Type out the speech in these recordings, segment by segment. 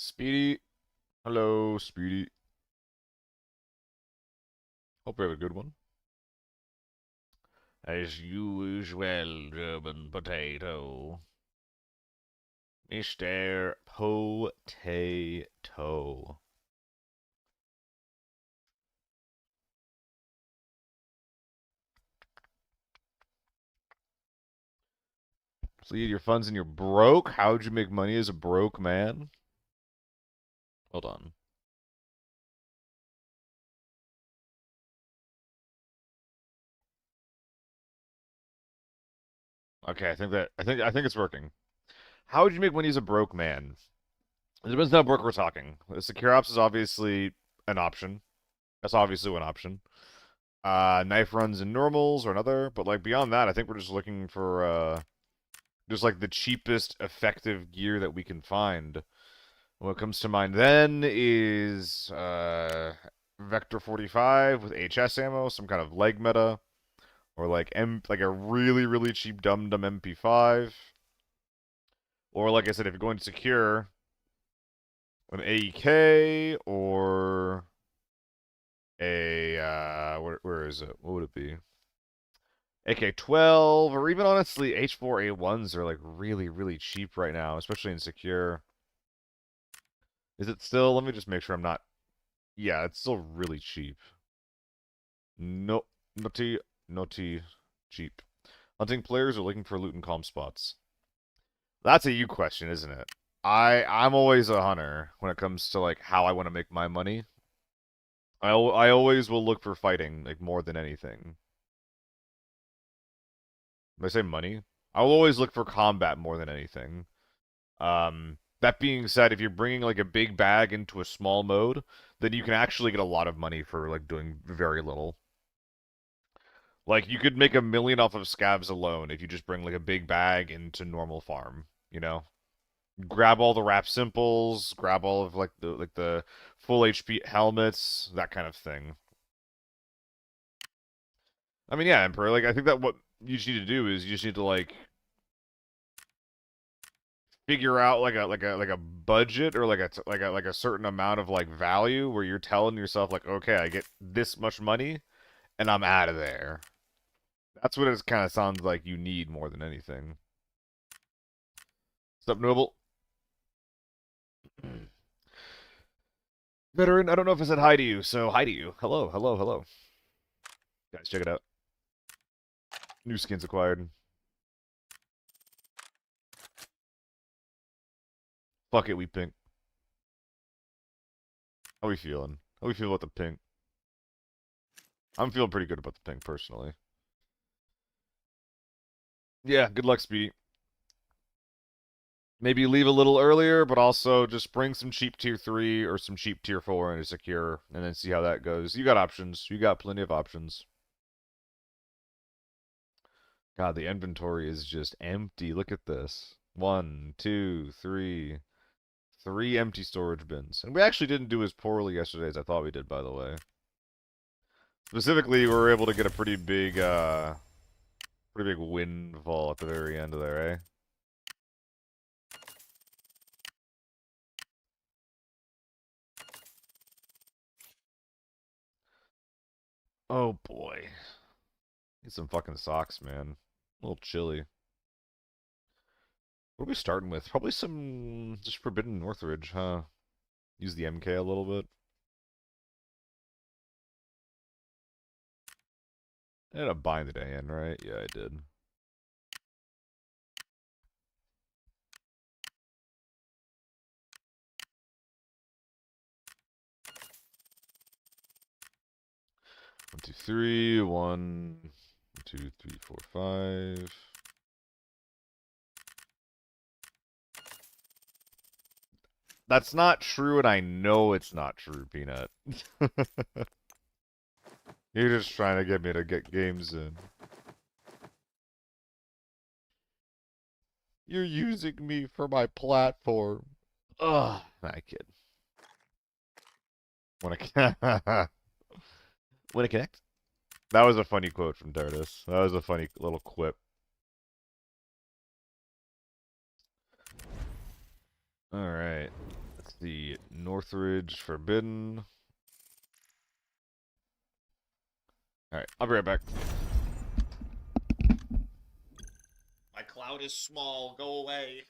Speedy. Hello, Speedy. Hope you have a good one. As usual, German potato. Mr. Potato. Plead your funds and you're broke? How'd you make money as a broke man? Hold on. Okay, I think it's working. How would you make money as a broke man? It depends on how broke we're talking. The secure ops is obviously an option. That's obviously one option. Knife runs and normals are another, but like beyond that, I think we're just looking for just like the cheapest effective gear that we can find. What comes to mind then is Vector 45 with HS ammo, some kind of leg meta, or like a really cheap dum MP5, or like I said, if you're going to secure an AEK or a where is it? What would it be? AK-12, or even honestly H4A1s are like really cheap right now, especially in secure. Is it still? Let me just make sure I'm not. Yeah, it's still really cheap. No, naughty, cheap. Hunting players are looking for loot and calm spots. That's a you question, isn't it? I'm always a hunter when it comes to like how I want to make my money. I always will look for fighting like more than anything. When I say money, I will always look for combat more than anything. That being said, if you're bringing like a big bag into a small mode, then you can actually get a lot of money for like doing very little. Like you could make 1 million off of scavs alone if you just bring like a big bag into normal farm, you know? Grab all the wrap simples, grab all of like the full HP helmets, that kind of thing. I mean, yeah, Emperor, like I think that what you just need to do is you just need to like figure out like a budget or like a certain amount of like value where you're telling yourself like, okay, I get this much money and I'm out of there. That's what it kind of sounds like you need more than anything. What's up, Noble? Veteran, I don't know if I said hi to you, so hi to you. Hello. Guys, check it out. New skins acquired. Fuck it, we pink. How we feeling? How we feel about the pink? I'm feeling pretty good about the pink, personally. Yeah, good luck, Speedy. Maybe leave a little earlier, but also just bring some cheap tier 3 or some cheap tier 4 into secure, and then see how that goes. You got options. You got plenty of options. God, the inventory is just empty. Look at this. 1, 2, 3. 3 empty storage bins. And we actually didn't do as poorly yesterday as I thought we did, by the way. Specifically, we were able to get a pretty big windfall at the very end of there, eh? Oh boy. Need some fucking socks, man. A little chilly. What are we starting with? Probably some just Forbidden Northridge, huh? Use the MK a little bit. I ended up buying the day in, right? Yeah, I did. One, two, three. 1, 2, 3, 4, 5. That's not true, and I know it's not true, Peanut. You're just trying to get me to get games in. You're using me for my platform. Ugh, I kid. Wanna wanna connect? That was a funny quote from Dardis. That was a funny little quip. All right. The Northridge Forbidden. Alright, I'll be right back. My cloud is small. Go away.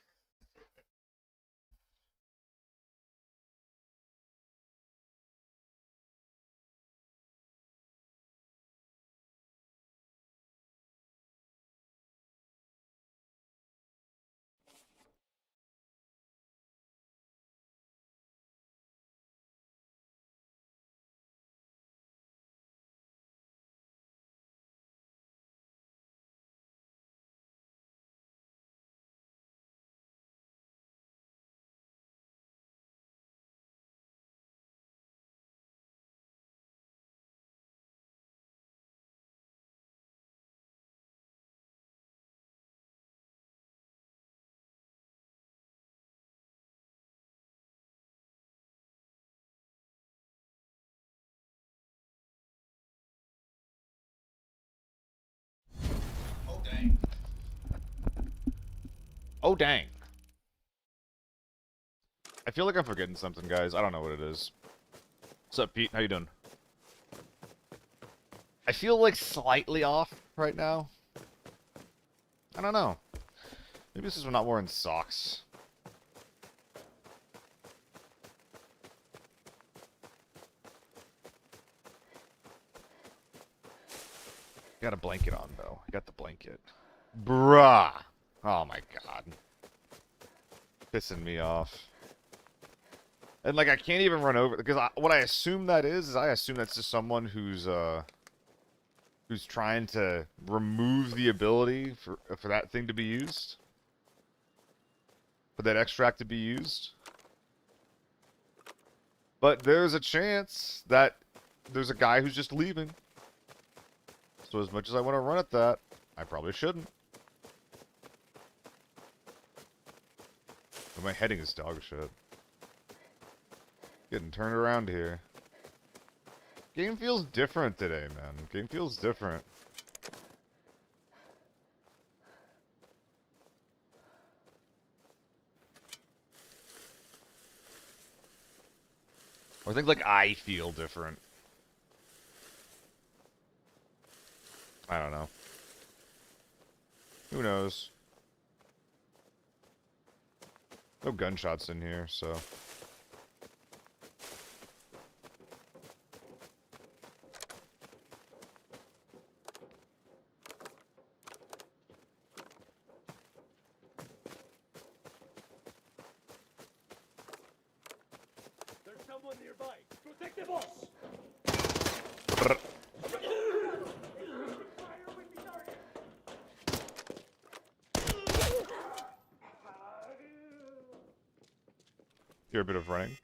Oh, dang. Oh, dang. I feel like I'm forgetting something, guys. I don't know what it is. What's up, Pete? How you doing? I feel like slightly off right now. I don't know. Maybe this is I'm not wearing socks. Got a blanket on, though. I got the blanket. Bruh. Oh, my God. Pissing me off. And, like, I can't even run over... Because what I assume that is I assume that's just someone who's trying to remove the ability for that thing to be used. For that extract to be used. But there's a chance that there's a guy who's just leaving. So as much as I want to run at that, I probably shouldn't. But my heading is dog shit. Getting turned around here. Game feels different today, man. Game feels different. Or I think, like, I feel different. I don't know. Who knows? No gunshots in here, so... There's someone nearby. Protect the boss. Brr. Hear a bit of running.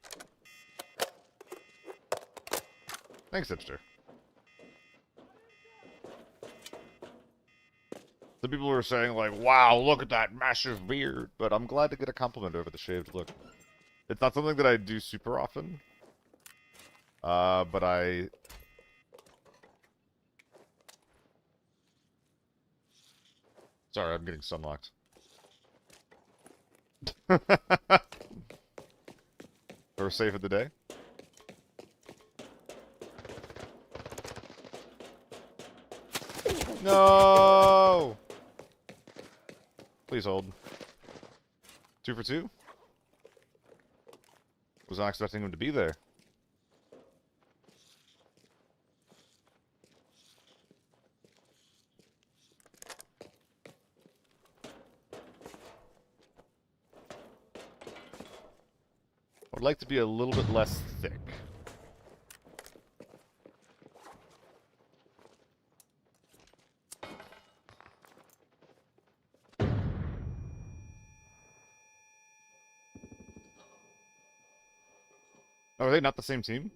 Thanks, hipster. Some people were saying, like, wow, look at that massive beard. But I'm glad to get a compliment over the shaved look. It's not something that I do super often. But I... Sorry, I'm getting sunlocked. We're safe of the day. No! Please hold. 2 for 2? Was not expecting him to be there. I would like to be a little bit less thick. Oh, are they not the same team?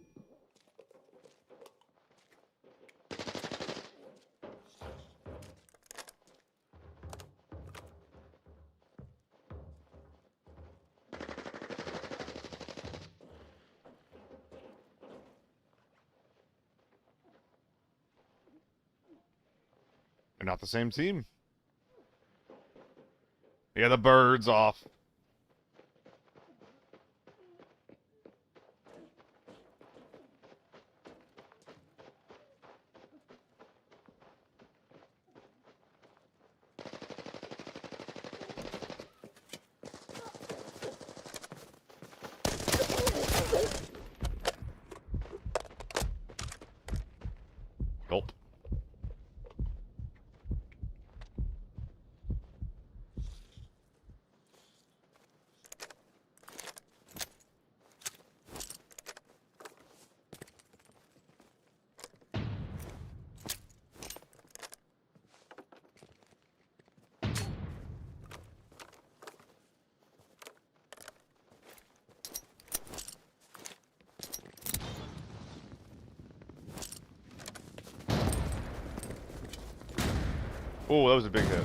They're not the same team. Yeah, the bird's off. Oh, that was a big hit.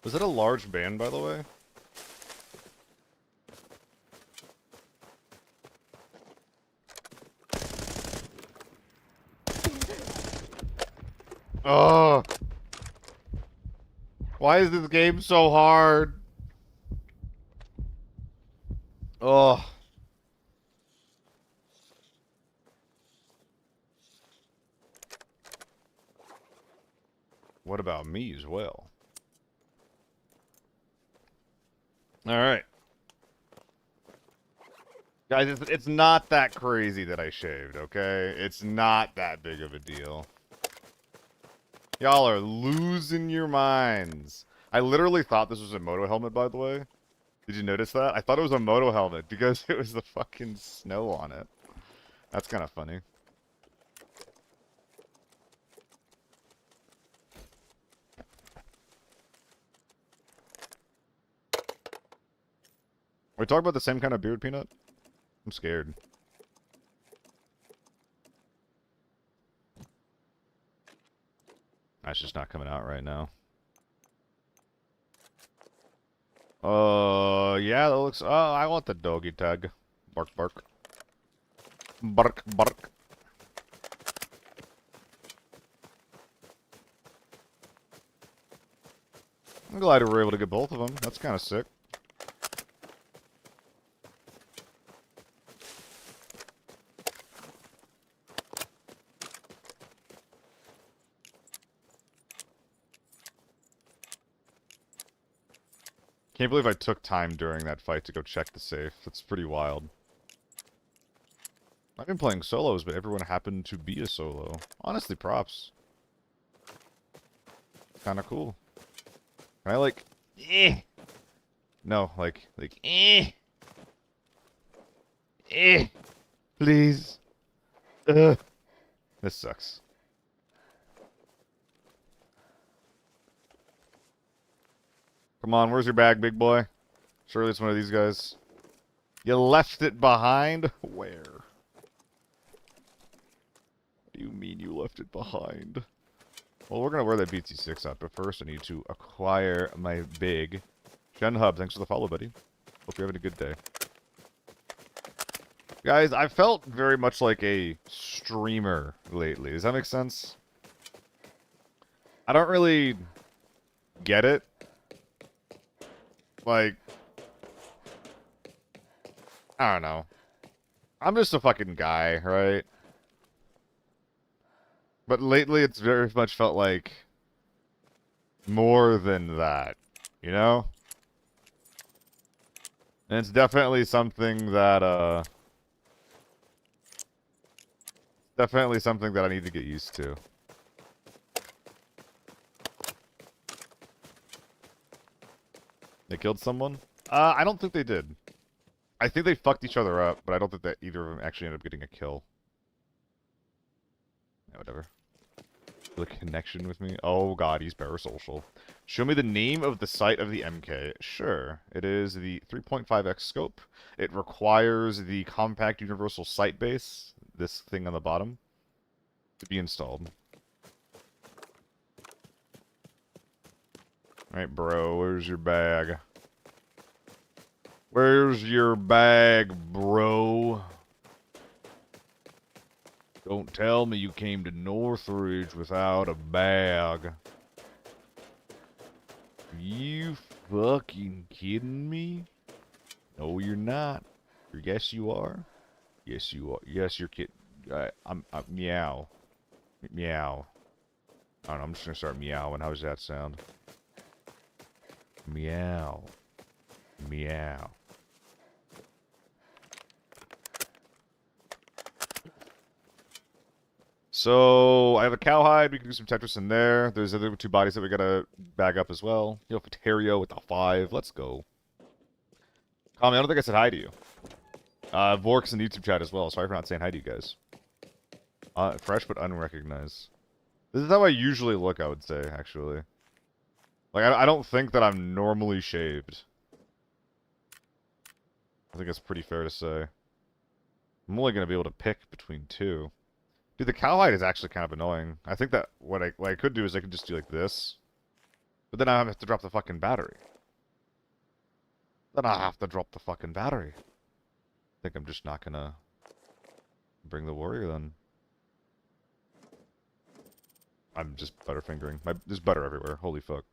Was it a large band, by the way? Oh, why is this game so hard? Oh. What about me as well? Alright. Guys, it's not that crazy that I shaved, okay? It's not that big of a deal. Y'all are losing your minds. I literally thought this was a moto helmet, by the way. Did you notice that? I thought it was a moto helmet because it was the fucking snow on it. That's kind of funny. Are we talking about the same kind of beard, Peanut? I'm scared. That's just not coming out right now. Yeah, that looks... Oh, I want the doggy tag. Bark, bark. Bark, bark. I'm glad we were able to get both of them. That's kind of sick. Can't believe I took time during that fight to go check the safe. That's pretty wild. I've been playing solos, but everyone happened to be a solo. Honestly, props. Kinda cool. Can I, like... Eh! No, like... Eh! Eh! Please! Ugh! This sucks. Come on, where's your bag, big boy? Surely it's one of these guys. You left it behind? Where? What do you mean you left it behind? Well, we're gonna wear that BT6 out, but first I need to acquire my big. Shen Hub, thanks for the follow, buddy. Hope you're having a good day. Guys, I felt very much like a streamer lately. Does that make sense? I don't really get it. Like, I don't know. I'm just a fucking guy, right? But lately it's very much felt like more than that, you know? And it's definitely something that, definitely something that I need to get used to. They killed someone? I don't think they did. I think they fucked each other up, but I don't think that either of them actually ended up getting a kill. Yeah, whatever. The connection with me? Oh god, he's parasocial. Show me the name of the sight of the MK. Sure. It is the 3.5x scope. It requires the compact universal sight base, this thing on the bottom, to be installed. Alright, bro, where's your bag? Where's your bag, bro? Don't tell me you came to Northridge without a bag. You fucking kidding me? No, you're not. Yes, you are. Yes, you are. Yes, you're kidding. I'm meow. Meow. I don't know, I'm just gonna start meowing. How does that sound? Meow. Meow. So, I have a cowhide. We can do some Tetris in there. There's other two bodies that we gotta bag up as well. You know, Paterio with the 5. Let's go. Tommy, I don't think I said hi to you. Vork's in the YouTube chat as well. Sorry for not saying hi to you guys. Fresh but unrecognized. This is how I usually look, I would say, actually. Like, I don't think that I'm normally shaved. I think it's pretty fair to say. I'm only going to be able to pick between two. Dude, the cowhide is actually kind of annoying. I think that what I could do is I could just do like this. But then I have to drop the fucking battery. Then I have to drop the fucking battery. I think I'm just not gonna bring the warrior then. I'm just butterfingering. There's butter everywhere. Holy fuck.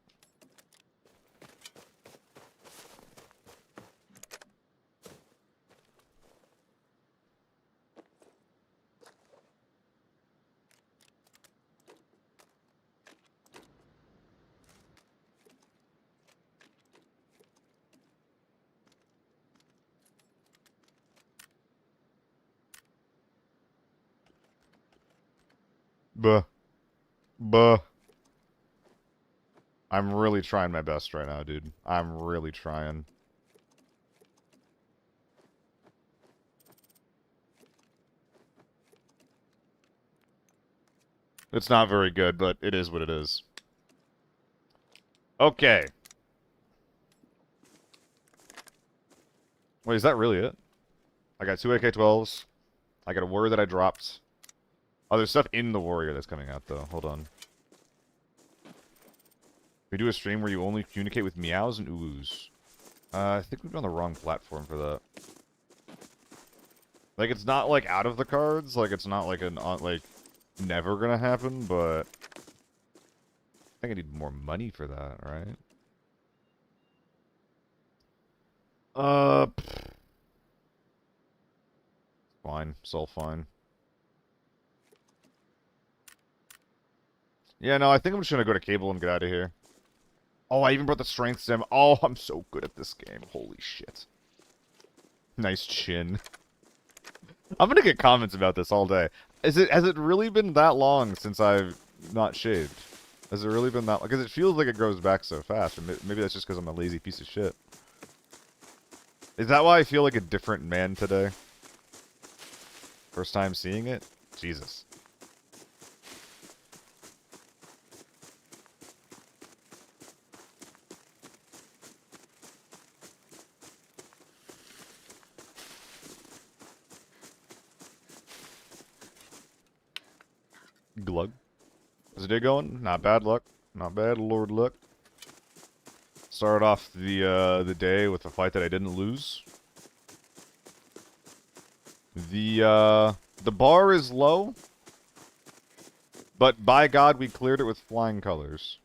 Buh. Buh. I'm really trying my best right now, dude. I'm really trying. It's not very good, but it is what it is. Okay. Wait, is that really it? I got 2 AK-12s. I got a warrior that I dropped. Oh, there's stuff in the warrior that's coming out, though. Hold on. We do a stream where you only communicate with meows and oohs. I think we've been on the wrong platform for that. Like, it's not, like, out of the cards. Like, it's not, like, never gonna happen, but... I think I need more money for that, right? Fine. It's all fine. Yeah, no, I think I'm just gonna go to cable and get out of here. Oh, I even brought the strength sim. Oh, I'm so good at this game. Holy shit. Nice chin. I'm gonna get comments about this all day. Has it really been that long since I've not shaved? Has it really been that long? Because it feels like it grows back so fast. And maybe that's just because I'm a lazy piece of shit. Is that why I feel like a different man today? First time seeing it? Jesus. Glug. How's the day going? Not bad luck. Not bad, Lord luck. Started off the day with a fight that I didn't lose. The bar is low, but by God, we cleared it with flying colors.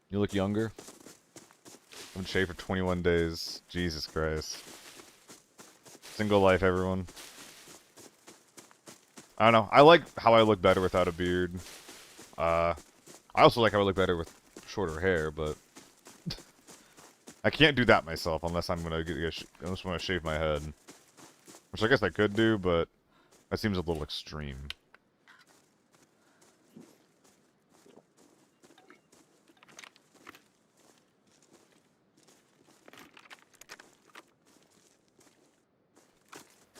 You look younger. I've been shaved for 21 days. Jesus Christ. Single life, everyone. I don't know. I like how I look better without a beard. I also like how I look better with shorter hair, but I can't do that myself unless I'm gonna unless I want to shave my head, which I guess I could do, but that seems a little extreme.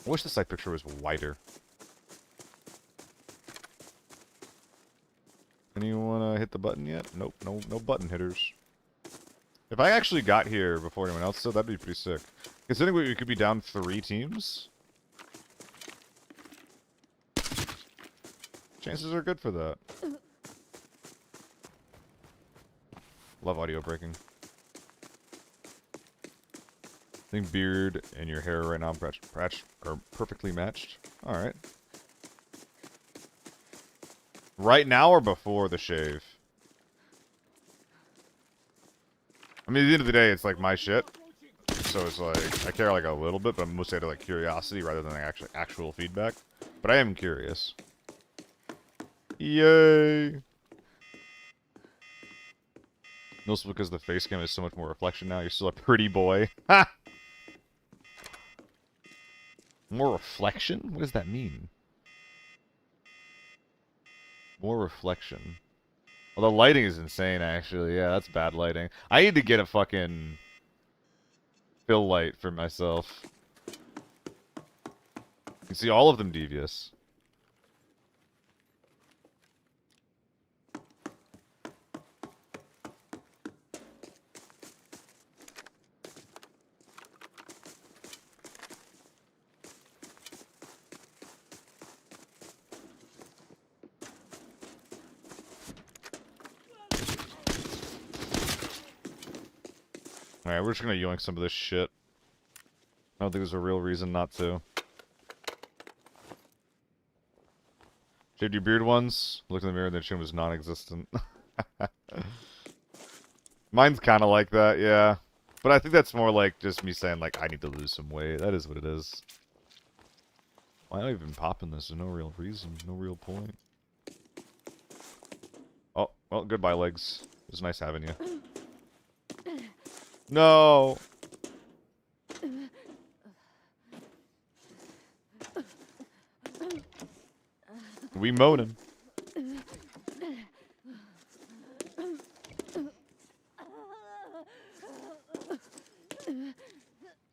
I wish the side picture was wider. Anyone hit the button yet? Nope, no button hitters. If I actually got here before anyone else did, that'd be pretty sick. Considering we could be down 3 teams, chances are good for that. Love audio breaking. I think beard and your hair right now are perfectly matched. Alright. Right now or before the shave? I mean, at the end of the day, it's like my shit. So it's like, I care like a little bit, but I'm mostly out of like curiosity rather than like actual feedback. But I am curious. Yay! Mostly because the face cam is so much more reflection now. You're still a pretty boy. Ha! More reflection? What does that mean? More reflection. Well, the lighting is insane, actually. Yeah, that's bad lighting. I need to get a fucking... fill light for myself. You can see all of them devious. Alright, we're just gonna yoink some of this shit. I don't think there's a real reason not to. Shaved your beard once? Looked in the mirror and the chin was non-existent. Mine's kind of like that, yeah. But I think that's more like just me saying, like, I need to lose some weight. That is what it is. Why am I even popping this? There's no real reason. No real point. Oh, well, goodbye, legs. It was nice having you. No! We moaning.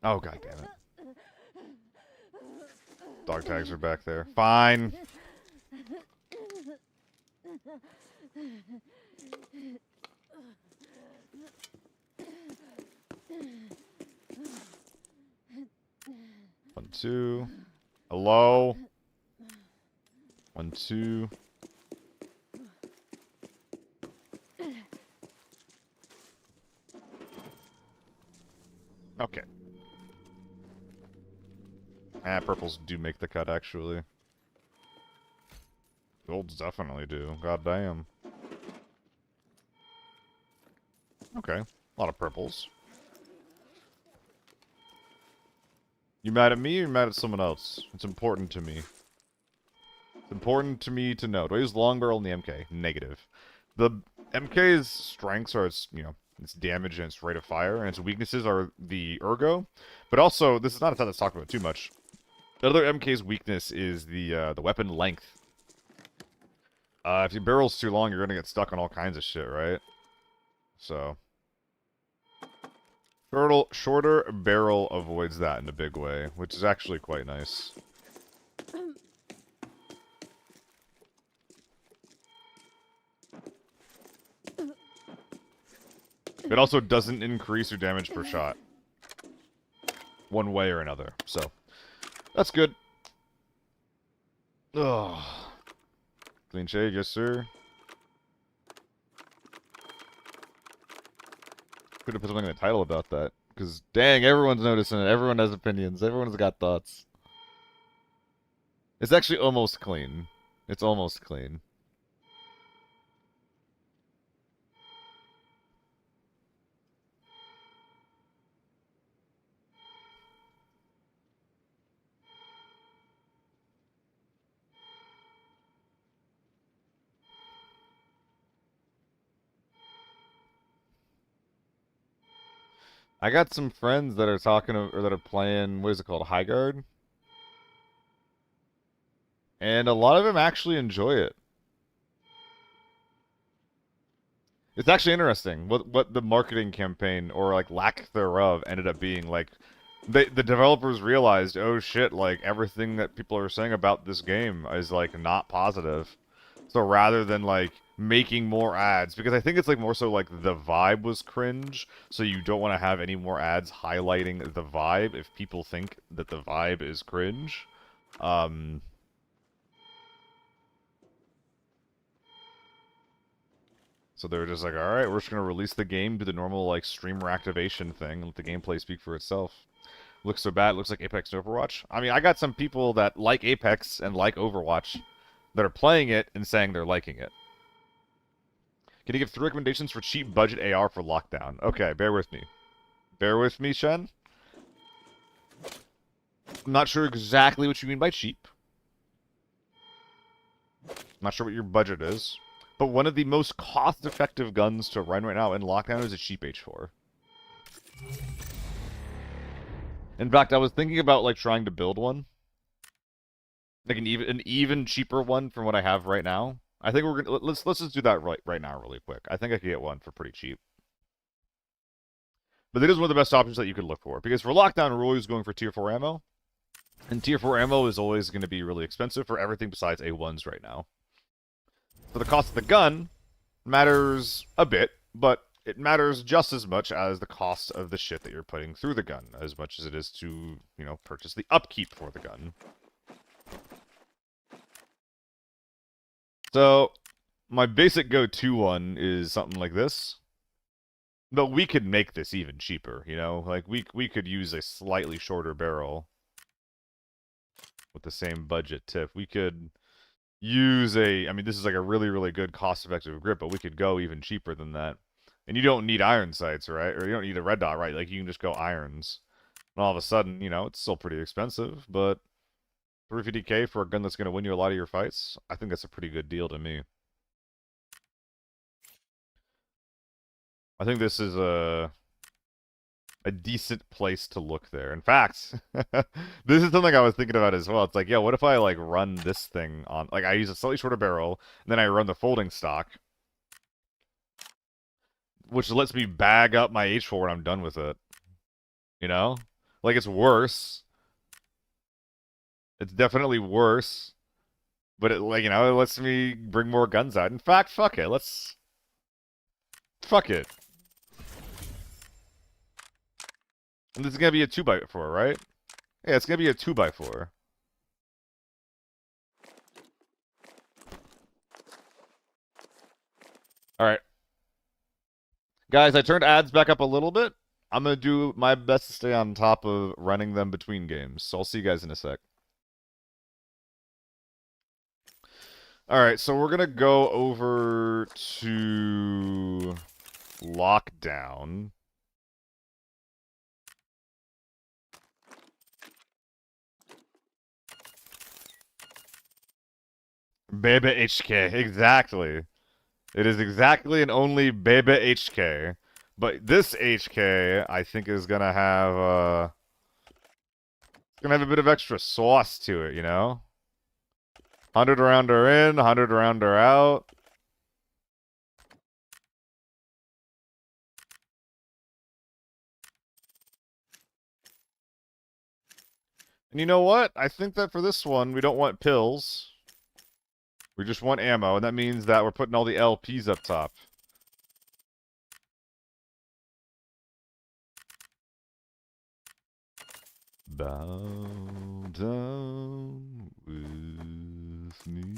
Oh, god damn it. Dog tags are back there. Fine. One, two. Hello? 1, 2. Okay. Ah, purples do make the cut, actually. Golds definitely do. God damn. Okay. A lot of purples. You mad at me or you mad at someone else? It's important to me. It's important to me to know. Do I use long barrel in the MK? Negative. The MK's strengths are its, you know, its damage and its rate of fire, and its weaknesses are the ergo. But also, this is not a time that's talked about too much. The other MK's weakness is the weapon length. If your barrel's too long, you're gonna get stuck on all kinds of shit, right? So, shorter barrel avoids that in a big way, which is actually quite nice. It also doesn't increase your damage per shot. One way or another, so that's good. Ugh. Clean shave, yes sir. Could have put something in the title about that. Because, dang, everyone's noticing it. Everyone has opinions. Everyone's got thoughts. It's actually almost clean. It's almost clean. I got some friends that are talking, or that are playing, what is it called, High Guard? And a lot of them actually enjoy it. It's actually interesting what the marketing campaign, or like lack thereof, ended up being. Like, the developers realized, oh shit, like everything that people are saying about this game is like not positive. So rather than like making more ads, because I think it's like more so like the vibe was cringe, so you don't want to have any more ads highlighting the vibe if people think that the vibe is cringe. So they were just like, alright, we're just going to release the game, do the normal, like, streamer activation thing, and let the gameplay speak for itself. Looks so bad, it looks like Apex and Overwatch. I mean, I got some people that like Apex and like Overwatch that are playing it and saying they're liking it. Can you give 3 recommendations for cheap budget AR for lockdown? Okay, bear with me. Bear with me, Shen. I'm not sure exactly what you mean by cheap. I'm not sure what your budget is. But one of the most cost-effective guns to run right now in lockdown is a cheap H4. In fact, I was thinking about like trying to build one, like an even cheaper one from what I have right now. I think we're gonna let's just do that right now, really quick. I think I could get one for pretty cheap. But it is one of the best options that you could look for. Because for lockdown, we're always going for tier 4 ammo. And tier 4 ammo is always going to be really expensive for everything besides A1s right now. So the cost of the gun matters a bit, but it matters just as much as the cost of the shit that you're putting through the gun, as much as it is to, you know, purchase the upkeep for the gun. So, my basic go-to one is something like this. But we could make this even cheaper, you know? Like, we could use a slightly shorter barrel with the same budget tip. We could use I mean, this is like a really, really good cost-effective grip, but we could go even cheaper than that. And you don't need iron sights, right? Or you don't need a red dot, right? Like, you can just go irons. And all of a sudden, you know, it's still pretty expensive, but 350k for a gun that's going to win you a lot of your fights, I think that's a pretty good deal to me. I think this is a decent place to look there. In fact, this is something I was thinking about as well. It's like, yeah, what if I, like, run this thing on... Like, I use a slightly shorter barrel, and then I run the folding stock, which lets me bag up my H4 when I'm done with it. You know? Like, it's worse. It's definitely worse. But, it, like, you know, it lets me bring more guns out. In fact, fuck it. Fuck it. And this is going to be a 2x4, right? Yeah, it's going to be a 2x4. Alright. Guys, I turned ads back up a little bit. I'm going to do my best to stay on top of running them between games. So I'll see you guys in a sec. Alright, so we're going to go over to lockdown. Bebe HK, exactly. It is exactly and only Bebe HK. But this HK, I think, is gonna have a bit of extra sauce to it, you know? 100 rounder in, 100 rounder out. And you know what? I think that for this one, we don't want pills. We just want ammo, and that means that we're putting all the LPs up top. Bow down with me.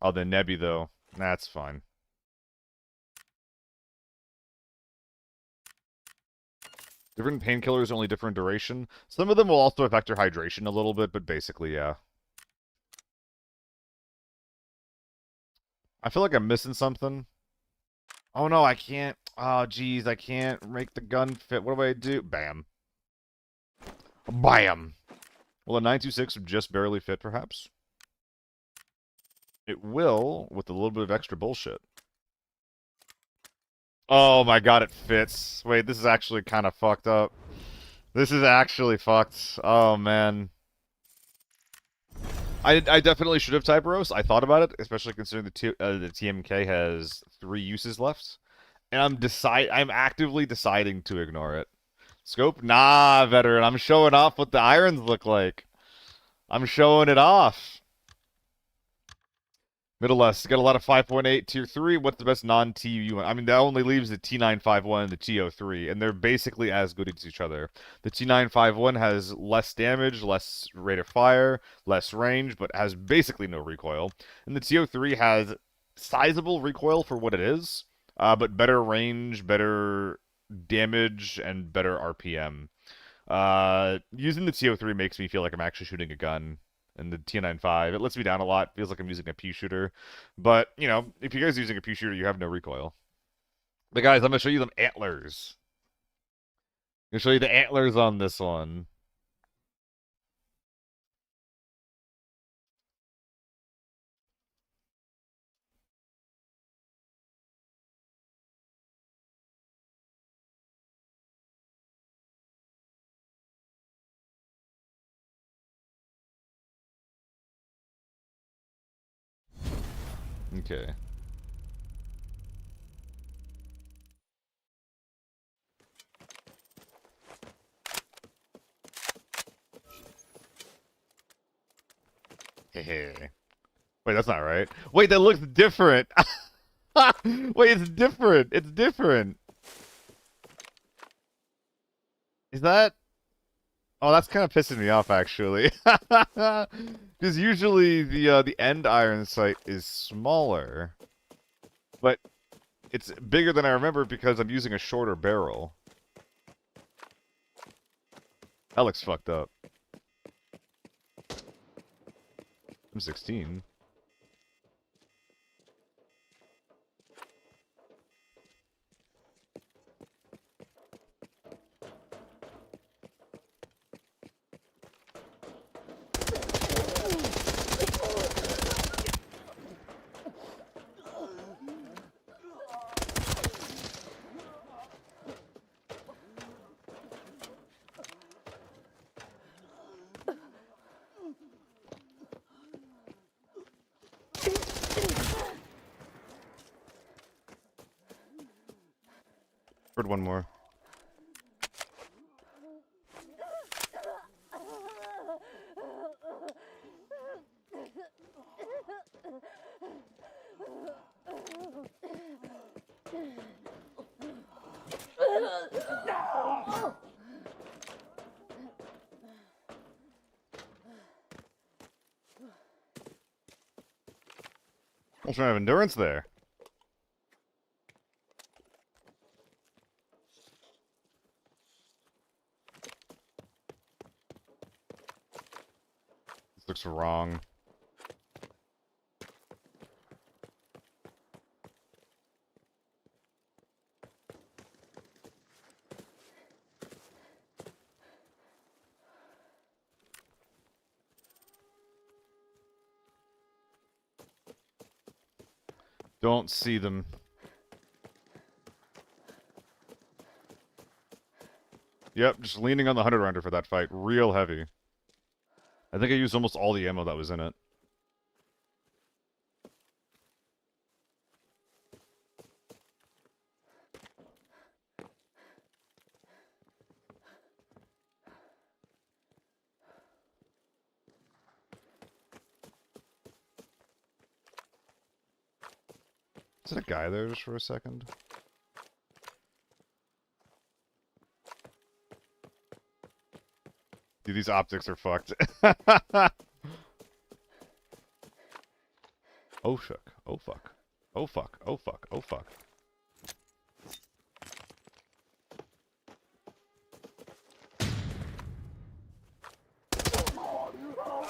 Oh, the Nebby, though. That's fine. Different painkillers, only different duration. Some of them will also affect your hydration a little bit, but basically, yeah. I feel like I'm missing something. Oh, no, I can't. Oh, geez, I can't make the gun fit. What do I do? Bam. Bam! Will a 926 just barely fit, perhaps? It will, with a little bit of extra bullshit. Oh my god, it fits. Wait, this is actually kind of fucked up. This is actually fucked. Oh, man. I definitely should have Typeros. I thought about it, especially considering the TMK has 3 uses left. And I'm actively deciding to ignore it. Scope? Nah, veteran. I'm showing off what the irons look like. I'm showing it off. Middle West, got a lot of 5.8 tier 3. What's the best non-TU one? I mean, that only leaves the T951 and the TO3, and they're basically as good as each other. The T951 has less damage, less rate of fire, less range, but has basically no recoil. And the TO3 has sizable recoil for what it is, but better range, better damage, and better RPM. Using the TO3 makes me feel like I'm actually shooting a gun. And the T95, it lets me down a lot. Feels like I'm using a pew shooter. But, you know, if you guys are using a pew shooter, you have no recoil. But guys, I'm going to show you them antlers. I'm going to show you the antlers on this one. Okay. Wait, that's not right. Wait, that looks different. Wait, it's different. It's different. Is that? Oh, that's kind of pissing me off, actually. Because usually the end iron sight is smaller, but it's bigger than I remember because I'm using a shorter barrel. That looks fucked up. I'm 16. Heard one more. I'm trying to have endurance there. This looks wrong. Don't see them. Yep, just leaning on the 100 rounder for that fight. Real heavy. I think I used almost all the ammo that was in it. Is it a guy there just for a second? Dude, these optics are fucked. Oh, shuck. Oh, fuck. Oh, fuck. Oh, fuck. Oh, fuck.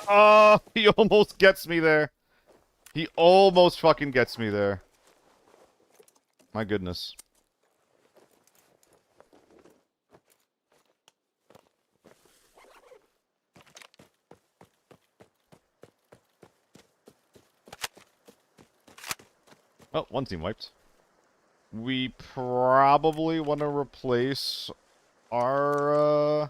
Oh, he almost gets me there. He almost fucking gets me there. My goodness. Oh, one team wiped. We probably want to replace our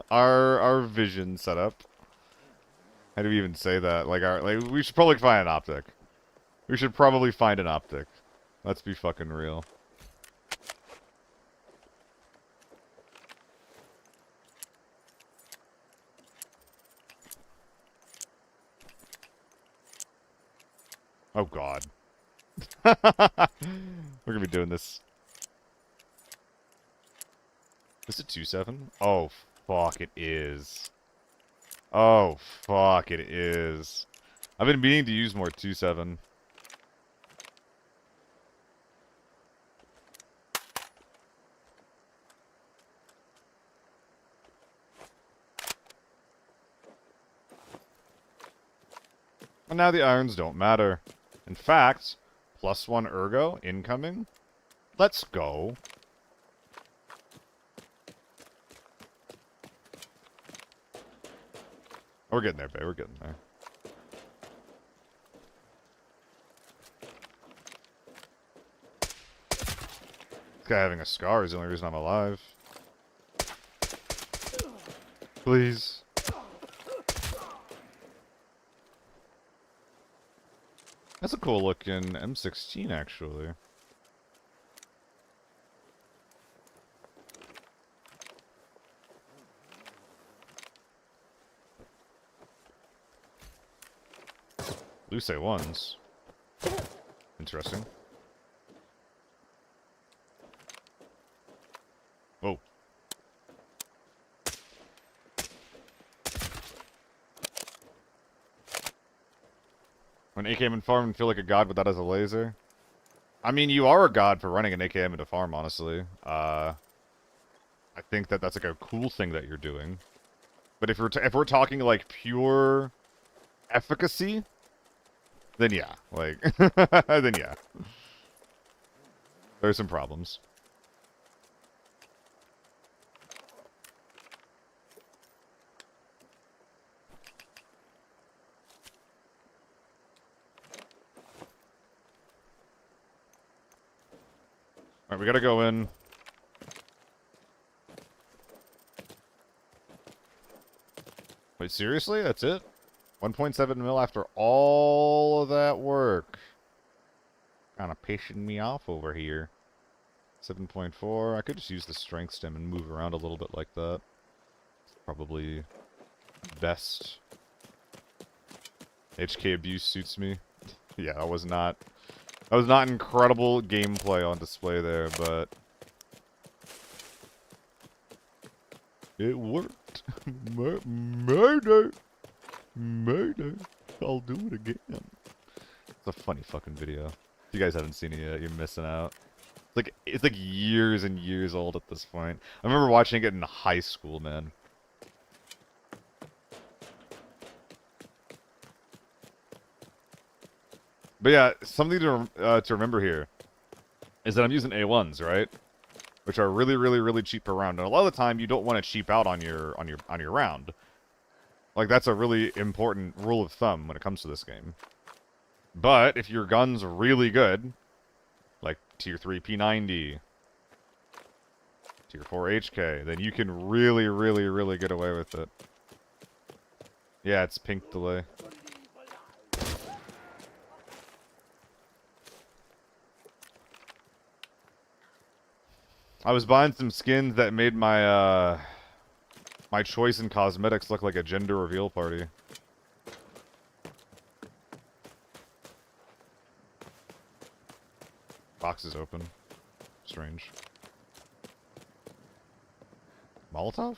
our vision setup. How do we even say that? We should probably find an optic. We should probably find an optic. Let's be fucking real. Oh god. We're gonna be doing this. Is it 2-7? Oh fuck, it is. Oh fuck, it is. I've been meaning to use more 2-7. And now the irons don't matter. In fact, +1 ergo incoming. Let's go. We're getting there, babe. We're getting there. This guy having a scar is the only reason I'm alive. Please. That's a cool looking M16, actually. Loose A1s. Interesting. Oh. When AKM and farm and feel like a god with that as a laser. I mean, you are a god for running an AKM into farm, honestly. I think that that's like a cool thing that you're doing. But if we're talking like pure efficacy, then yeah, like then yeah, there's some problems. All right, we gotta go in. Wait, seriously? That's it? 1.7 mil after all of that work. Kind of pissing me off over here. 7.4. I could just use the strength stem and move around a little bit like that. Probably best. HK abuse suits me. Yeah, that was not incredible gameplay on display there, but it worked. Murder! Murder! I'll do it again. It's a funny fucking video. If you guys haven't seen it yet, you're missing out. It's like years and years old at this point. I remember watching it in high school, man. But yeah, something to remember here is that I'm using A1s, right? Which are really, really, really cheap per round. And a lot of the time, you don't want to cheap out on your round. Like, that's a really important rule of thumb when it comes to this game. But if your gun's really good, like tier 3 P90, tier 4 HK, then you can really, really, really get away with it. Yeah, it's pink delay. I was buying some skins that made my my choice in cosmetics look like a gender reveal party. Box is open. Strange. Molotov?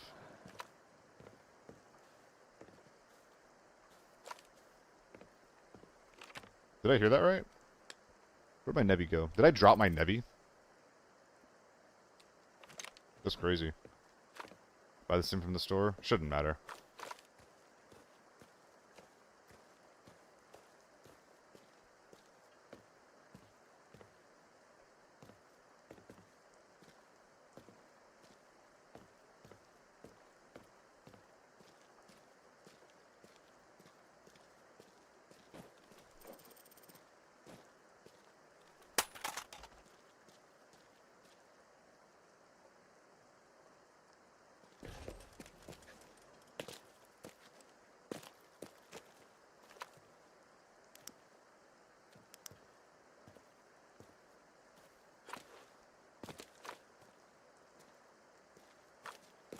Did I hear that right? Where'd my Nevi go? Did I drop my Nevi? That's crazy. Buy the sim from the store? Shouldn't matter.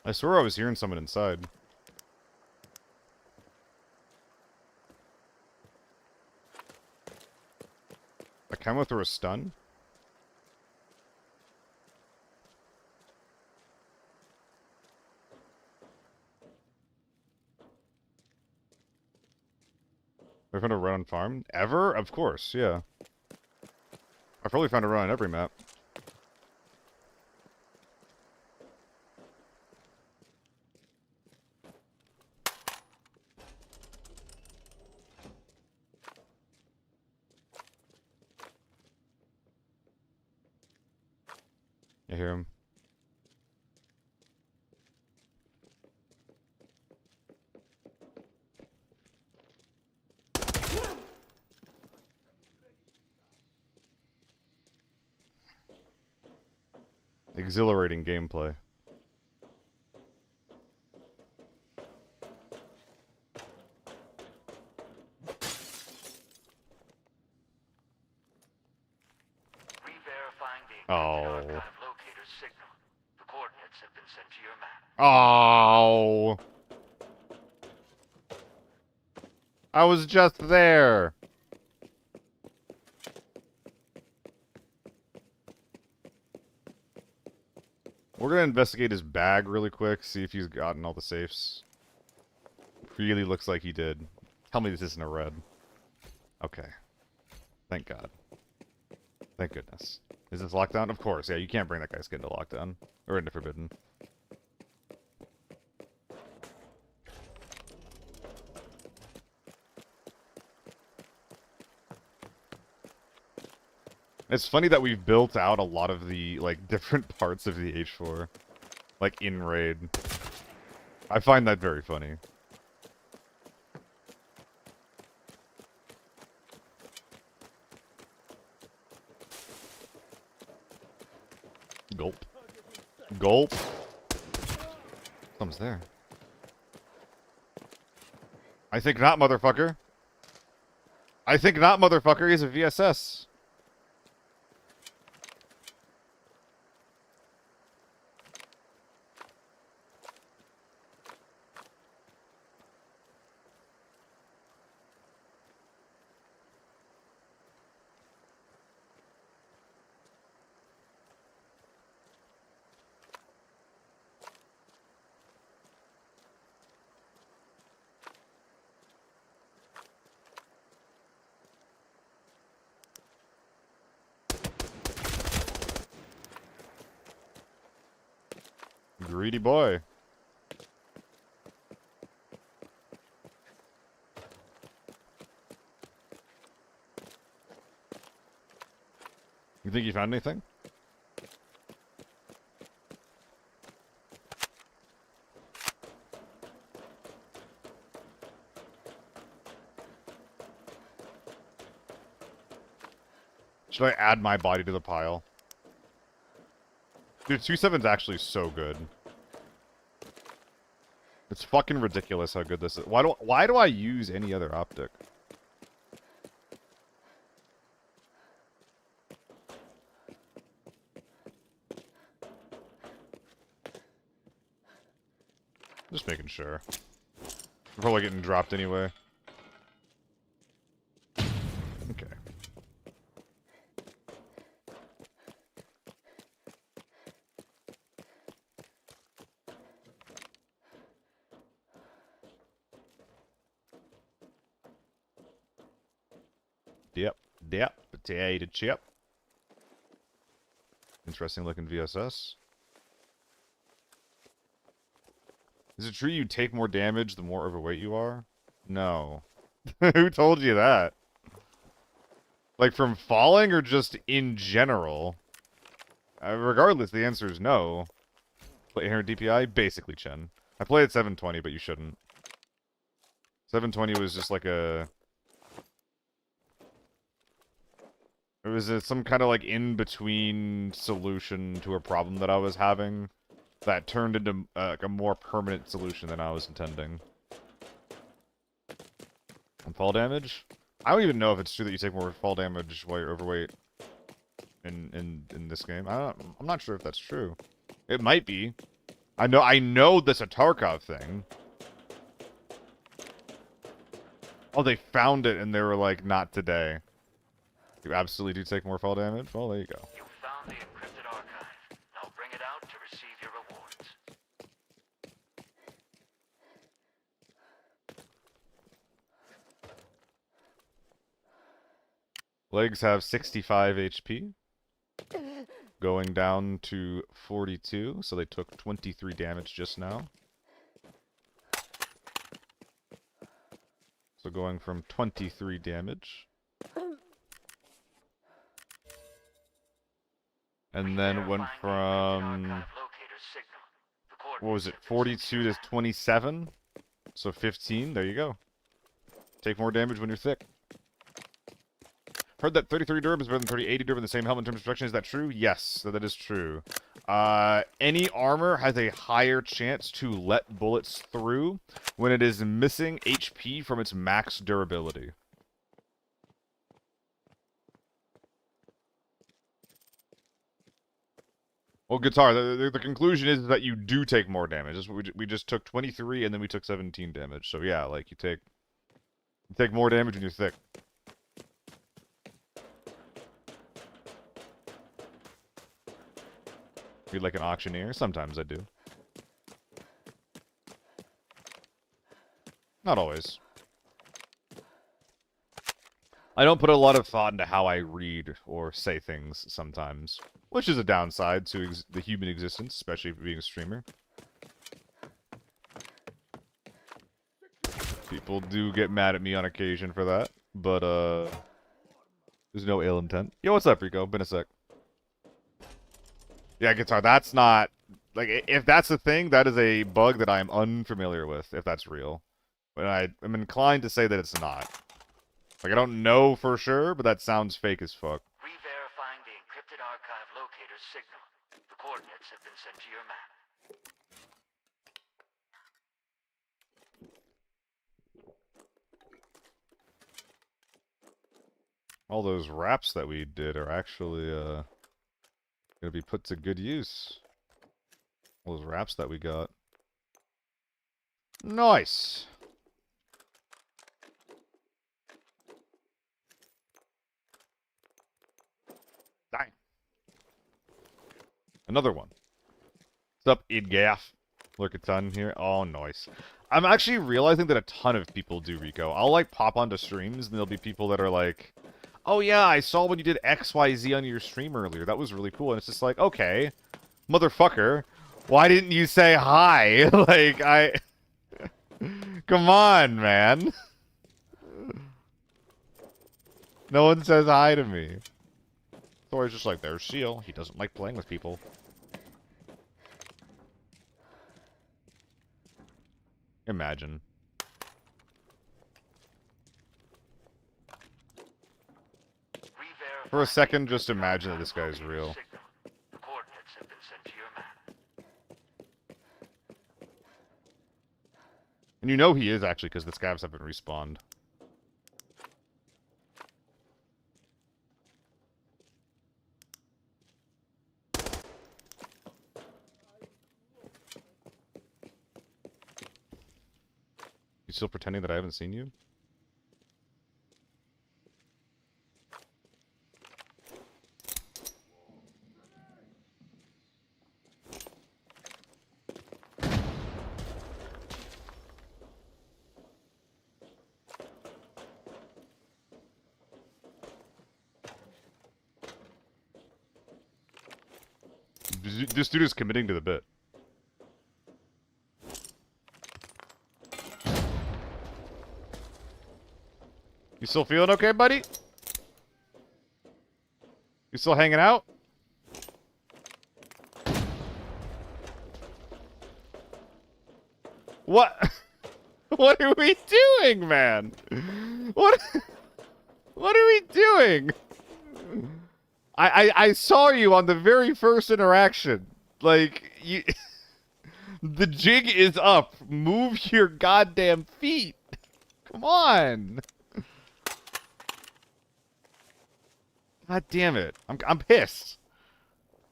I swear I was hearing someone inside. A camo through a stun? I found a run on farm? Ever? Of course, yeah. I probably found a run on every map. I hear him. Exhilarating gameplay. Re-verifying the Oh. archive locator signal. The coordinates have been sent to your map. Oh. I was just there. We're gonna investigate his bag really quick, see if he's gotten all the safes. Really looks like he did. Tell me this isn't a red. Okay. Thank God. Thank goodness. Is this lockdown? Of course, yeah, you can't bring that guy's skin to lockdown. Or into forbidden. It's funny that we've built out a lot of the, like, different parts of the H4. Like, in raid. I find that very funny. Gulp. Gulp. Someone's there. I think not, motherfucker. I think not, motherfucker. He's a VSS. Greedy boy. You think you found anything? Should I add my body to the pile? Dude, 2.7's actually so good. It's fucking ridiculous how good this is. Why do I use any other optic? Just making sure. We're probably getting dropped anyway. Okay. Yep. Potato chip. Interesting looking VSS. Is it true you take more damage the more overweight you are? No. Who told you that? Like from falling or just in general? Regardless, the answer is no. Play inherent DPI? Basically, Chen. I play at 720, but you shouldn't. 720 was just like a... It was some kind of like in-between solution to a problem that I was having that turned into like a more permanent solution than I was intending. And fall damage? I don't even know if it's true that you take more fall damage while you're overweight in this game. I'm not sure if that's true. It might be. I know that's a Tarkov thing. Oh, they found it and they were like, not today. You absolutely do take more fall damage? Well, there you go. You found the encrypted archive. Now bring it out to receive your rewards. Legs have 65 HP. Going down to 42, so they took 23 damage just now. So going from 23 damage. And then went from... What was it? 42 to 27? So 15, there you go. Take more damage when you're thick. Heard that 33 durb is better than 3080 durb in the same helmet in terms of protection. Is that true? Yes, that is true. Any armor has a higher chance to let bullets through when it is missing HP from its max durability. Well, guitar, the conclusion is that you do take more damage. That's what we just took 23 and then we took 17 damage. So yeah, like you take more damage when you're thick. Treat like an auctioneer? Sometimes I do. Not always. I don't put a lot of thought into how I read or say things sometimes, which is a downside to the human existence, especially for being a streamer. People do get mad at me on occasion for that, but there's no ill intent. Yo, what's up, Rico? Been a sec. Yeah, guitar. That's not like if that's a thing, that is a bug that I am unfamiliar with. If that's real, but I'm inclined to say that it's not. Like, I don't know for sure, but that sounds fake as fuck. Re-verifying the encrypted archive locator's signal. The coordinates have been sent to your map. All those wraps that we did are actually gonna be put to good use. All those wraps that we got. Nice. Dang. Another one. What's up, Idgaff? Look a ton here. Oh, nice. I'm actually realizing that a ton of people do Rico. I'll, like, pop onto streams, and there'll be people that are like, oh, yeah, I saw when you did XYZ on your stream earlier. That was really cool. And it's just like, okay, motherfucker, why didn't you say hi? Like, Come on, man. No one says hi to me. It's always just like, there's Seal. He doesn't like playing with people. Imagine. For a second, just imagine that this guy is real. The coordinates have been sent to your map. And you know he is, actually, because the scavs haven't respawned. You still pretending that I haven't seen you? This dude is committing to the bit. You still feeling okay, buddy? You still hanging out? What? What are we doing, man? What? What are we doing? I saw you on the very first interaction. Like, you... The jig is up. Move your goddamn feet. Come on. God damn it. I'm pissed.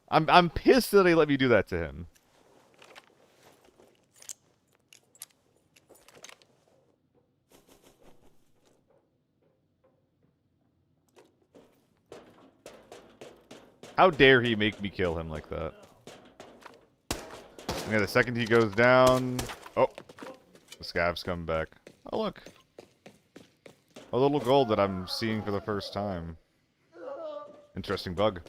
I'm pissed that they let me do that to him. How dare he make me kill him like that? Yeah, the second he goes down... Oh. The scav's coming back. Oh, look. A little gold that I'm seeing for the first time. Interesting bug.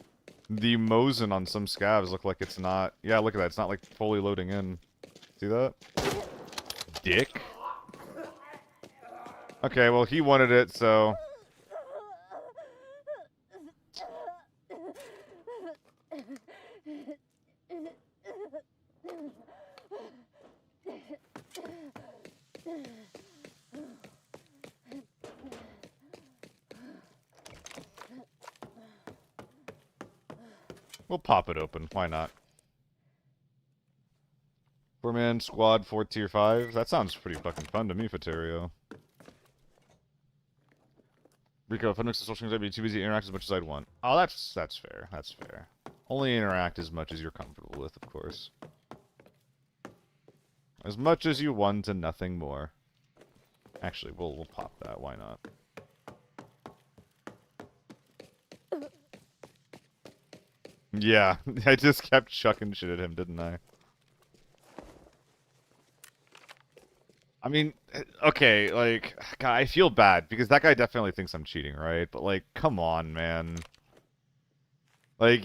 The Mosin on some scavs look like it's not... Yeah, look at that. It's not, like, fully loading in. See that? Dick. Okay, well, he wanted it, so... We'll pop it open. Why not? 4-man squad, 4 tier 5. That sounds pretty fucking fun to me, Faterio. Rico, if I mix the social things, I'd be too busy to interact as much as I'd want. Oh, that's fair. That's fair. Only interact as much as you're comfortable with, of course. As much as you want and nothing more. Actually, we'll pop that. Why not? Yeah, I just kept chucking shit at him, didn't I? I mean, okay, like, God, I feel bad because that guy definitely thinks I'm cheating, right? But like, come on, man. Like,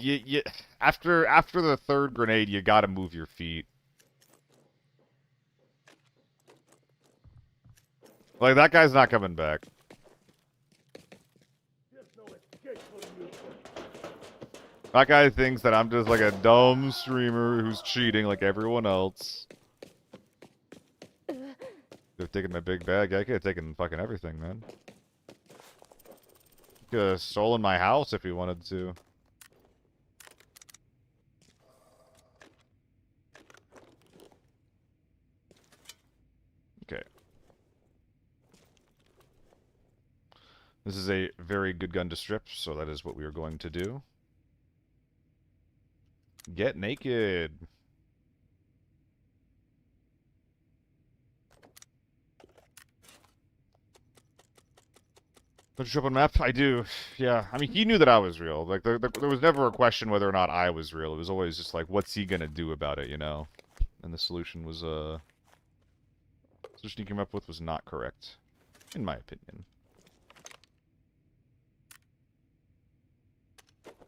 after the third grenade, you gotta move your feet. Like, that guy's not coming back. There's no escape for you. That guy thinks that I'm just like a dumb streamer who's cheating like everyone else. Could have taken my big bag. I could have taken fucking everything, man. Could have stolen my house if he wanted to. Okay. This is a very good gun to strip, so that is what we are going to do. Get naked. Put you up on map? I do. Yeah. I mean, he knew that I was real. Like, there was never a question whether or not I was real. It was always just like, what's he gonna do about it, you know? And the solution was, solution he came up with was not correct. In my opinion.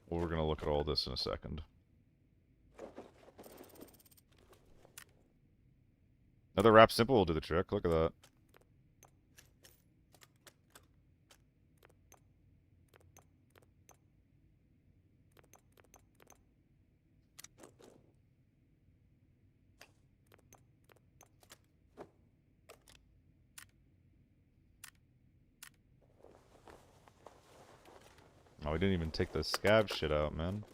Well, we're gonna look at all this in a second. Another wrap simple will do the trick. Look at that. Oh, we didn't even take the scab shit out, man.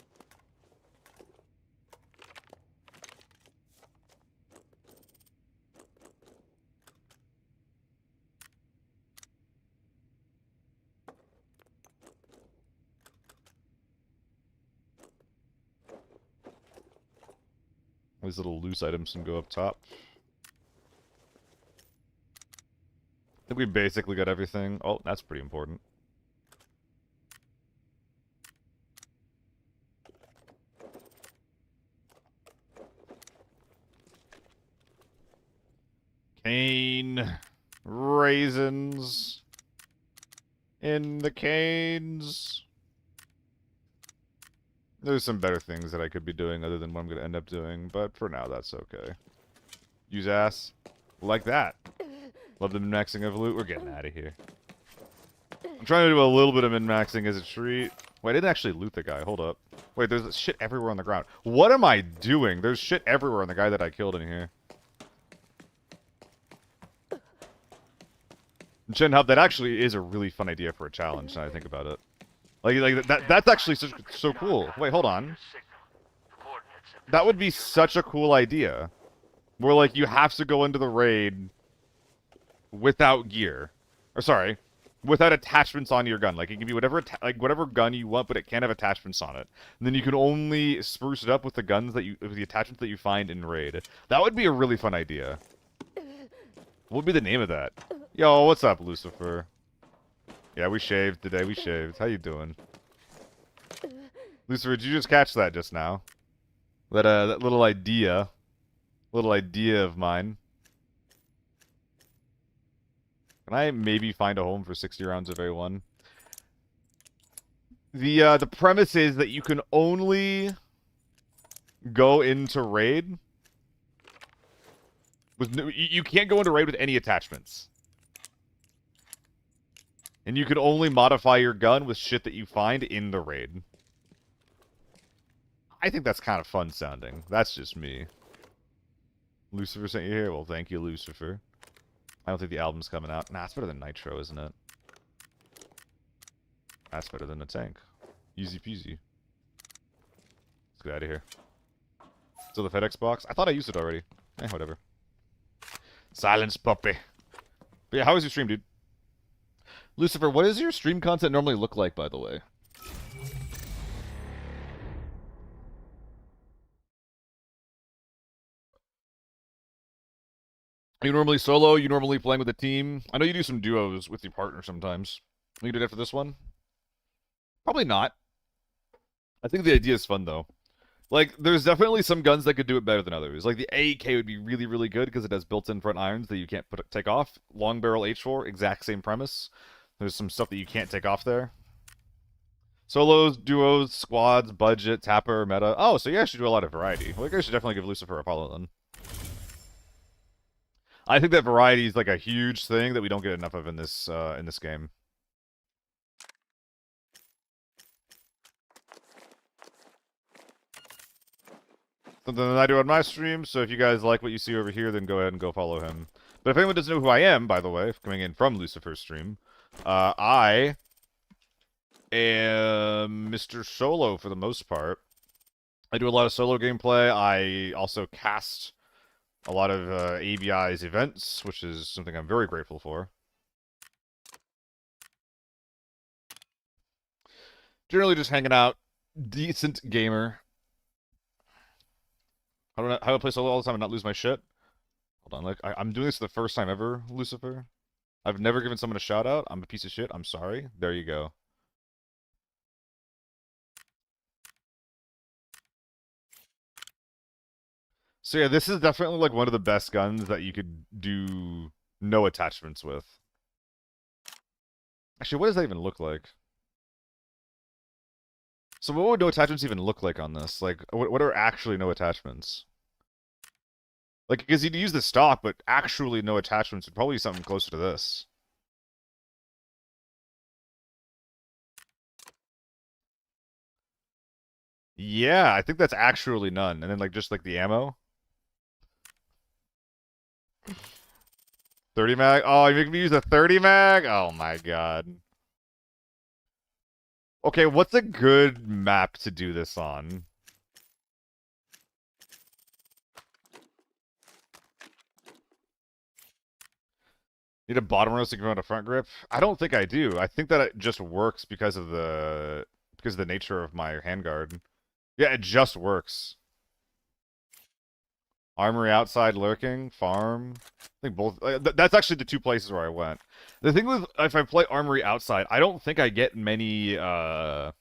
These little loose items can go up top. I think we basically got everything. Oh, that's pretty important. Cane. Raisins. In the canes. There's some better things that I could be doing other than what I'm going to end up doing, but for now, that's okay. Use ass. Like that. Love the min-maxing of loot. We're getting out of here. I'm trying to do a little bit of min-maxing as a treat. Wait, I didn't actually loot the guy. Hold up. Wait, there's shit everywhere on the ground. What am I doing? There's shit everywhere on the guy that I killed in here. Shin Hub, that actually is a really fun idea for a challenge, now I think about it. Like that's actually so cool. Wait, hold on. That would be such a cool idea. Where, like, you have to go into the raid without gear. Or, sorry, without attachments on your gun. Like, it can be whatever gun you want, but it can't have attachments on it. And then you can only spruce it up with the with the attachments that you find in raid. That would be a really fun idea. What would be the name of that? Yo, what's up, Lucifer? Yeah, we shaved today. We shaved. How you doing? Lucifer, did you just catch that just now? That little idea of mine. Can I maybe find a home for 60 rounds of A1? The premise is that you can only go into raid with you can't go into raid with any attachments. And you can only modify your gun with shit that you find in the raid. I think that's kind of fun sounding. That's just me. Lucifer sent you here? Well, thank you, Lucifer. I don't think the album's coming out. Nah, it's better than Nitro, isn't it? That's better than a tank. Easy peasy. Let's get out of here. Still the FedEx box? I thought I used it already. Eh, whatever. Silence, puppy. But yeah, how was your stream, dude? Lucifer, what does your stream content normally look like, by the way? Are you normally solo? Are you normally playing with a team? I know you do some duos with your partner sometimes. Are you do that for this one? Probably not. I think the idea is fun though. Like, there's definitely some guns that could do it better than others. Like the AEK would be really, really good because it has built-in front irons that you can't take off. Long barrel H4, exact same premise. There's some stuff that you can't take off there. Solos, duos, squads, budget, tapper, meta. Oh, so you actually do a lot of variety. Well, you guys should definitely give Lucifer a follow then. I think that variety is like a huge thing that we don't get enough of in this game. Something that I do on my stream, so if you guys like what you see over here, then go ahead and go follow him. But if anyone doesn't know who I am, by the way, coming in from Lucifer's stream, I am Mr. Solo for the most part. I do a lot of solo gameplay. I also cast a lot of ABI's events, which is something I'm very grateful for. Generally just hanging out. Decent gamer. How do I play solo all the time and not lose my shit? Hold on, like I'm doing this the first time ever, Lucifer. I've never given someone a shout out. I'm a piece of shit. I'm sorry. There you go. So yeah, this is definitely like one of the best guns that you could do no attachments with. Actually, what does that even look like? So what would no attachments even look like on this? Like, what are actually no attachments? Like, because you'd use the stock, but actually no attachments would probably be something closer to this. Yeah, I think that's actually none. And then, like, just like the ammo. 30 mag? Oh, you're making me use a 30 mag? Oh my god. Okay, what's a good map to do this on? Need a bottom row so you can run a front grip? I don't think I do. I think that it just works because of the nature of my handguard. Yeah, it just works. Armory outside lurking, farm. I think both. That's actually the two places where I went. The thing with if I play armory outside, I don't think I get many. I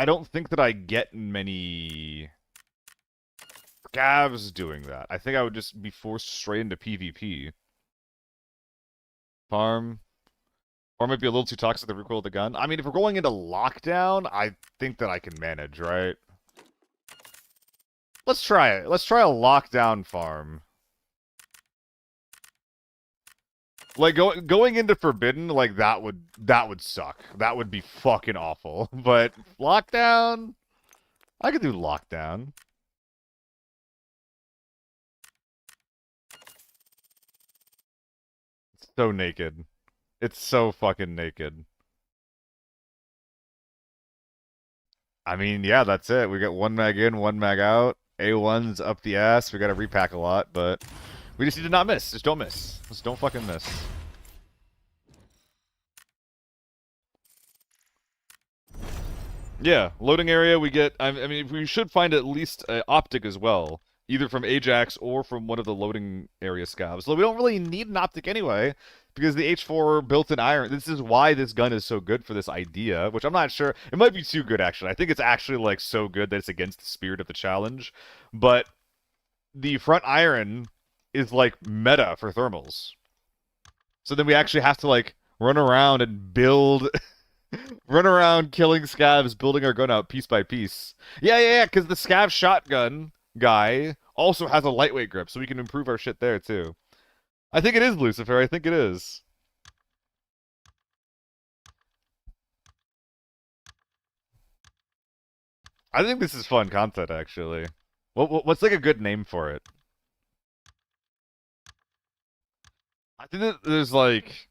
don't think that I get many scavs doing that. I think I would just be forced straight into PvP. Farm. Or might be a little too toxic to recoil the gun. I mean, if we're going into lockdown, I think that I can manage, right? Let's try it. Let's try a lockdown farm. Like going into Forbidden, like that would suck. That would be fucking awful. But lockdown, I could do lockdown. It's so naked. It's so fucking naked. I mean, yeah, that's it. We got one mag in, one mag out. A1's up the ass. We gotta repack a lot, but we just need to not miss. Just don't miss. Just don't fucking miss. Yeah, loading area, we get... I mean, we should find at least an optic as well. Either from Ajax or from one of the loading area scavs. So we don't really need an optic anyway, because the H4 built-in iron... This is why this gun is so good for this idea, which I'm not sure... It might be too good, actually. I think it's actually, like, so good that it's against the spirit of the challenge. But the front iron is, like, meta for thermals. So then we actually have to, like, run around and build... Run around killing scavs, building our gun out piece by piece. Yeah, because the scav shotgun guy also has a lightweight grip, so we can improve our shit there, too. I think it is, Lucifer. I think it is. I think this is fun content, actually. What's, like, a good name for it? I think that there's, like...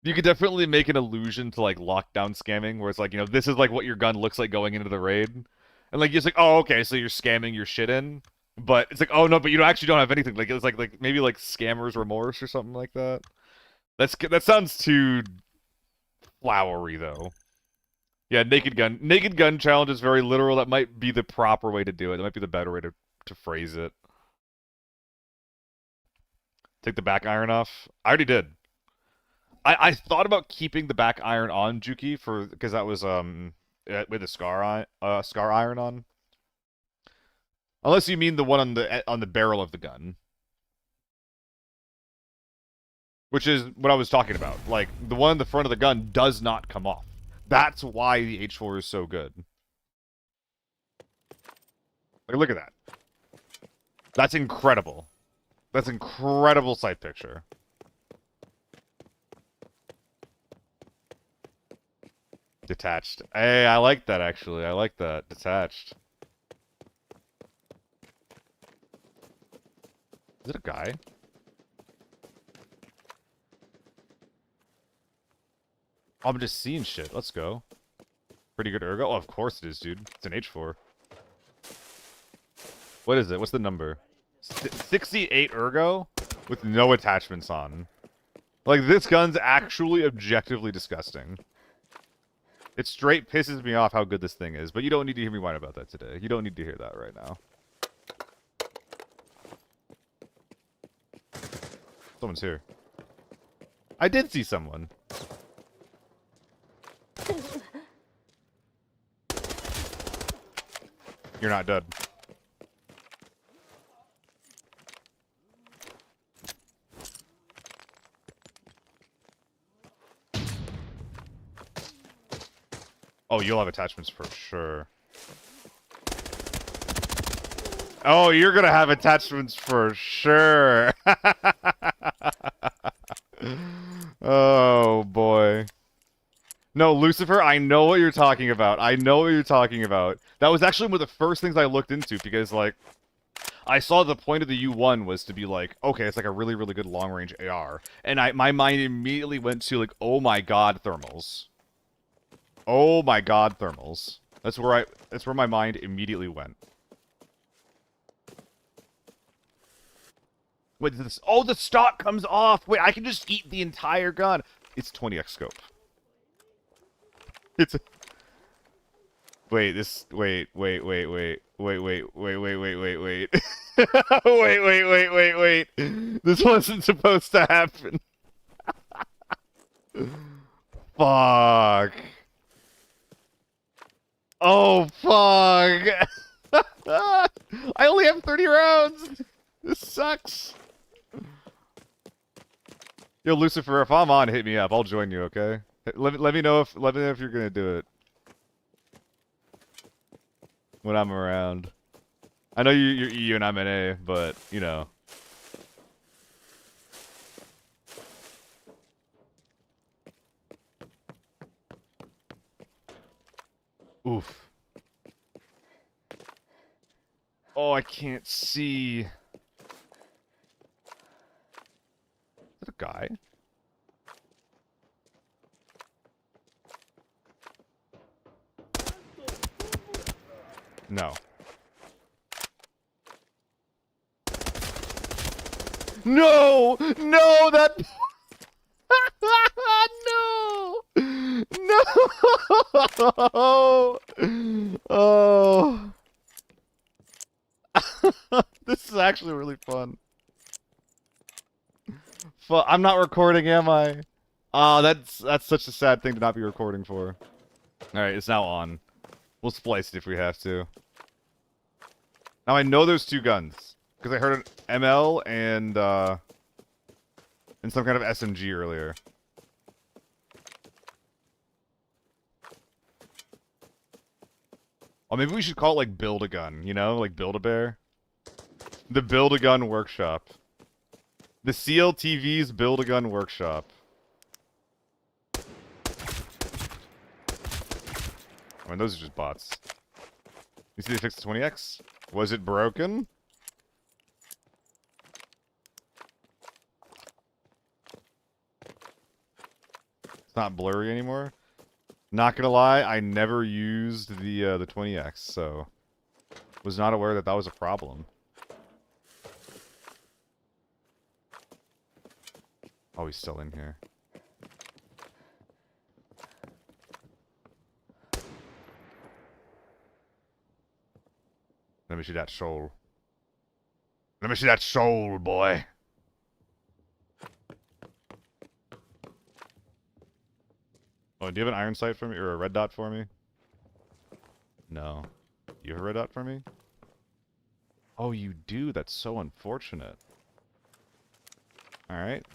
You could definitely make an allusion to, like, lockdown scamming, where it's like, you know, this is, like, what your gun looks like going into the raid. And, like, it's like, oh, okay, so you're scamming your shit in. But it's like, oh, no, but you actually don't have anything. Like, it's like maybe, like, scammer's remorse or something like that. That sounds too flowery, though. Yeah, naked gun. Naked gun challenge is very literal. That might be the proper way to do it. That might be the better way to phrase it. Take the back iron off. I already did. I thought about keeping the back iron on Juki because that was with a scar iron on. Unless you mean the one on the barrel of the gun. Which is what I was talking about. Like, the one in the front of the gun does not come off. That's why the H4 is so good. Like, look at that. That's incredible. That's incredible sight picture. Detached. Hey, I like that, actually. I like that. Detached. Is it a guy? Oh, I'm just seeing shit. Let's go. Pretty good ergo? Oh, of course it is, dude. It's an H4. What is it? What's the number? 68 ergo? With no attachments on. Like, this gun's actually objectively disgusting. It straight pisses me off how good this thing is, but you don't need to hear me whine about that today. You don't need to hear that right now. Someone's here. I did see someone. You're not dead. Oh, you'll have attachments for sure. Oh, you're gonna have attachments for sure. Oh, boy. No, Lucifer, I know what you're talking about. I know what you're talking about. That was actually one of the first things I looked into because, like, I saw the point of the U1 was to be like, okay, it's like a really, really good long-range AR. And my mind immediately went to, like, oh my god, thermals. Oh my god, thermals. That's where my mind immediately went. Wait, oh, the stock comes off! Wait, I can just eat the entire gun! It's 20x scope. It's a... Wait, this... Wait. Wait. Wait. This wasn't supposed to happen. Fuck. Oh, fuck. I only have 30 rounds. This sucks. Yo, Lucifer, if I'm on, hit me up. I'll join you, okay? Let me know if you're gonna do it when I'm around. I know you're EU and I'm an A, but you know. Oof. Oh, I can't see. Is that a guy? No. No! No! That... No! No! Oh. This is actually really fun. I'm not recording, am I? Oh, that's such a sad thing to not be recording for. Alright, it's now on. We'll splice it if we have to. Now I know there's two guns. Because I heard an ML and some kind of SMG earlier. Oh, maybe we should call it like Build-A-Gun, you know? Like Build-A-Bear. The Build-A-Gun Workshop. The SealTV's Build-A-Gun Workshop. I mean, those are just bots. You see they fixed the 20X? Was it broken? It's not blurry anymore. Not gonna lie, I never used the 20X, so was not aware that that was a problem. Oh, he's still in here. Let me see that soul. Let me see that soul, boy. Oh, do you have an iron sight for me or a red dot for me? No. You have a red dot for me? Oh, you do? That's so unfortunate. Alright.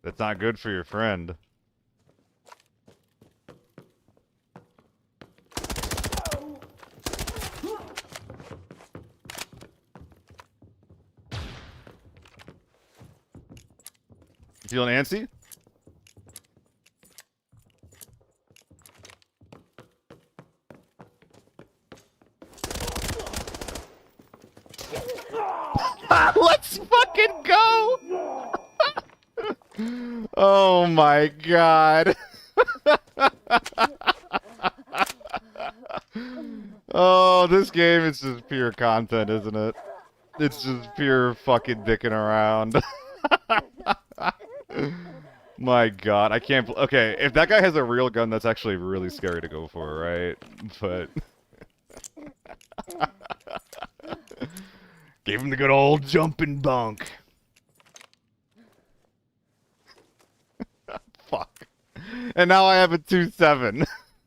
That's not good for your friend. You feeling antsy? Let's fucking go! Oh my god. Oh, this game is just pure content, isn't it? It's just pure fucking dicking around. My god, I can't. Okay, if that guy has a real gun, that's actually really scary to go for, right? But. Gave him the good old jumping bunk. Fuck. And now I have a 2-7.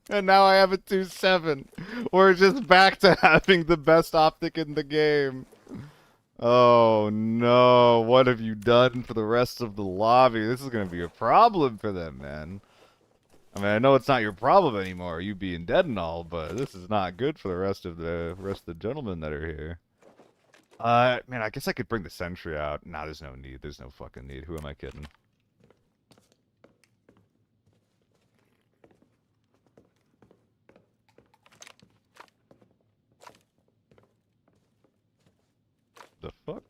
And now I have a 2-7. We're just back to having the best optic in the game. Oh no, what have you done for the rest of the lobby? This is gonna be a problem for them, man. I mean, I know it's not your problem anymore, you being dead and all, but this is not good for the rest of the gentlemen that are here. Man, I guess I could bring the sentry out. Nah, there's no need. There's no fucking need. Who am I kidding? The fuck?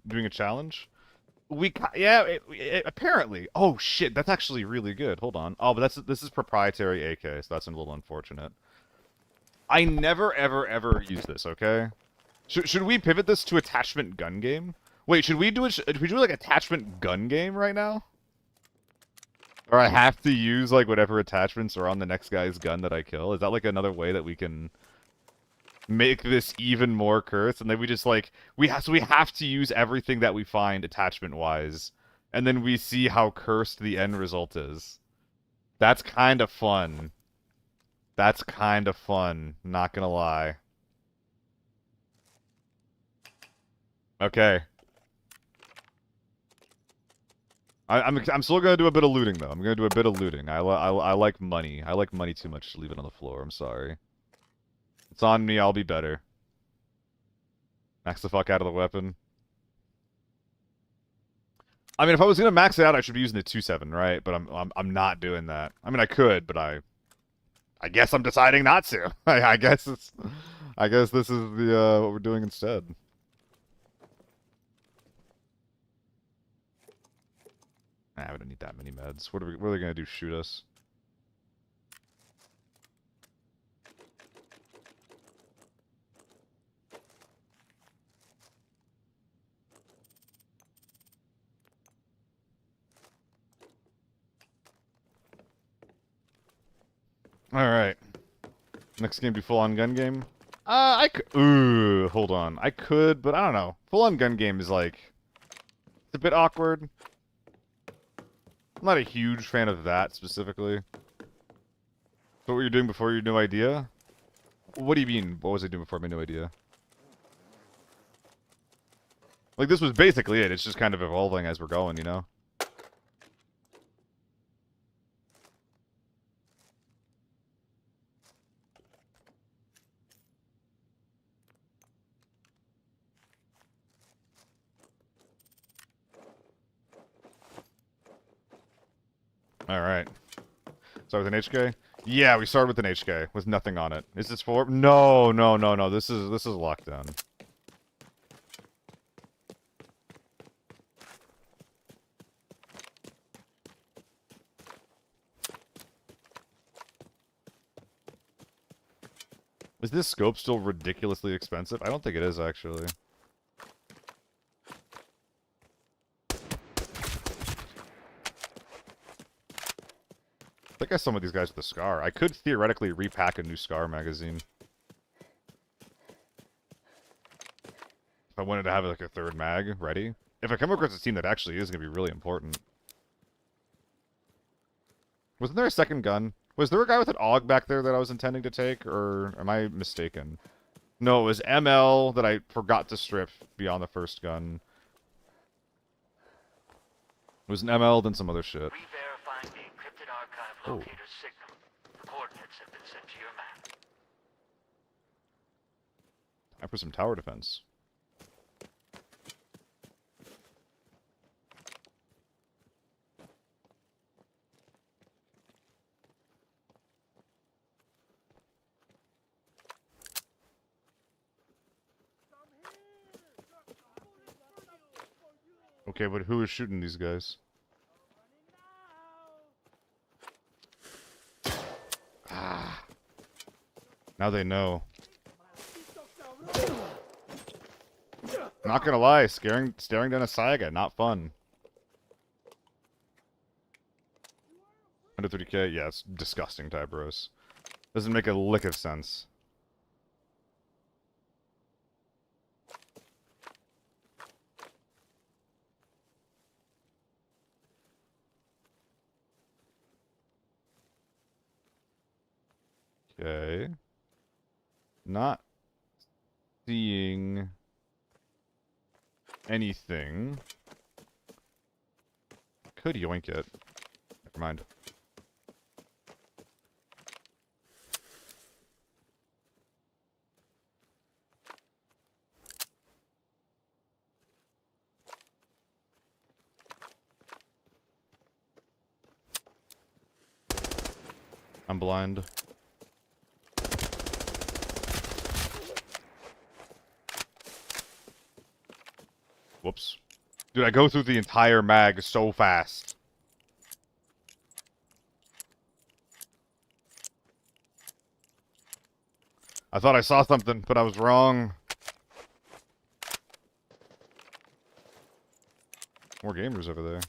Doing a challenge? Yeah, apparently. Oh shit, that's actually really good. Hold on. Oh, but this is proprietary AK, so that's a little unfortunate. I never ever use this. Okay. Should we pivot this to attachment gun game? Wait, should we do it? Should we do like attachment gun game right now? Or I have to use like whatever attachments are on the next guy's gun that I kill? Is that like another way that we can make this even more cursed? And then we just like we have to use everything that we find attachment wise, and then we see how cursed the end result is. That's kind of fun. That's kind of fun. Not gonna lie. Okay. I'm still gonna do a bit of looting though. I'm gonna do a bit of looting. I like money. I like money too much to leave it on the floor. I'm sorry. It's on me. I'll be better. Max the fuck out of the weapon. I mean, if I was gonna max it out, I should be using the 2-7, right? But I'm not doing that. I mean, I could, but I guess I'm deciding not to. I guess this is the what we're doing instead. Nah, we don't need that many meds. What are they gonna do? Shoot us? Alright. Next game be full-on gun game? I could... Ooh, hold on. I could, but I don't know. Full-on gun game is like... It's a bit awkward. I'm not a huge fan of that, specifically. So what were you doing before your new idea? What do you mean? What was I doing before my new idea? Like, this was basically it. It's just kind of evolving as we're going, you know? Alright. Start with an HK? Yeah, we started with an HK, with nothing on it. Is this 4? No, no, no, no. This is lockdown. Is this scope still ridiculously expensive? I don't think it is, actually. I think I saw some of these guys with the SCAR. I could theoretically repack a new SCAR magazine. If I wanted to have like a third mag ready. If I come across a team that actually is going to be really important. Wasn't there a second gun? Was there a guy with an AUG back there that I was intending to take, or am I mistaken? No, it was ML that I forgot to strip beyond the first gun. It was an ML, then some other shit. Re-verifying the encrypted archive locator signal. The coordinates have been sent to your map. Time for some tower defense. Okay, but who is shooting these guys? Ah. Now they know. Not gonna lie, staring down a Saiga, not fun. Under 30k, yeah, it's disgusting, Tybros. Doesn't make a lick of sense. Okay. Not seeing anything. Could yoink it. Never mind. I'm blind. Whoops. Dude, I go through the entire mag so fast. I thought I saw something, but I was wrong. More gamers over there.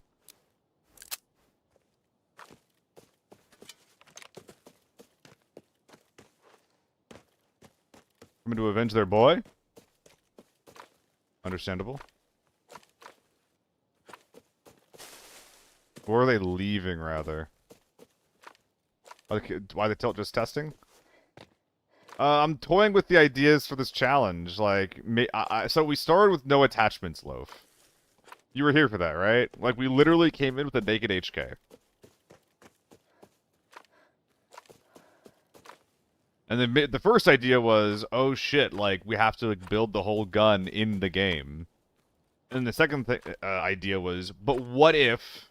Coming to avenge their boy? Understandable. Or are they leaving, rather? Why they just testing? I'm toying with the ideas for this challenge. Like, so we started with no attachments, Loaf. You were here for that, right? Like, we literally came in with a naked HK. And then the first idea was, oh shit, like, we have to like, build the whole gun in the game. And the second idea was, but what if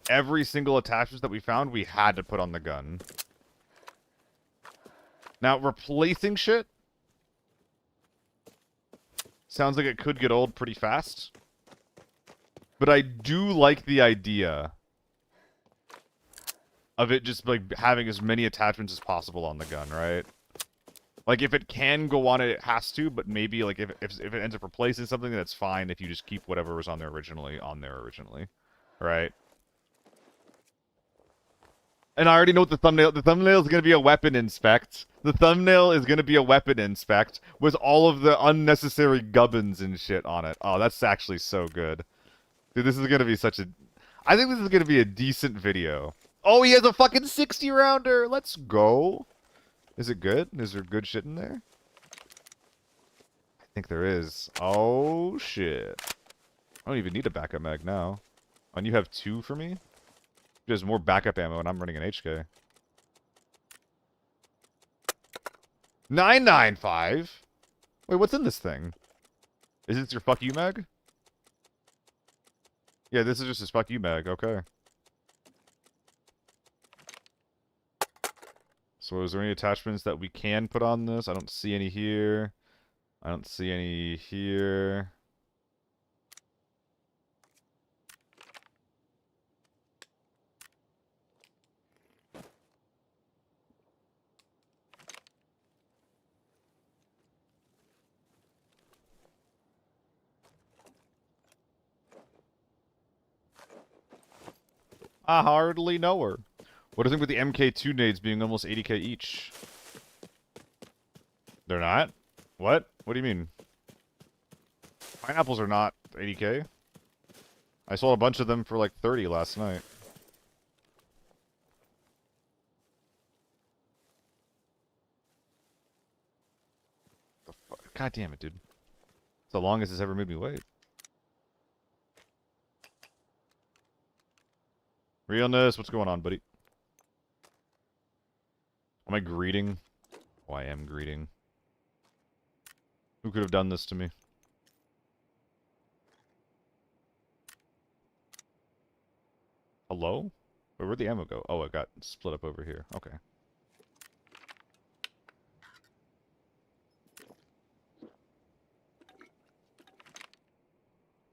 every single attachment that we found, we had to put on the gun? Now, replacing shit sounds like it could get old pretty fast. But I do like the idea of it just, like, having as many attachments as possible on the gun, right? Like, if it can go on it has to, but maybe, like, if it ends up replacing something, that's fine if you just keep whatever was on there originally, right? And I already know what the thumbnail is going to be a weapon inspect. The thumbnail is going to be a weapon inspect with all of the unnecessary gubbins and shit on it. Oh, that's actually so good. Dude, this is going to be such a... I think this is going to be a decent video. Oh, he has a fucking 60-rounder! Let's go! Is it good? Is there good shit in there? I think there is. Oh, shit. I don't even need a backup mag now. And you have 2 for me? There's more backup ammo and I'm running an HK. 995? Wait, what's in this thing? Is this your fuck you mag? Yeah, this is just his fuck you mag, okay. So is there any attachments that we can put on this? I don't see any here. I don't see any here. I hardly know her. What do you think with the MK2 nades being almost 80k each? They're not? What? What do you mean? Pineapples are not 80k. I sold a bunch of them for like 30 last night. The fuck? God damn it, dude. It's the longest it's ever made me wait. Realness, what's going on, buddy? Am I greeting? Oh, I am greeting. Who could have done this to me? Hello? Where'd the ammo go? Oh, it got split up over here. Okay.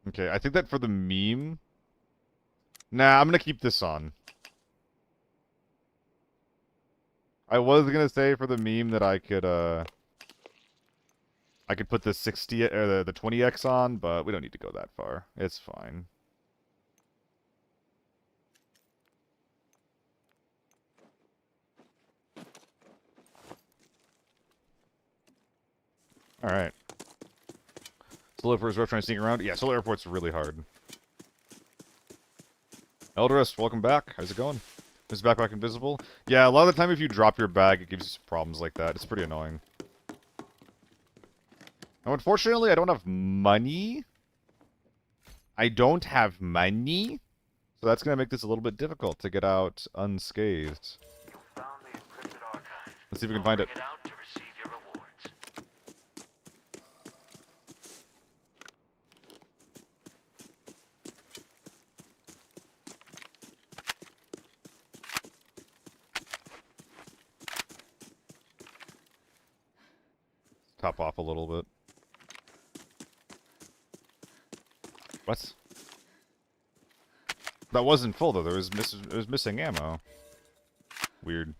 Okay, I think that for the meme... Nah, I'm gonna keep this on. I was gonna say for the meme that I could put the 60 or the 20x on, but we don't need to go that far. It's fine. All right. Solar Airport's rough trying to sneak around. Yeah, Solar Airport's really hard. Eldrist, welcome back. How's it going? Is backpack invisible? Yeah, a lot of the time if you drop your bag, it gives you some problems like that. It's pretty annoying. Now, unfortunately, I don't have money. I don't have money. So that's going to make this a little bit difficult to get out unscathed. You found the encrypted archive. Let's see if we can find it. Bring it out to receive your rewards. Top off a little bit. What? That wasn't full though. It was missing ammo. Weird.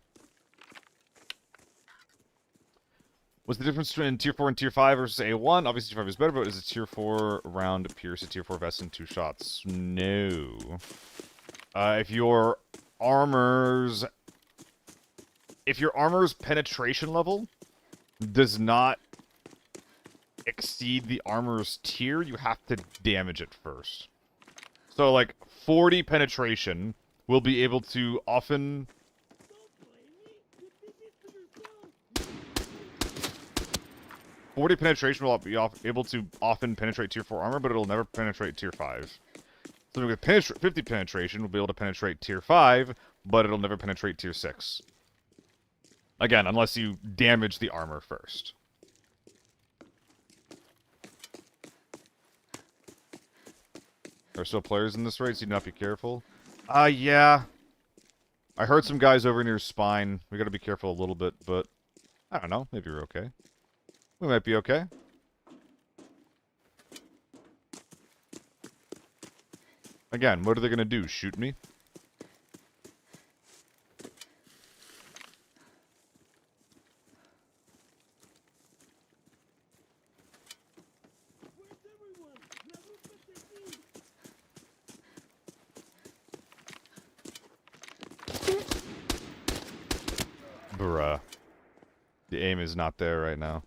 What's the difference between Tier 4 and Tier 5 versus A1? Obviously, Tier 5 is better, but is a Tier 4 round pierce a Tier 4 vest in 2 shots? No. If your armor's penetration level does not exceed the armor's tier, you have to damage it first. So, like, 40 penetration will be able to often... 40 penetration will be able to often penetrate Tier 4 armor, but it'll never penetrate Tier 5. So with 50 penetration, we'll be able to penetrate Tier 5, but it'll never penetrate Tier 6. Again, unless you damage the armor first. There are still players in this raid, so you do not be careful. Yeah. I heard some guys over near Spine. We gotta be careful a little bit, but... I don't know. Maybe we're okay. We might be okay. Again, what are they gonna do? Shoot me? Bruh. The aim is not there right now.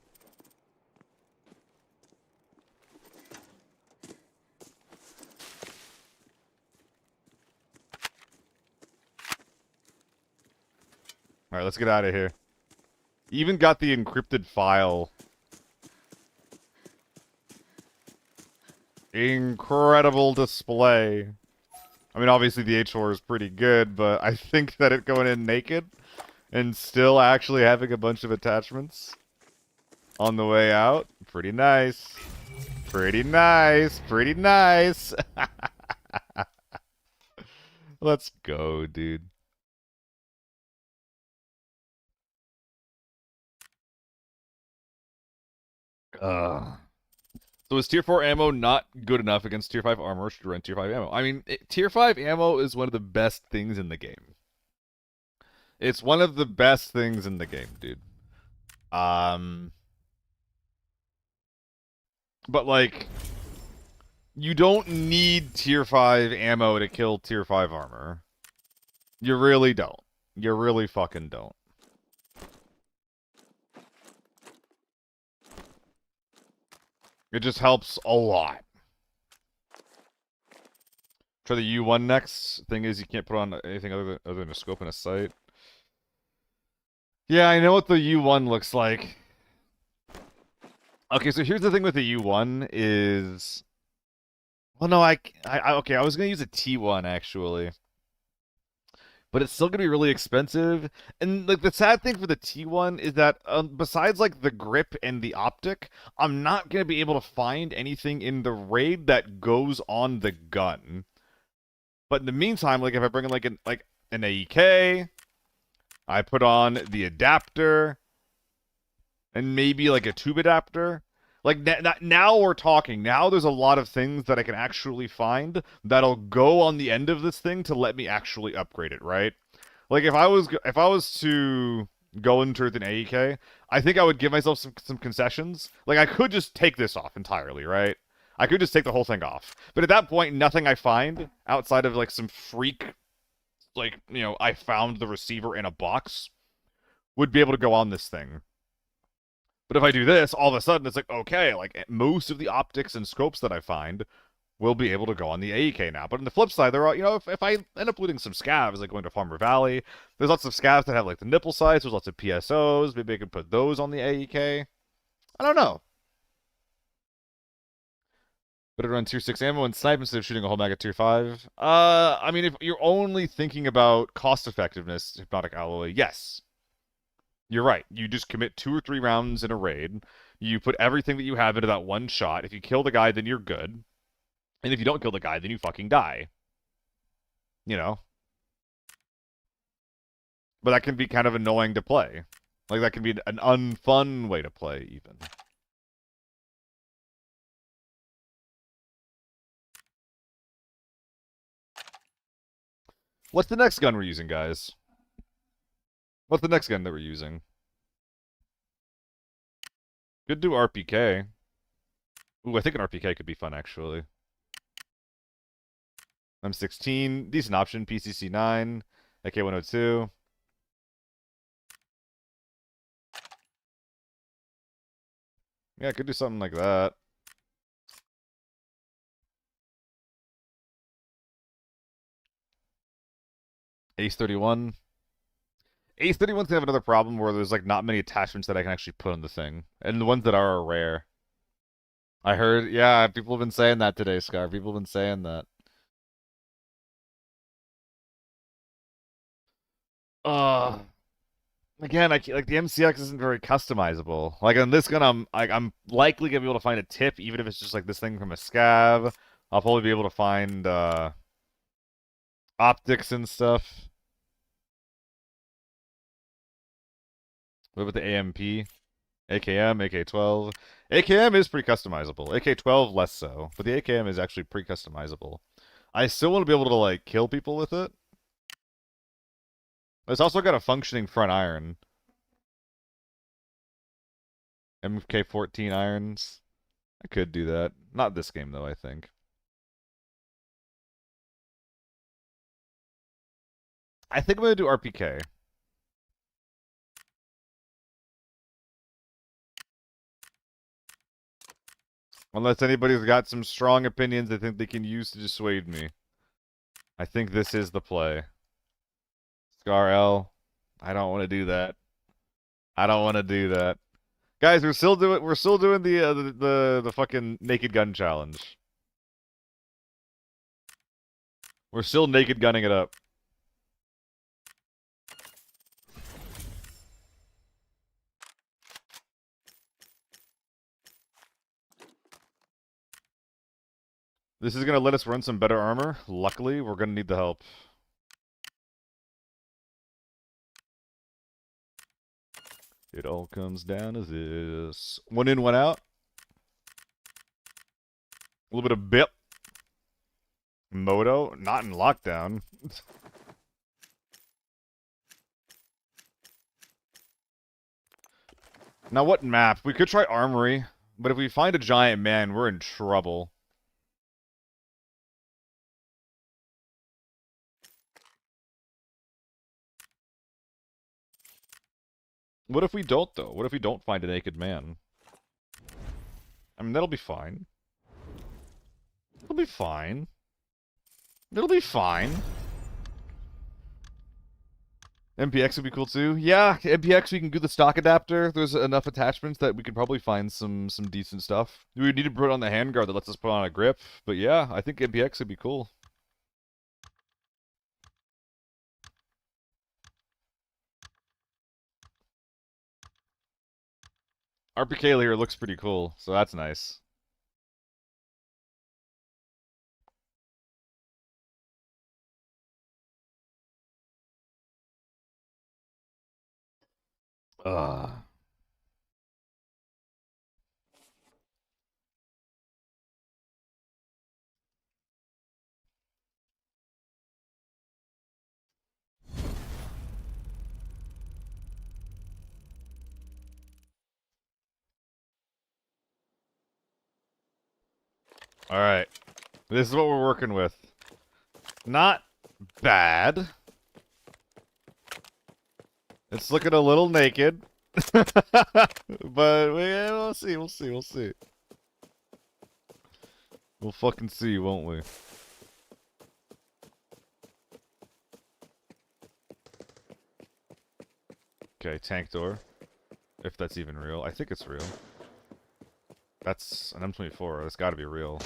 Alright, let's get out of here. Even got the encrypted file. Incredible display. I mean, obviously the H4 is pretty good, but I think that it going in naked and still actually having a bunch of attachments on the way out, pretty nice. Pretty nice. Pretty nice. Let's go, dude. So is Tier 4 ammo not good enough against Tier 5 armor? Should run Tier 5 ammo? I mean, Tier 5 ammo is one of the best things in the game. It's one of the best things in the game, dude. But, like, you don't need Tier 5 ammo to kill Tier 5 armor. You really don't. You really fucking don't. It just helps a lot. Try the U1 next. Thing is, you can't put on anything other than a scope and a sight. Yeah, I know what the U1 looks like. Okay, so here's the thing with the U1 is... Well, no, okay, I was going to use a T1, actually. But it's still going to be really expensive. And, like, the sad thing for the T1 is that, besides, like, the grip and the optic, I'm not going to be able to find anything in the raid that goes on the gun. But in the meantime, like, if I bring in, like, an AEK, I put on the adapter, and maybe, like, a tube adapter... Like, now we're talking. Now there's a lot of things that I can actually find that'll go on the end of this thing to let me actually upgrade it, right? Like, if I was to go into an AEK, I think I would give myself some concessions. Like, I could just take this off entirely, right? I could just take the whole thing off. But at that point, nothing I find outside of, like, some freak, like, you know, I found the receiver in a box would be able to go on this thing. But if I do this, all of a sudden it's like, okay, like most of the optics and scopes that I find will be able to go on the AEK now. But on the flip side, there are, you know, if I end up looting some scavs, like going to Farmer Valley, there's lots of scavs that have like the nipple sights, there's lots of PSOs, maybe I could put those on the AEK. I don't know. But it run tier 6 ammo and snipe instead of shooting a whole mag at tier 5. I mean, if you're only thinking about cost effectiveness, Hypnotic Alloy, yes. You're right. You just commit 2 or 3 rounds in a raid. You put everything that you have into that one shot. If you kill the guy, then you're good. And if you don't kill the guy, then you fucking die. You know? But that can be kind of annoying to play. Like, that can be an unfun way to play, even. What's the next gun we're using, guys? What's the next gun that we're using? Could do RPK. Ooh, I think an RPK could be fun, actually. M16, decent option. PCC 9, AK-102. Yeah, I could do something like that. Ace 31. Ace 31's gonna have another problem where there's like not many attachments that I can actually put on the thing. And the ones that are rare. I heard, yeah, people have been saying that today, Scar. People have been saying that. Uh Again, like the MCX isn't very customizable. Like on this gun, I'm likely gonna be able to find a tip, even if it's just like this thing from a scav. I'll probably be able to find optics and stuff. What about the AMP? AKM, AK-12. AKM is pretty customizable. AK-12 less so, but the AKM is actually pretty customizable. I still want to be able to like kill people with it. It's also got a functioning front iron. MK14 irons. I could do that. Not this game though, I think. I think I'm gonna do RPK. Unless anybody's got some strong opinions they think they can use to dissuade me. I think this is the play. Scar L. I don't want to do that. I don't want to do that. Guys, we're still doing the fucking naked gun challenge. We're still naked gunning it up. This is gonna let us run some better armor. Luckily, we're gonna need the help. It all comes down to this. One in, one out. A little bit of bip. Moto, not in lockdown. Now, what map? We could try Armory, but if we find a giant man, we're in trouble. What if we don't, though? What if we don't find a naked man? I mean, that'll be fine. It'll be fine. It'll be fine. MPX would be cool too. Yeah, MPX, we can do the stock adapter. There's enough attachments that we could probably find some decent stuff. We would need to put on the handguard that lets us put on a grip. But yeah, I think MPX would be cool. RPK here looks pretty cool, so that's nice. Ugh. Alright. This is what we're working with. Not bad. It's looking a little naked. But we'll see, we'll see, we'll see. We'll fucking see, won't we? Okay, tank door. If that's even real. I think it's real. That's an M24. That's gotta be real.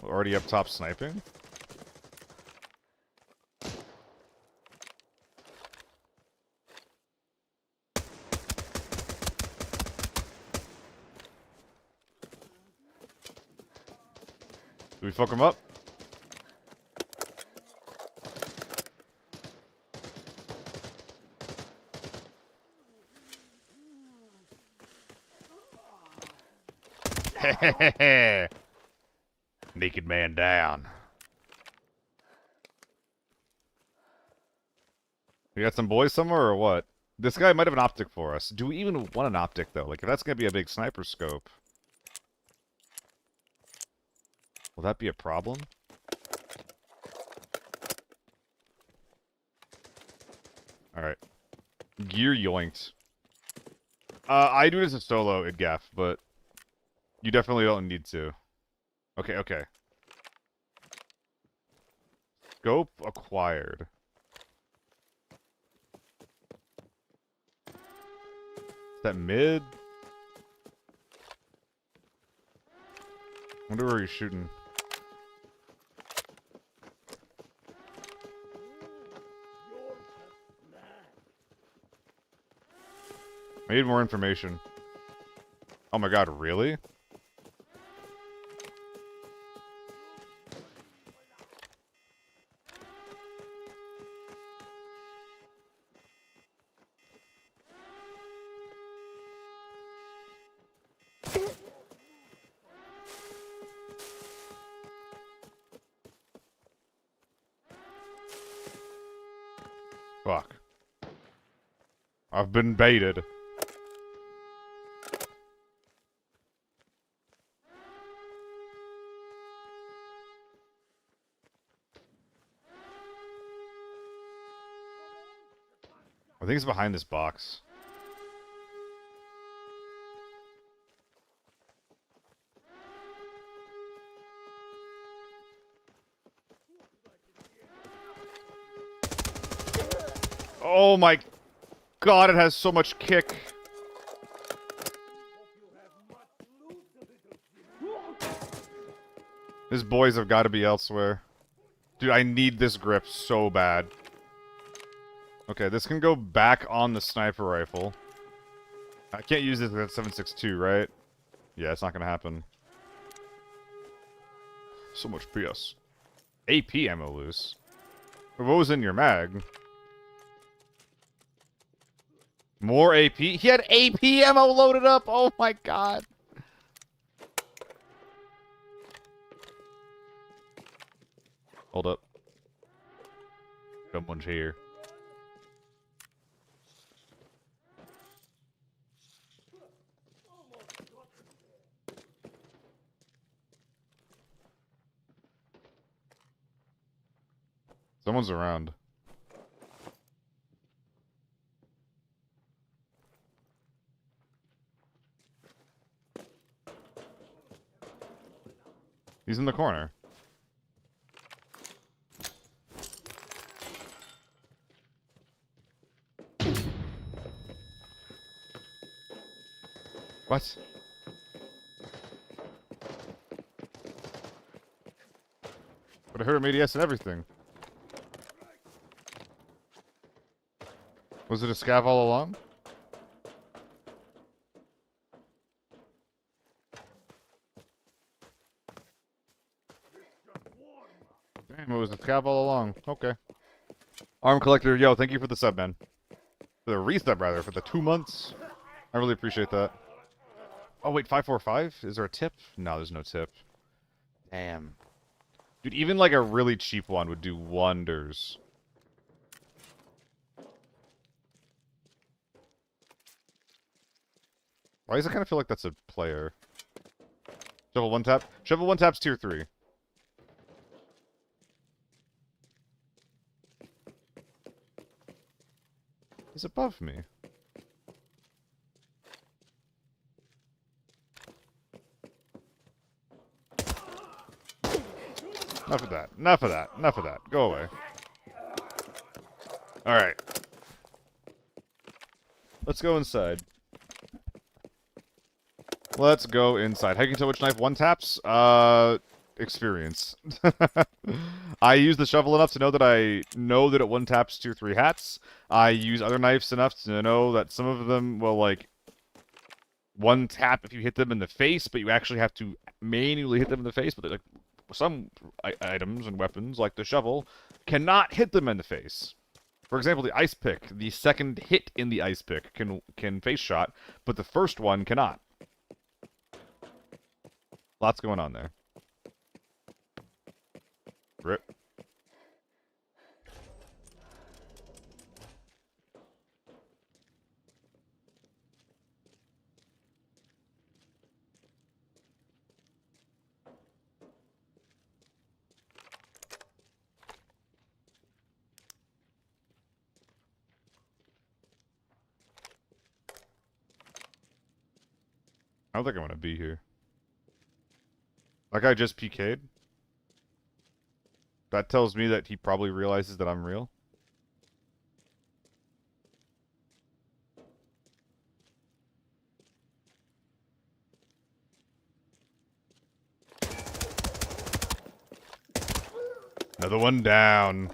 We're already up top sniping? Do we fuck him up? Naked man down. We got some boys somewhere or what? This guy might have an optic for us. Do we even want an optic though? Like if that's gonna be a big sniper scope. Will that be a problem? Alright. Gear yoinked. I do it as a solo at Gaff, but you definitely don't need to. Okay, okay. Scope acquired. Is that mid? Wonder where he's shooting. I need more information. Oh my god, really? Fuck. I've been baited. I think it's behind this box. Oh my god, it has so much kick. His boys have got to be elsewhere. Dude, I need this grip so bad. Okay, this can go back on the sniper rifle. I can't use this with 7.62, right? Yeah, it's not gonna happen. So much PS. AP ammo loose. What was in your mag? More AP? He had AP ammo loaded up! Oh my god! Hold up. Someone's here. Someone's around. He's in the corner. What? But I heard him ADS and everything. Was it a scav all along? Damn, it was a scav all along. Okay. Arm Collector, yo, thank you for the sub, man. For the resub, rather, for the 2 months. I really appreciate that. Oh, wait, 545? Is there a tip? No, there's no tip. Damn. Dude, even like a really cheap one would do wonders. Why does it kind of feel like that's a player? Shovel 1 tap? Shovel 1 tap's tier 3. He's above me. Enough of that. Enough of that. Enough of that. Go away. Alright. Let's go inside. Let's go inside. How can you tell which knife one taps? Experience. I use the shovel enough to know that it one taps 2-3 hats. I use other knives enough to know that some of them will, like, one tap if you hit them in the face, but you actually have to manually hit them in the face. But, like, some items and weapons, like the shovel, cannot hit them in the face. For example, the ice pick, the second hit in the ice pick can face shot, but the first one cannot. Lots going on there. Rip. I don't think I want to be here. That guy just PK'd. That tells me that he probably realizes that I'm real. Another one down.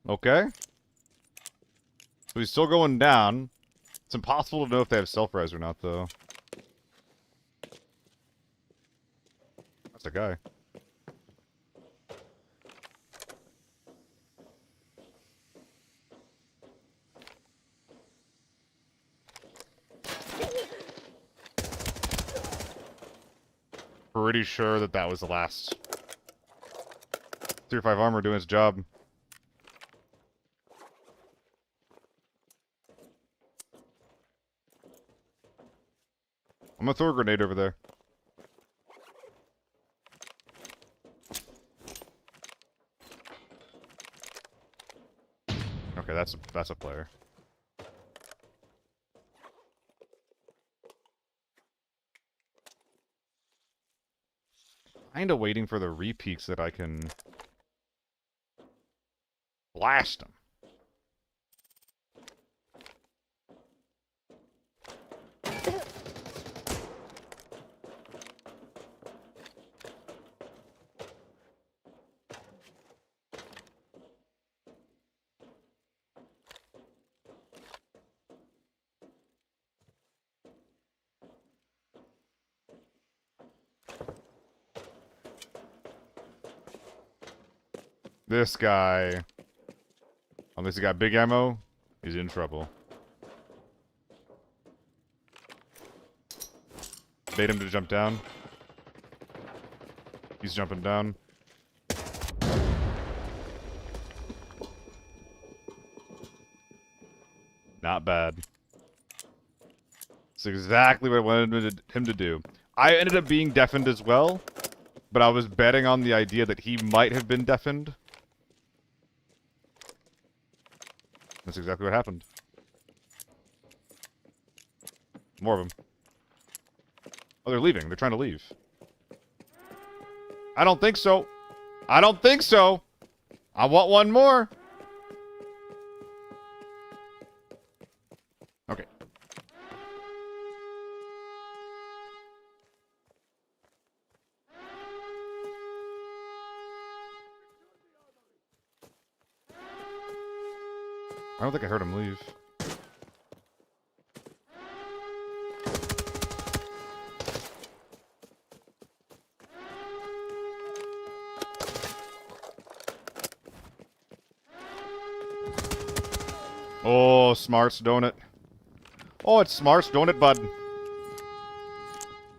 Okay. So he's still going down. It's impossible to know if they have self-res or not, though. That's a guy. Pretty sure that that was the last. Tier 5 armor doing its job. I'm gonna throw a grenade over there. Okay, that's a player. Kinda waiting for the repeats that I can blast them. This guy, unless he got big ammo, he's in trouble. Bait him to jump down. He's jumping down. Not bad. It's exactly what I wanted him to do. I ended up being deafened as well, but I was betting on the idea that he might have been deafened. That's exactly what happened. More of them. Oh, they're leaving. They're trying to leave. I don't think so. I don't think so. I want one more. Okay. I don't think I heard him leave. Oh, smarts, don't it? Oh, it's smarts, don't it, bud?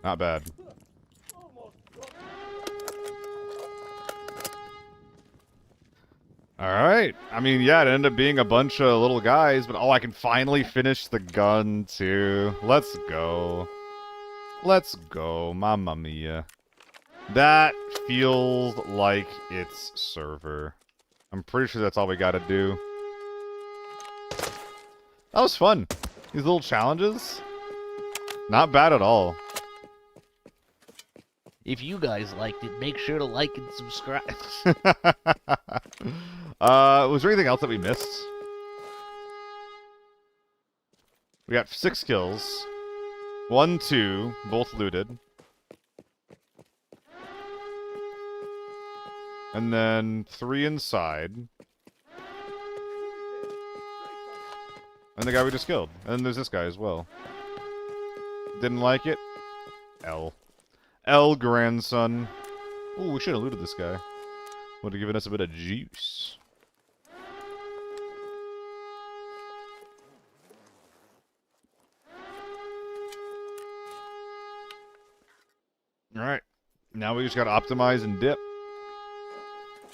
Not bad. Alright. I mean, yeah, it ended up being a bunch of little guys, but oh, I can finally finish the gun, too. Let's go. Let's go. Mamma mia. That feels like it's server. I'm pretty sure that's all we gotta do. That was fun. These little challenges. Not bad at all. If you guys liked it, make sure to like and subscribe. Was there anything else that we missed? We got 6 kills. 1, 2, both looted. And then 3 inside. And the guy we just killed. And then there's this guy as well. Didn't like it? L. L grandson. Ooh, we should have looted this guy. Would have given us a bit of juice. Alright. Now we just gotta optimize and dip.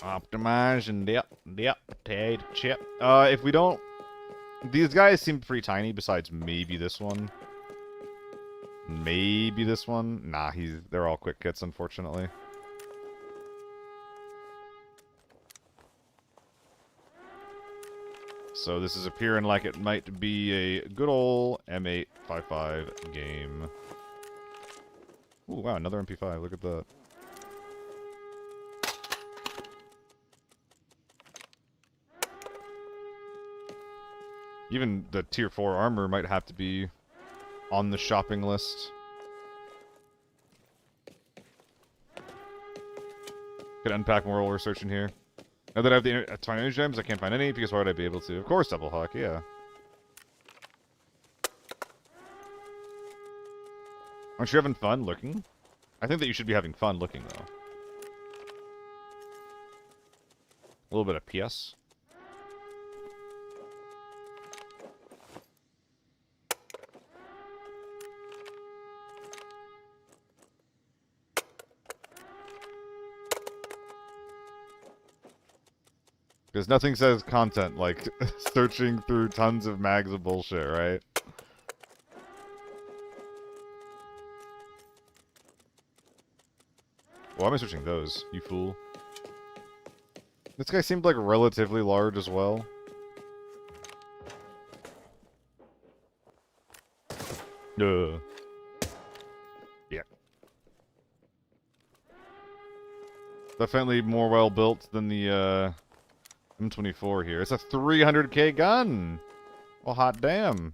Optimize and dip. Dip. Potato chip. If we don't... These guys seem pretty tiny, besides maybe this one. Maybe this one. Nah, they're all quick hits, unfortunately. So this is appearing like it might be a good old M855 game. Ooh, wow, another MP5. Look at that. Even the tier 4 armor might have to be on the shopping list. Could unpack more while we're searching here. Now that I have the find energy gems, I can't find any, because why would I be able to? Of course, Double Hawk, yeah. Aren't you having fun looking? I think that you should be having fun looking, though. A little bit of PS. Because nothing says content like searching through tons of mags of bullshit, right? Why am I searching those, you fool? This guy seemed like relatively large as well. Yeah. Definitely more well built than the M24 here. It's a 300k gun! Well, hot damn.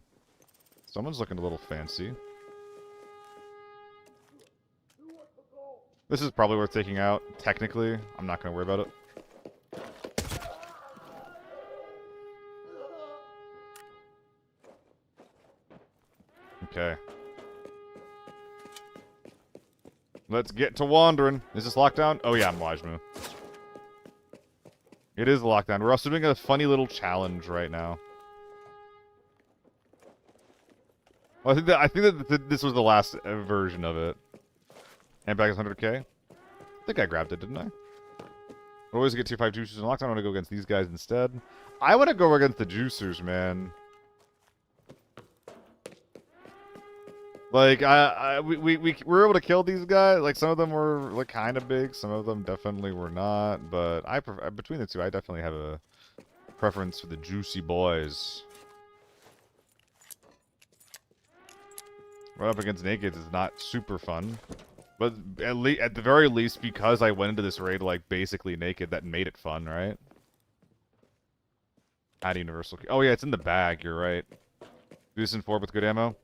Someone's looking a little fancy. This is probably worth taking out, technically. I'm not going to worry about it. Okay. Let's get to wandering. Is this lockdown? Oh yeah, Mwajmu. It is lockdown. We're also doing a funny little challenge right now. Well, I think that this was the last version of it. And back is 100k. I think I grabbed it, didn't I? I always get tier 5 juicers in lockdown. I want to go against these guys instead. I want to go against the juicers, man. Like, we were able to kill these guys. Like, some of them were, like, kind of big. Some of them definitely were not. But I prefer, between the two, I definitely have a preference for the juicy boys. Run up against nakeds is not super fun. But at the very least, because I went into this raid, like, basically naked, that made it fun, right? Add universal key. Oh, yeah, it's in the bag, you're right. Do this in 4 with good ammo?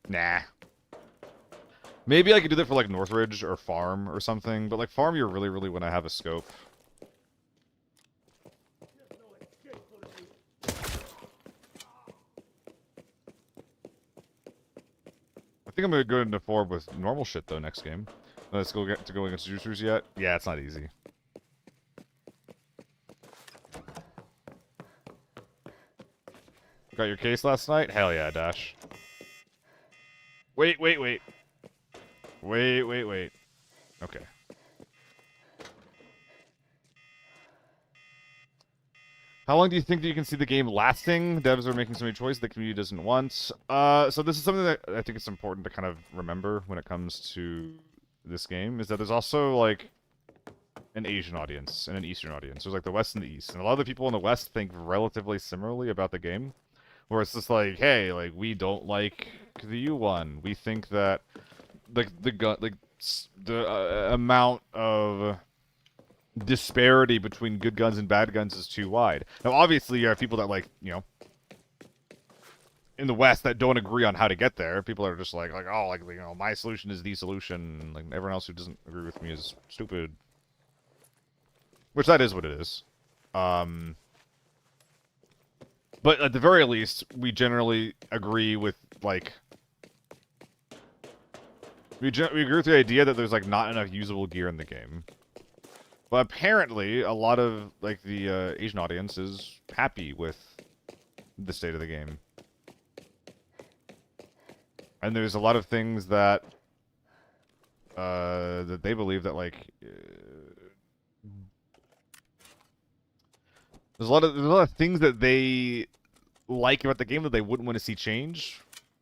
Nah. Maybe I could do that for, like, Northridge or Farm or something, but, like, Farm you really want to have a scope. I think I'm going to go into 4 with normal shit, though, next game. Let's go get to go against Juicers yet? Yeah, it's not easy. Got your case last night? Hell yeah, Dash. Wait. Wait. Okay. How long do you think that you can see the game lasting? Devs are making so many choices the community doesn't want. So this is something that I think it's important to kind of remember when it comes to this game, is that there's also, like, an Asian audience and an Eastern audience. There's, like, the West and the East. And a lot of the people in the West think relatively similarly about the game. Where it's just like, hey, like, we don't like the U1. We think that, like, the amount of disparity between good guns and bad guns is too wide. Now, obviously, you have people that, like, you know, in the West that don't agree on how to get there. People are just like, oh, like, you know, my solution is the solution. Like, everyone else who doesn't agree with me is stupid. Which that is what it is. But at the very least, we generally agree with, like... We agree with the idea that there's, like, not enough usable gear in the game. But apparently, a lot of, like, the Asian audience is happy with the state of the game. And there's a lot of things that... that they believe that, like... There's a lot of things that they like about the game that they wouldn't want to see change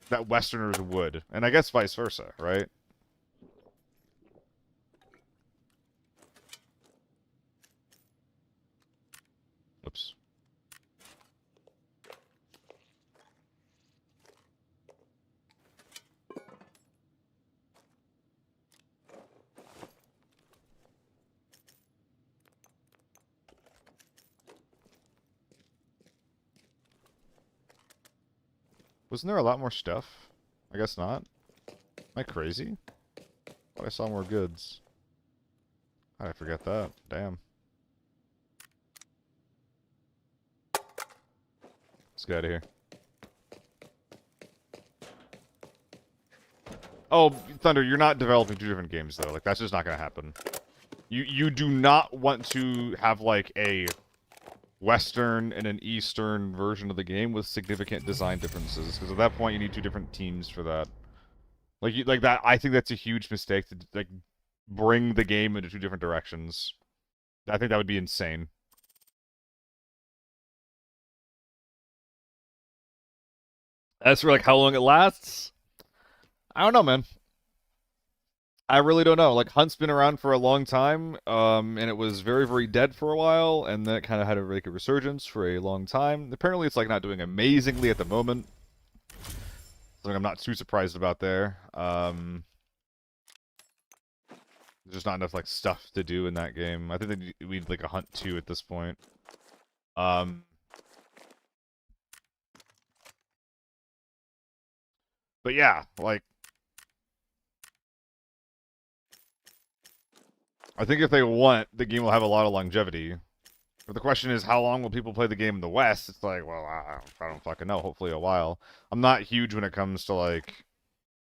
that Westerners would. And I guess vice versa, right? Oops. Wasn't there a lot more stuff? I guess not. Am I crazy? Thought I saw more goods. How'd I forget that? Damn. Let's get out of here. Oh, Thunder, you're not developing 2 different games, though. Like, that's just not gonna happen. You do not want to have, like, a Western and an Eastern version of the game with significant design differences, because at that point you need 2 different teams for that. Like that, I think that's a huge mistake to, like, bring the game into 2 different directions. I think that would be insane. As for, like, how long it lasts, I don't know, man. I really don't know. Like, Hunt's been around for a long time, and it was very dead for a while, and then it kind of had a resurgence for a long time. Apparently, it's, like, not doing amazingly at the moment. Something I'm not too surprised about there. There's just not enough, like, stuff to do in that game. I think we need, like, a Hunt 2 at this point. But yeah, like, I think if they want, the game will have a lot of longevity. But the question is, how long will people play the game in the West? It's like, well, I don't fucking know. Hopefully a while. I'm not huge when it comes to, like,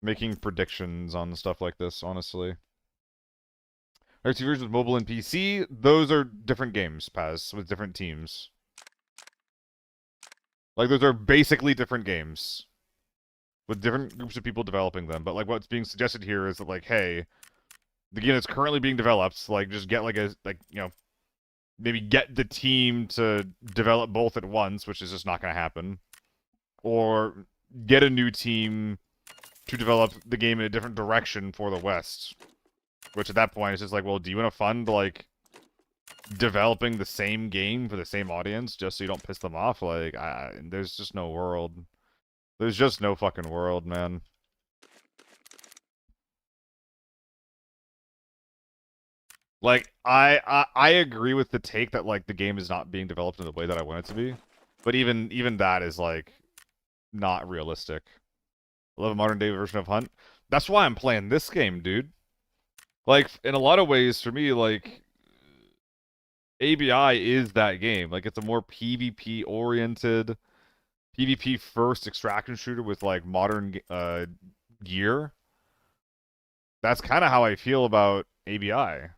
making predictions on stuff like this, honestly. RTVers with mobile and PC, those are different games, Paz, with different teams. Like, those are basically different games. With different groups of people developing them. But, like, what's being suggested here is that, like, hey, the game that's currently being developed, like, just get, like, you know, maybe get the team to develop both at once, which is just not going to happen. Or get a new team to develop the game in a different direction for the West. Which at that point is just like, well, do you want to fund, like, developing the same game for the same audience just so you don't piss them off? Like, there's just no world. There's just no fucking world, man. Like I agree with the take that like the game is not being developed in the way that I want it to be, but even that is like not realistic. I love a modern day version of Hunt. That's why I'm playing this game, dude. Like in a lot of ways, for me, like ABI is that game. Like it's a more PvP oriented, PvP first extraction shooter with like modern gear. That's kind of how I feel about ABI.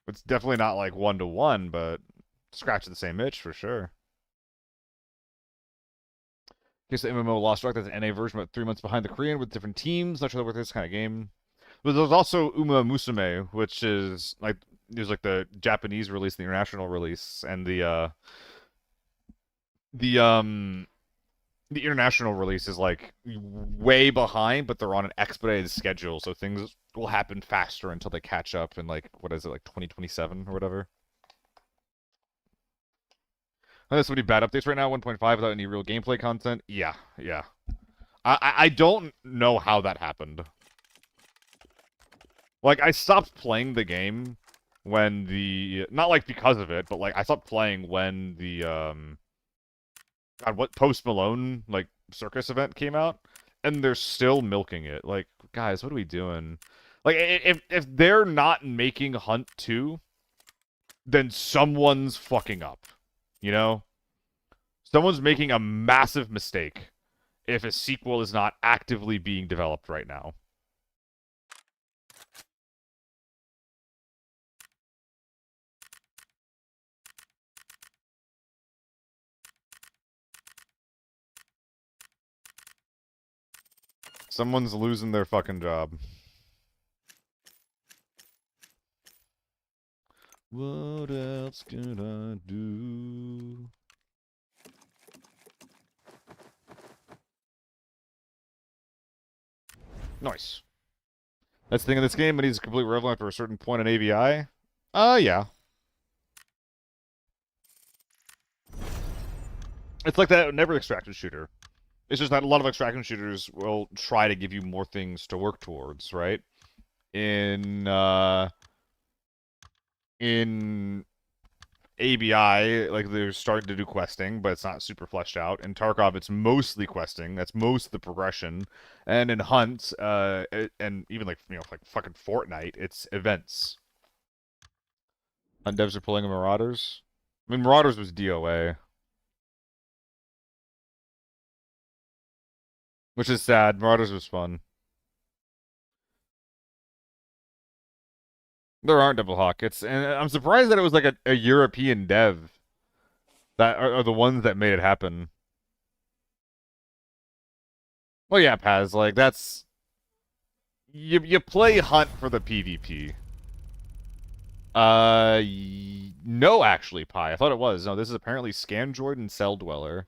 It's definitely not like 1-to-1, but scratching the same itch for sure. In case the MMO Lost Ark, that's an NA version, but 3 months behind the Korean with different teams. Not sure what this kind of game. But there's also Uma Musume, which is like there's like the Japanese release, the international release, and the the international release is like way behind, but they're on an expedited schedule, so things will happen faster until they catch up in like what is it, like 2027 or whatever. There's so many bad updates right now, 1.5 without any real gameplay content. Yeah, yeah. I don't know how that happened. Like I stopped playing the game when the not like because of it, but like I stopped playing when the God, what Post Malone like circus event came out, and they're still milking it. Like, guys, what are we doing? Like, if they're not making Hunt 2, then someone's fucking up. You know, someone's making a massive mistake if a sequel is not actively being developed right now. Someone's losing their fucking job. What else could I do? Nice. That's the thing in this game, it needs complete relevant after a certain point in ABI. Yeah. It's like that never extraction shooter. It's just that a lot of extraction shooters will try to give you more things to work towards, right? In ABI, like they're starting to do questing, but it's not super fleshed out. In Tarkov, it's mostly questing. That's most of the progression. And in Hunt, and even like like fucking Fortnite, it's events. Hunt devs are pulling Marauders. I mean, Marauders was DOA, which is sad. Marauders was fun. There aren't Double Hawk. And I'm surprised that it was like a European dev that are the ones that made it happen. Well, yeah, Paz, like that's you play Hunt for the PvP. No, actually, Pi. I thought it was. No, this is apparently Scandroid and Cell Dweller,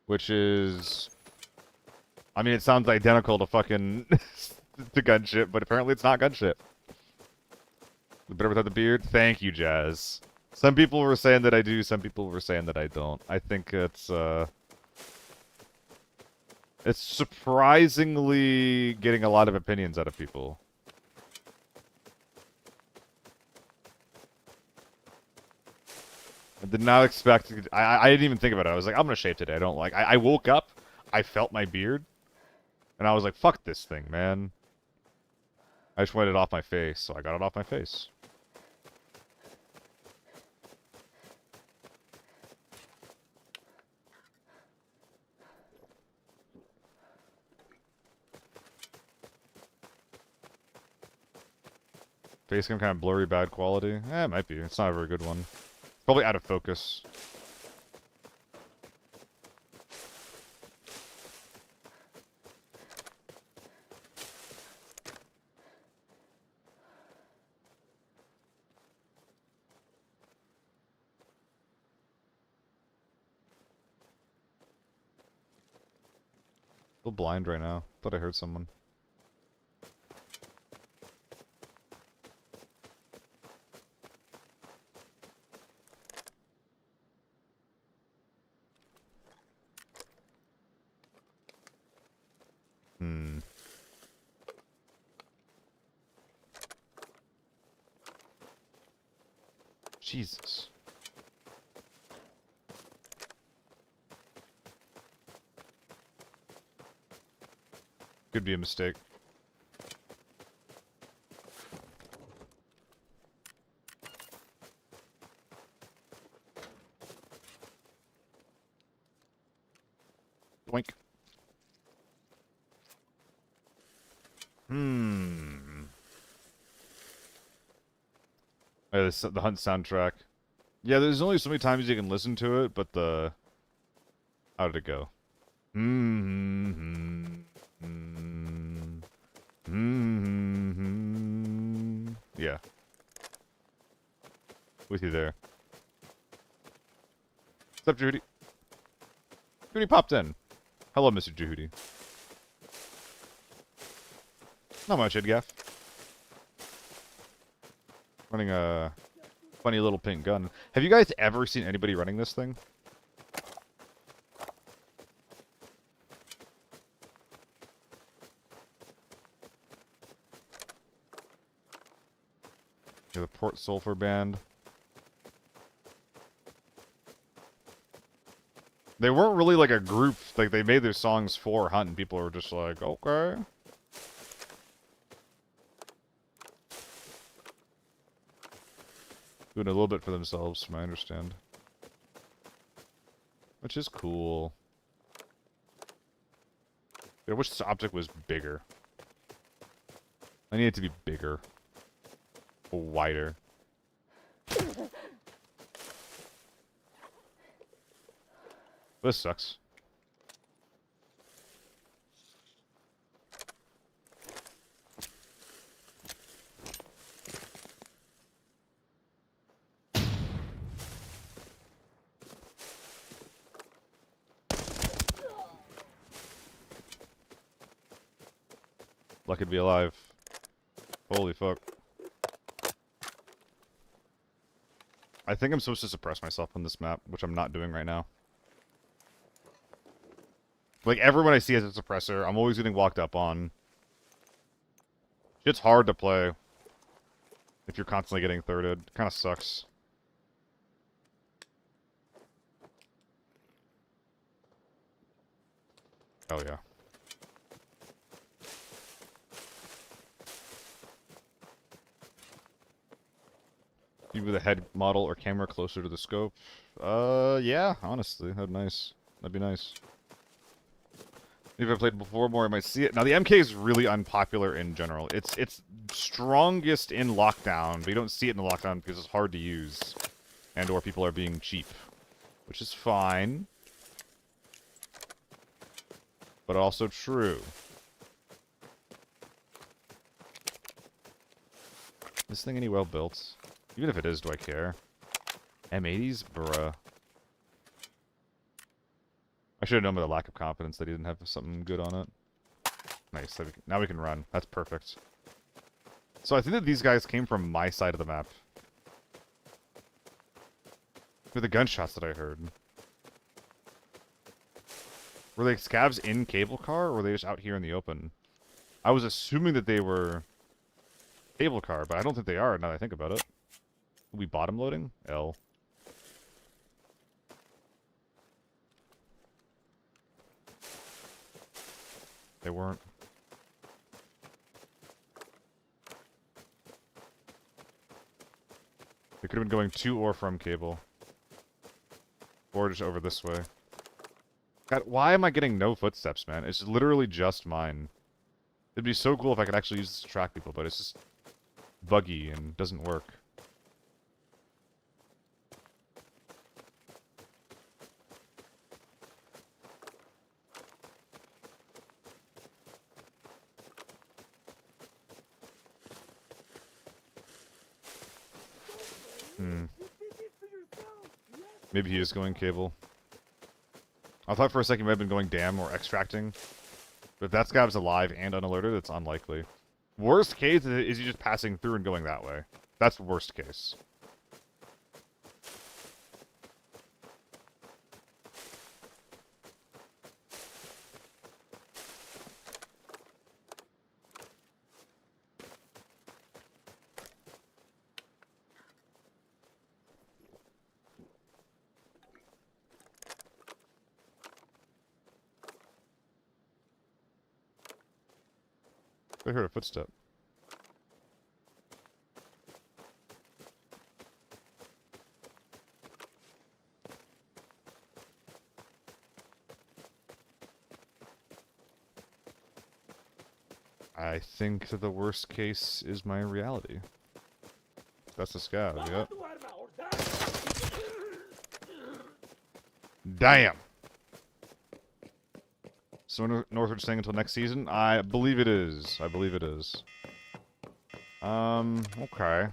which is, I mean, it sounds identical to fucking to Gunship, but apparently it's not Gunship. The better without the beard. Thank you, Jazz. Some people were saying that I do. Some people were saying that I don't. I think it's surprisingly getting a lot of opinions out of people. I did not expect. I didn't even think about it. I was like, I'm gonna shave today. I don't like. I woke up, I felt my beard, and I was like, fuck this thing, man. I just wanted it off my face, so I got it off my face. Facecam kind of blurry, bad quality. Eh, it might be. It's not a very good one. Probably out of focus. Feel blind right now. Thought I heard someone. Hmm. Jesus. Could be a mistake. Doink. Oh, the Hunt soundtrack. Yeah, there's only so many times you can listen to it, but the... How did it go? Yeah. With you there. What's up, Judy? Judy popped in. Hello, Mr. Judy. Not much, Edgaff. Running a funny little pink gun. Have you guys ever seen anybody running this thing? Yeah, the Port Sulphur Band. They weren't really like a group. Like, they made their songs for Hunt, and people were just like, okay. Doing a little bit for themselves, from what I understand. Which is cool. I wish this optic was bigger. I need it to be bigger. Wider. This sucks. Lucky to be alive. Holy fuck. I think I'm supposed to suppress myself on this map, which I'm not doing right now. Like, everyone I see has a suppressor. I'm always getting walked up on. Shit's hard to play if you're constantly getting thirded. Kind of sucks. Hell yeah. You with a head model or camera closer to the scope? Yeah, honestly. That'd nice. That'd be nice. If I played before more, I might see it. Now, the MK is really unpopular in general. It's strongest in lockdown, but you don't see it in the lockdown because it's hard to use. And or people are being cheap. Which is fine. But also true. This thing any well built? Even if it is, do I care? M80s? Bruh. I should have known by the lack of confidence that he didn't have something good on it. Nice. Now we can run. That's perfect. So I think that these guys came from my side of the map. For the gunshots that I heard. Were they scavs in cable car, or were they just out here in the open? I was assuming that they were cable car, but I don't think they are now that I think about it. Are we bottom loading? L. They weren't. They could have been going to or from cable. Or just over this way. God, why am I getting no footsteps, man? It's literally just mine. It'd be so cool if I could actually use this to track people, but it's just buggy and doesn't work. Maybe he is going cable. I thought for a second he might have been going dam or extracting. But if that scab's alive and unalerted, it's unlikely. Worst case is he just passing through and going that way. That's worst case. I heard a footstep. I think that the worst case is my reality. That's the scav, yep. Tu arma, or die! Damn! So Northridge staying until next season? I believe it is. I believe it is. Okay.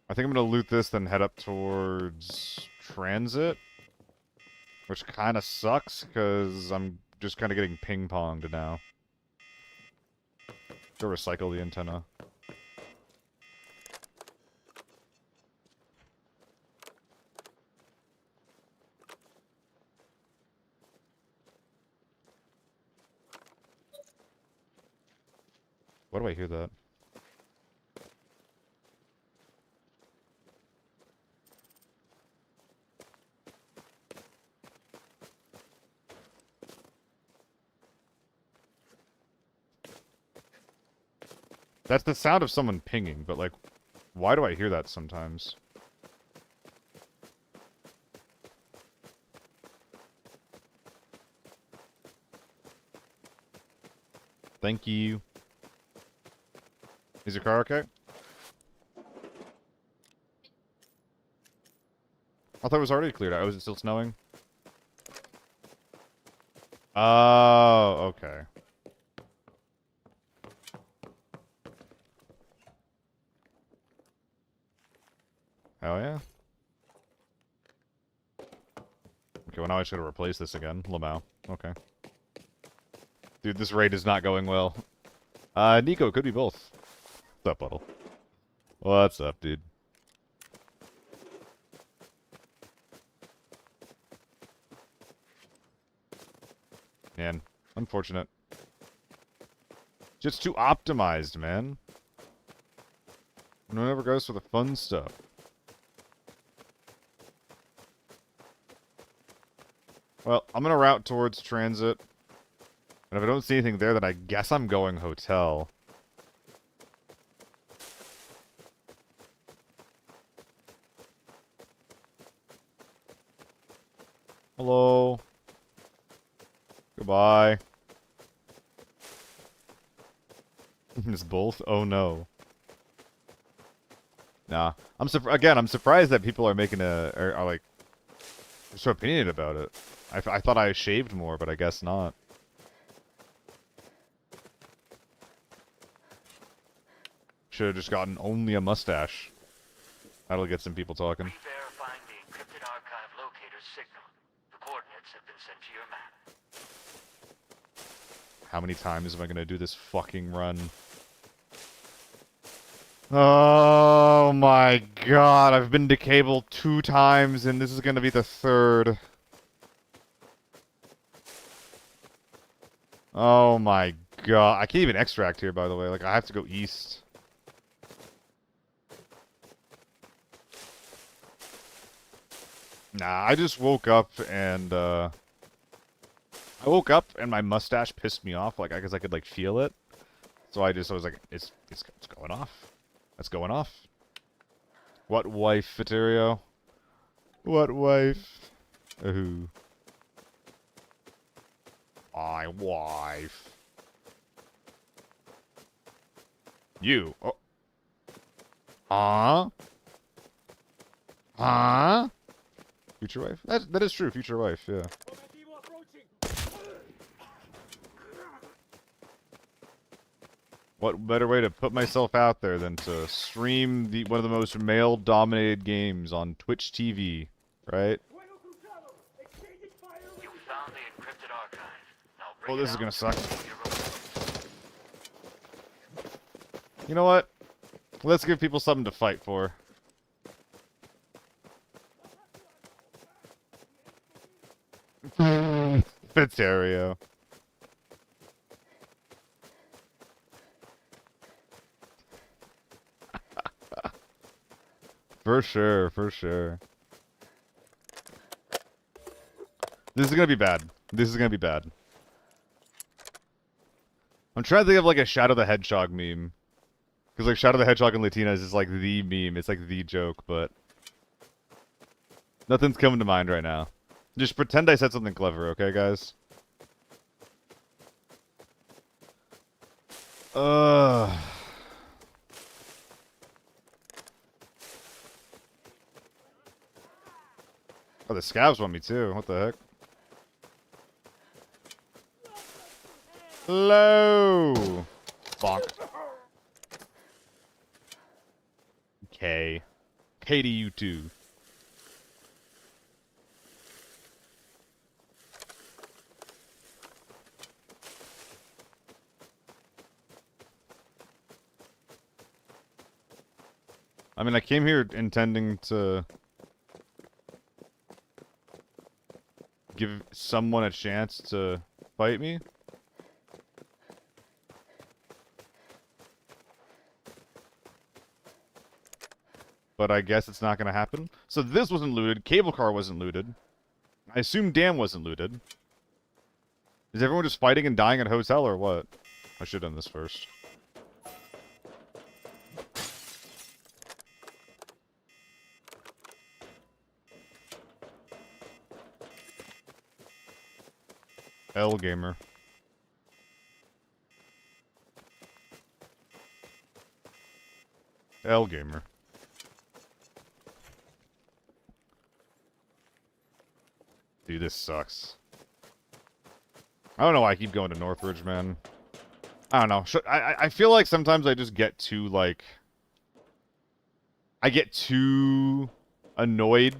I think I'm gonna loot this, then head up towards Transit. Which kinda sucks, because I'm just kinda getting ping-ponged now. Go recycle the antenna. Why do I hear that? That's the sound of someone pinging, but like, why do I hear that sometimes? Thank you. Is your car okay? I thought it was already cleared out. Was it still snowing? Oh, okay. Oh, yeah? Okay, well now I should have replaced this again. Lamau. Okay. Dude, this raid is not going well. Nico, could be both. What's up, Puddle? What's up, dude? Man, unfortunate. Just too optimized, man. No one ever goes for the fun stuff. Well, I'm gonna route towards Transit. And if I don't see anything there, then I guess I'm going hotel. Hello. Goodbye. It's both? Oh no. Nah. I'm surprised that people are making are like so opinionated about it. I thought I shaved more, but I guess not. Should have just gotten only a mustache. That'll get some people talking. Re-verifying the encrypted archive locator's signal. The coordinates have been sent to your map. How many times am I gonna do this fucking run? Oh my god, I've been to cable 2 times and this is gonna be the 3rd. Oh my god. I can't even extract here, by the way. Like, I have to go east. Nah, I just woke up and, my mustache pissed me off, like, because I could, like, feel it. So I was like, it's going off. That's going off. What wife, Fiterio? What wife? Ooh. My wife. You. Oh. Huh? Huh? Future wife? That is true, future wife, yeah. Objetivo approaching! What better way to put myself out there than to stream one of the most male-dominated games on Twitch TV, right? Fuego cruzado! Exchanging fire with You found the encrypted archive. Now bring Oh, it this is out gonna suck. to your room. You know what? Let's give people something to fight for. Fiterio. For sure, for sure. This is gonna be bad. This is gonna be bad. I'm trying to think of like a Shadow the Hedgehog meme. Because like Shadow the Hedgehog in Latina is just like the meme. It's like the joke, but nothing's coming to mind right now. Just pretend I said something clever, okay, guys? Uh. Oh, the scabs want me too. What the heck? Hello. Bonk. K. K to you too. I mean, I came here intending to give someone a chance to fight me. But I guess it's not going to happen. So this wasn't looted. Cable car wasn't looted. I assume dam wasn't looted. Is everyone just fighting and dying at a hotel or what? I should have done this first. L gamer. L gamer. Dude, this sucks. I don't know why I keep going to Northridge, man. I don't know. I feel like sometimes I just get too, like... I get too annoyed.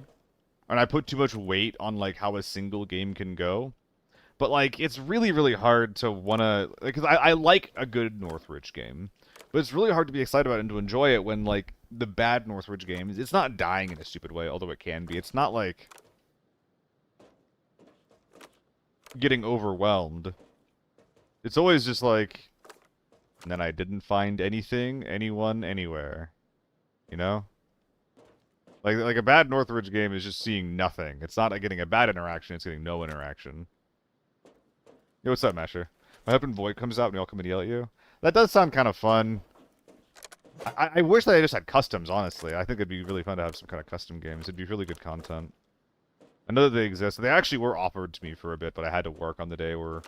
And I put too much weight on, like, how a single game can go. But, like, it's really, really hard to want to... Because I like a good Northridge game. But it's really hard to be excited about it and to enjoy it when, like, the bad Northridge games... It's not dying in a stupid way, although it can be. It's not, like... getting overwhelmed. It's always just like... And then I didn't find anything, anyone, anywhere. You know? Like a bad Northridge game is just seeing nothing. It's not getting a bad interaction, it's getting no interaction. Yo, what's up, Masher? My husband Void comes out and we all come and yell at you. That does sound kind of fun. I wish that I just had customs, honestly. I think it'd be really fun to have some kind of custom games. It'd be really good content. I know that they exist. They actually were offered to me for a bit, but I had to work on the day where...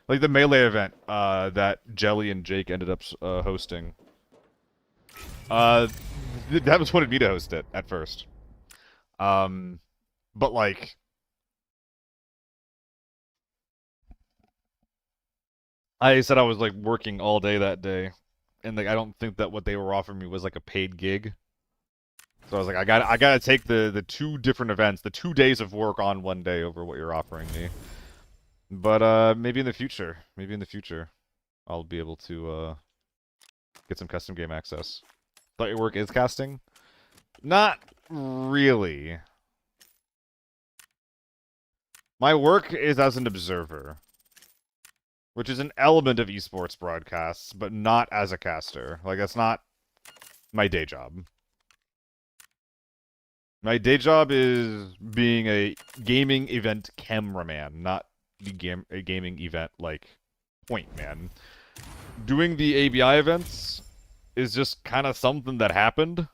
Like the Melee event that Jelly and Jake ended up hosting. That was wanted me to host it at first. But like... I said I was like working all day that day. And like I don't think that what they were offering me was like a paid gig. So I was like, I gotta take the two different events, the 2 days of work on one day over what you're offering me. But maybe in the future, I'll be able to get some custom game access. Thought your work is casting? Not really. My work is as an observer, which is an element of esports broadcasts, but not as a caster. Like that's not my day job. My day job is being a gaming event cameraman, not a gaming event, like, point man. Doing the ABI events is just kind of something that happened.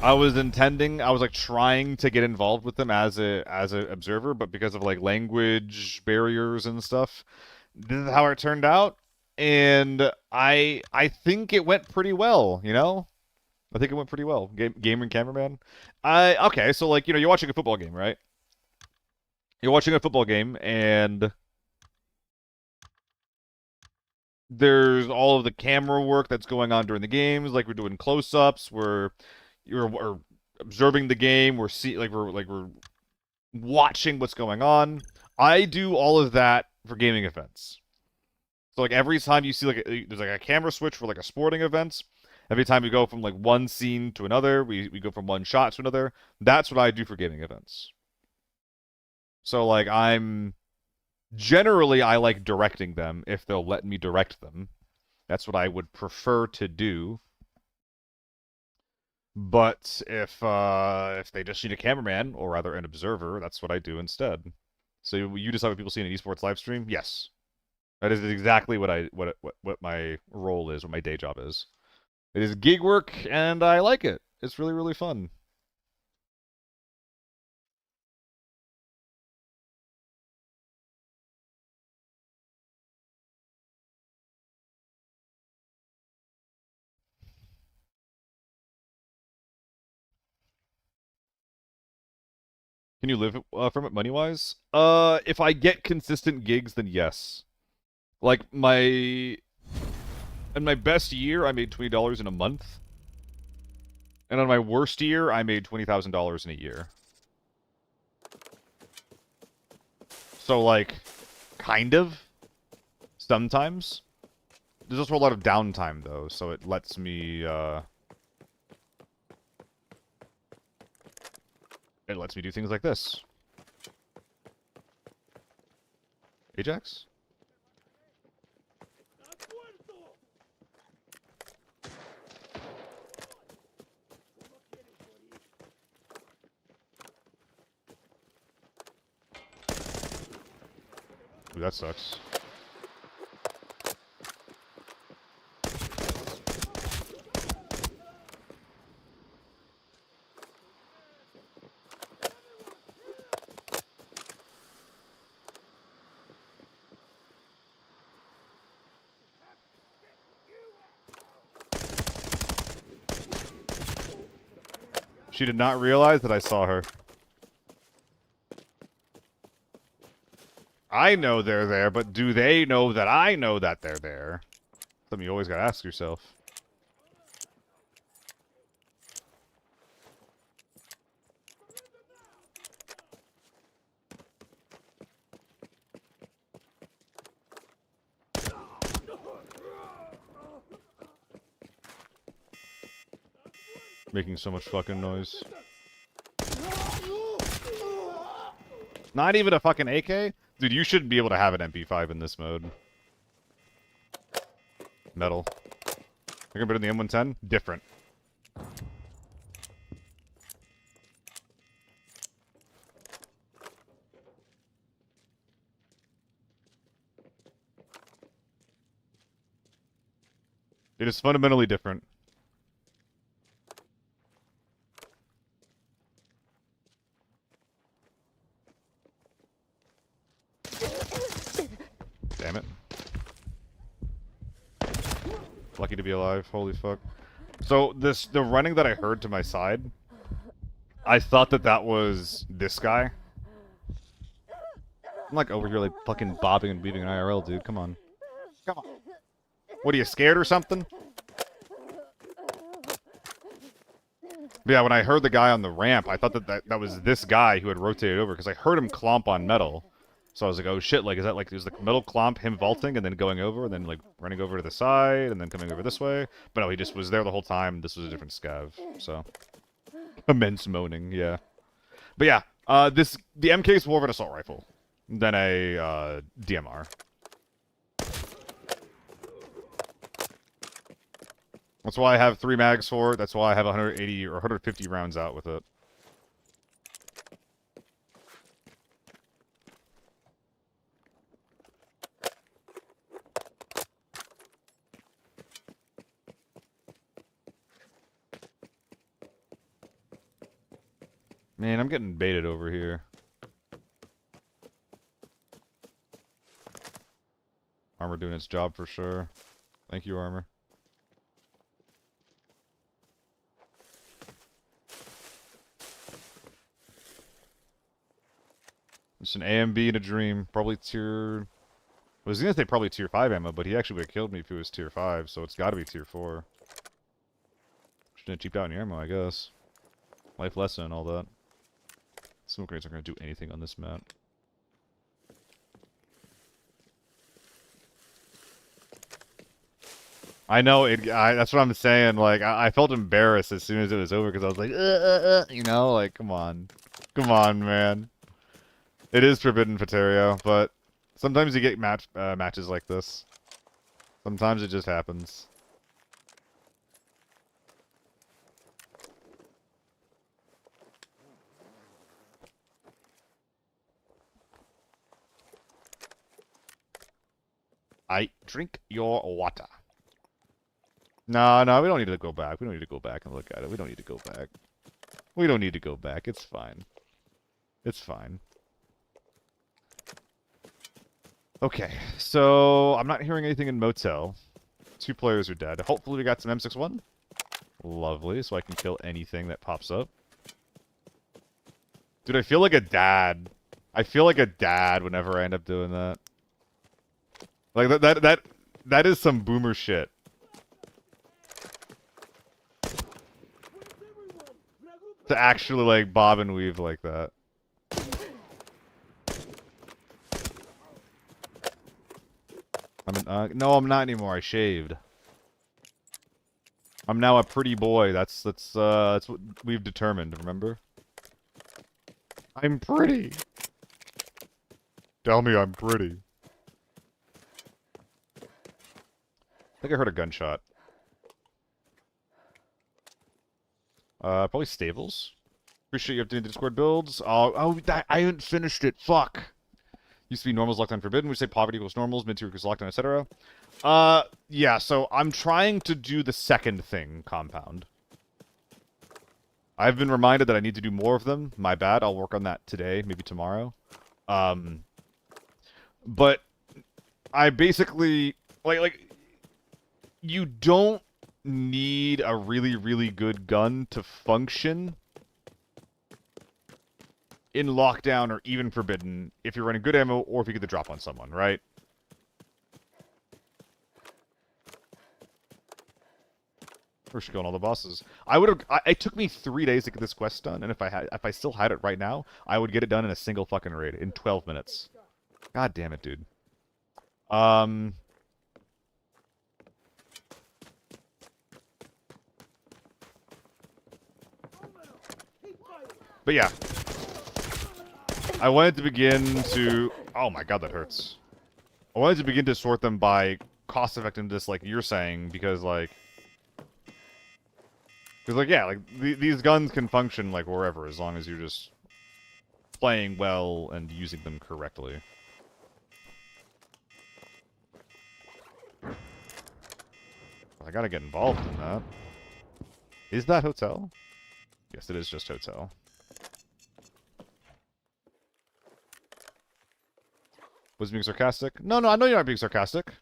I was like, trying to get involved with them as a observer, but because of, like, language barriers and stuff, this is how it turned out. And I think it went pretty well, you know? I think it went pretty well. Gamer and cameraman. Okay, so like, you know, you're watching a football game, right? You're watching a football game, and there's all of the camera work that's going on during the games. Like we're doing close-ups, we're observing the game, we're watching what's going on. I do all of that for gaming events. So like every time you see like there's like a camera switch for like a sporting events. Every time we go from like one scene to another, we go from one shot to another. That's what I do for gaming events. So like generally I like directing them if they'll let me direct them. That's what I would prefer to do. But if they just need a cameraman, or rather an observer, that's what I do instead. So you decide what people see in an esports live stream? Yes. That is exactly what my role is, what my day job is. It is gig work, and I like it. It's really, really fun. Can you live from it money-wise? If I get consistent gigs, then yes. Like in my best year, I made $20 in a month, and on my worst year, I made $20,000 in a year. So like, kind of, sometimes. There's also a lot of downtime though, so it lets me do things like this. Ajax? Ooh, that sucks. She did not realize that I saw her. I know they're there, but do they know that I know that they're there? Something you always gotta ask yourself. Making so much fucking noise. Not even a fucking AK? Dude, you shouldn't be able to have an MP5 in this mode. Metal. Think I'm better than the M110? Different. It is fundamentally different. Damn it. Lucky to be alive. Holy fuck. So, the running that I heard to my side, I thought that was this guy. I'm like over here like fucking bobbing and weaving in IRL, dude. Come on. Come on. What, are you scared or something? But yeah, when I heard the guy on the ramp, I thought that was this guy who had rotated over, because I heard him clomp on metal. So I was like, oh shit, like, is the metal clomp him vaulting and then going over, and then, like, running over to the side, and then coming over this way? But no, he just was there the whole time. This was a different scav, so. Immense moaning, yeah. But yeah, the MK is more of an assault rifle than a, DMR. That's why I have 3 mags for it. That's why I have 180 or 150 rounds out with it. Man, I'm getting baited over here. Armor doing its job for sure. Thank you, Armor. It's an AMB and a dream. Probably tier... I was gonna say probably tier 5 ammo, but he actually would have killed me if he was tier 5, so it's gotta be tier 4. Shouldn't have cheaped out on your ammo, I guess. Life lesson and all that. Smoke grenades aren't gonna do anything on this map. I know, that's what I'm saying, like, I felt embarrassed as soon as it was over, because I was like, you know, like, come on. Come on, man. It is forbidden, Paterio, but sometimes you get matches like this. Sometimes it just happens. I drink your water. No, no, we don't need to go back. We don't need to go back and look at it. We don't need to go back. We don't need to go back. It's fine. It's fine. Okay, so I'm not hearing anything in motel. 2 players are dead. Hopefully we got some M61. Lovely, so I can kill anything that pops up. Dude, I feel like a dad. I feel like a dad whenever I end up doing that. Like that is some boomer shit. To actually like bob and weave like that. No, I'm not anymore. I shaved. I'm now a pretty boy. That's what we've determined, remember? I'm pretty. Tell me I'm pretty. I think I heard a gunshot. Probably stables. Appreciate you updating the Discord builds. I haven't finished it. Fuck. Used to be normals, lockdown, forbidden. We say poverty equals normals, mid-tier equals lockdown, etc. Yeah, so I'm trying to do the second thing, compound. I've been reminded that I need to do more of them. My bad. I'll work on that today, maybe tomorrow. But I basically like you don't need a really, really good gun to function in lockdown or even forbidden if you're running good ammo or if you get the drop on someone, right? We're just killing all the bosses. It took me 3 days to get this quest done, and if I still had it right now, I would get it done in a single fucking raid in 12 minutes. God damn it, dude. But yeah. I wanted to begin to... Oh my god, that hurts. I wanted to begin to sort them by cost effectiveness, like you're saying, because, like... Because, like, yeah, like, these guns can function, like, wherever, as long as you're just playing well and using them correctly. I gotta get involved in that. Is that hotel? Yes, it is just hotel. Was being sarcastic? No, I know you're not being sarcastic.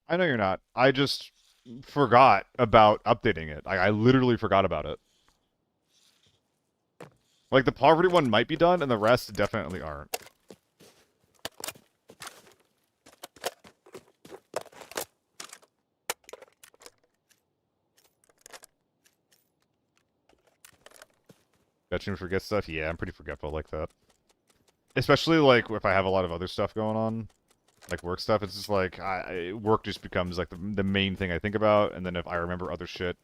I know you're not. I just forgot about updating it. I literally forgot about it. Like, the poverty one might be done, and the rest definitely aren't. Bet you forget stuff? Yeah, I'm pretty forgetful like that. Especially, like, if I have a lot of other stuff going on. Like, work stuff, it's just like, work just becomes, like, the main thing I think about, and then if I remember other shit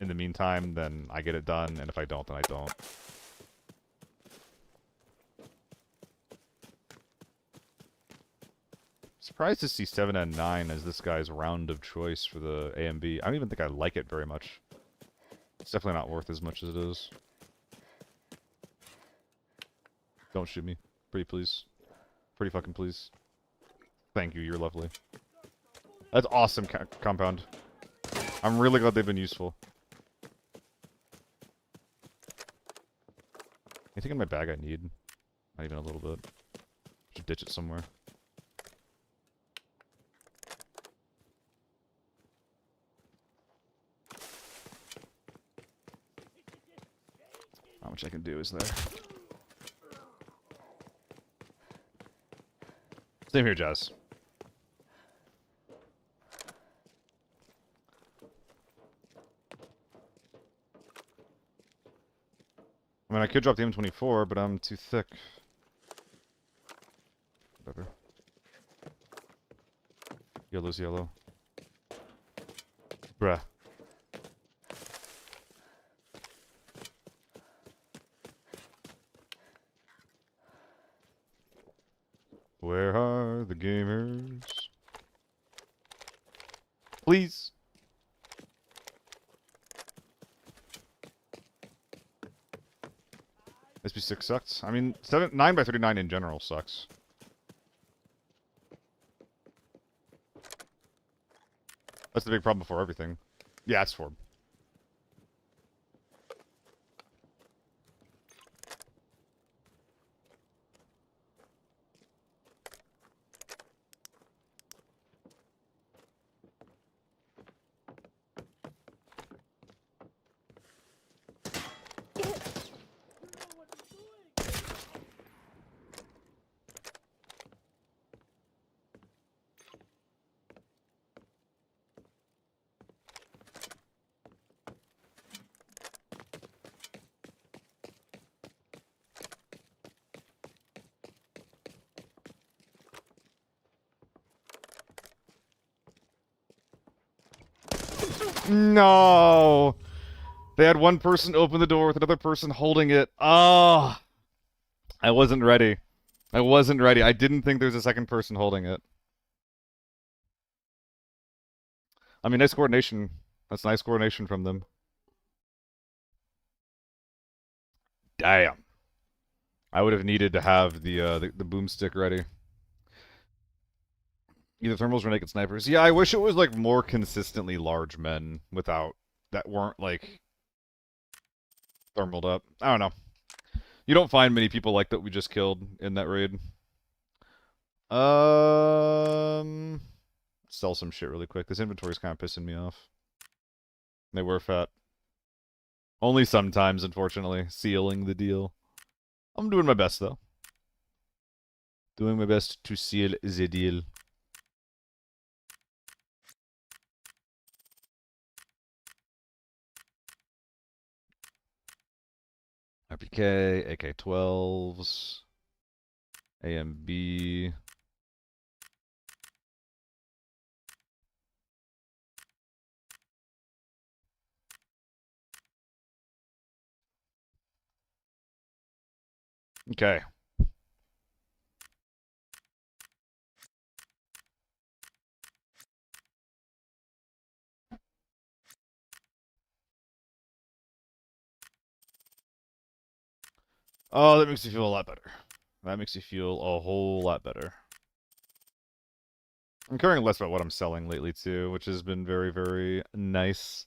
in the meantime, then I get it done, and if I don't, then I don't. Surprised to see 7 and 9 as this guy's round of choice for the A and B. I don't even think I like it very much. It's definitely not worth as much as it is. Don't shoot me. Pretty please. Pretty fucking please. Thank you, you're lovely. That's awesome, compound. I'm really glad they've been useful. Anything in my bag I need? Not even a little bit. Should ditch it somewhere. How much I can do is there. Same here, Jazz. I mean, I could drop the M24, but I'm too thick. Whatever. Yellow's yellow. Bruh. Where are the gamers? Please. SP6 sucks. I mean, 9 by 39 in general sucks. That's the big problem for everything. Yeah, it's for. No! They had one person open the door with another person holding it. Oh! I wasn't ready. I wasn't ready. I didn't think there was a second person holding it. I mean, nice coordination. That's nice coordination from them. Damn. I would have needed to have the boomstick ready. Either thermals or naked snipers. Yeah, I wish it was like more consistently large men without that weren't like thermaled up. I don't know. You don't find many people like that we just killed in that raid. Sell some shit really quick. This inventory's kind of pissing me off. They were fat. Only sometimes, unfortunately. Sealing the deal. I'm doing my best, though. Doing my best to seal the deal. RPK, AK-12s, AMB. Okay. Oh, that makes me feel a lot better. That makes me feel a whole lot better. I'm caring less about what I'm selling lately, too, which has been very, very nice.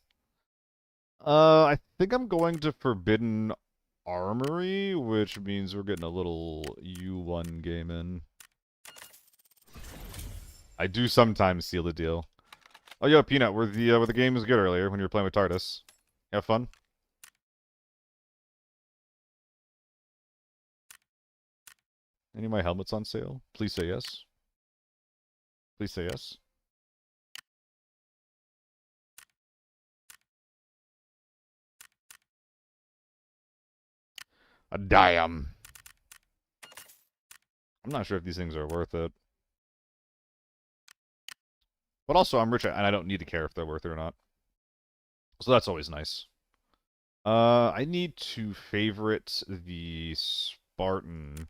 I think I'm going to Forbidden Armory, which means we're getting a little U1 game in. I do sometimes seal the deal. Oh, yo, Peanut, where the game was good earlier when you were playing with TARDIS. Have fun? Any of my helmets on sale? Please say yes. Please say yes. Damn. I'm not sure if these things are worth it. But also, I'm rich and I don't need to care if they're worth it or not. So that's always nice. I need to favorite the Spartan.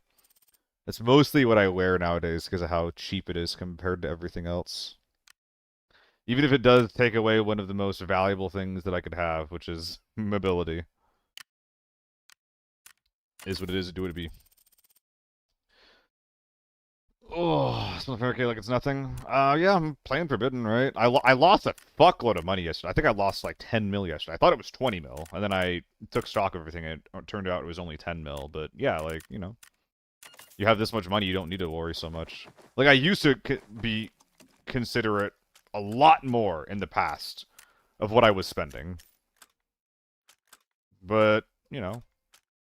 That's mostly what I wear nowadays because of how cheap it is compared to everything else. Even if it does take away one of the most valuable things that I could have, which is mobility. Is what it is, do what it be. Oh, smells okay like it's nothing. Yeah, I'm playing Forbidden, right? I lost a fuckload of money yesterday. I think I lost like 10 mil yesterday. I thought it was 20 mil, and then I took stock of everything, and it turned out it was only 10 mil. But yeah, like, you know, you have this much money, you don't need to worry so much. Like, I used to be considerate a lot more in the past of what I was spending. But, you know,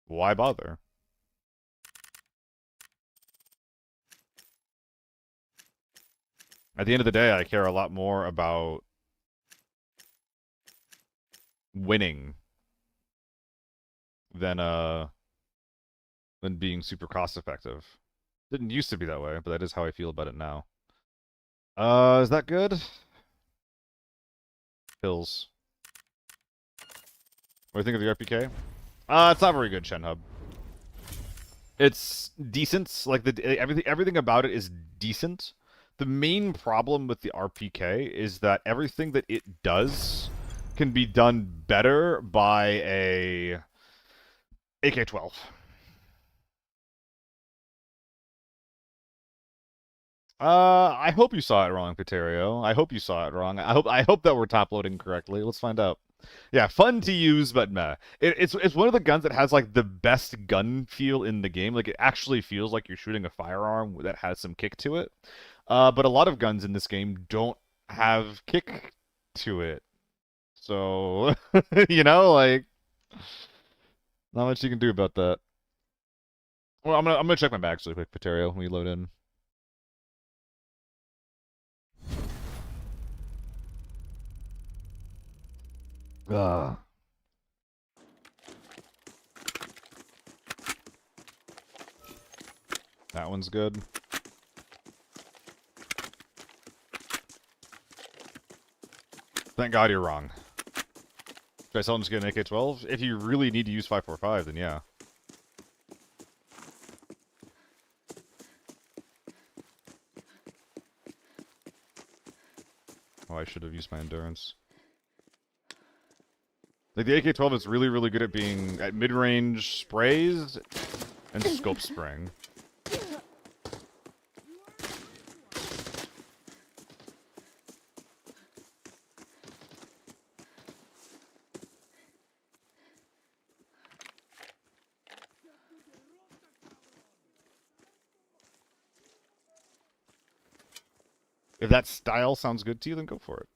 why bother? At the end of the day, I care a lot more about winning than being super cost effective. Didn't used to be that way, but that is how I feel about it now. Is that good? Hills. What do you think of the RPK? It's not very good, Shenhub. It's decent. Like everything about it is decent. The main problem with the RPK is that everything that it does can be done better by a AK-12. I hope you saw it wrong, Paterio. I hope you saw it wrong. I hope that we're top loading correctly. Let's find out. Yeah, fun to use, but meh. It's one of the guns that has like the best gun feel in the game. Like it actually feels like you're shooting a firearm that has some kick to it. But a lot of guns in this game don't have kick to it. So, like not much you can do about that. Well, I'm gonna check my bags really quick, Paterio, when we load in. Ugh. That one's good. Thank God you're wrong. Should I sell him just get an AK-12? If you really need to use 5.45, then yeah. Oh, I should have used my endurance. Like, the AK-12 is really, really good at being at mid-range sprays and scope spraying. If that style sounds good to you, then go for it.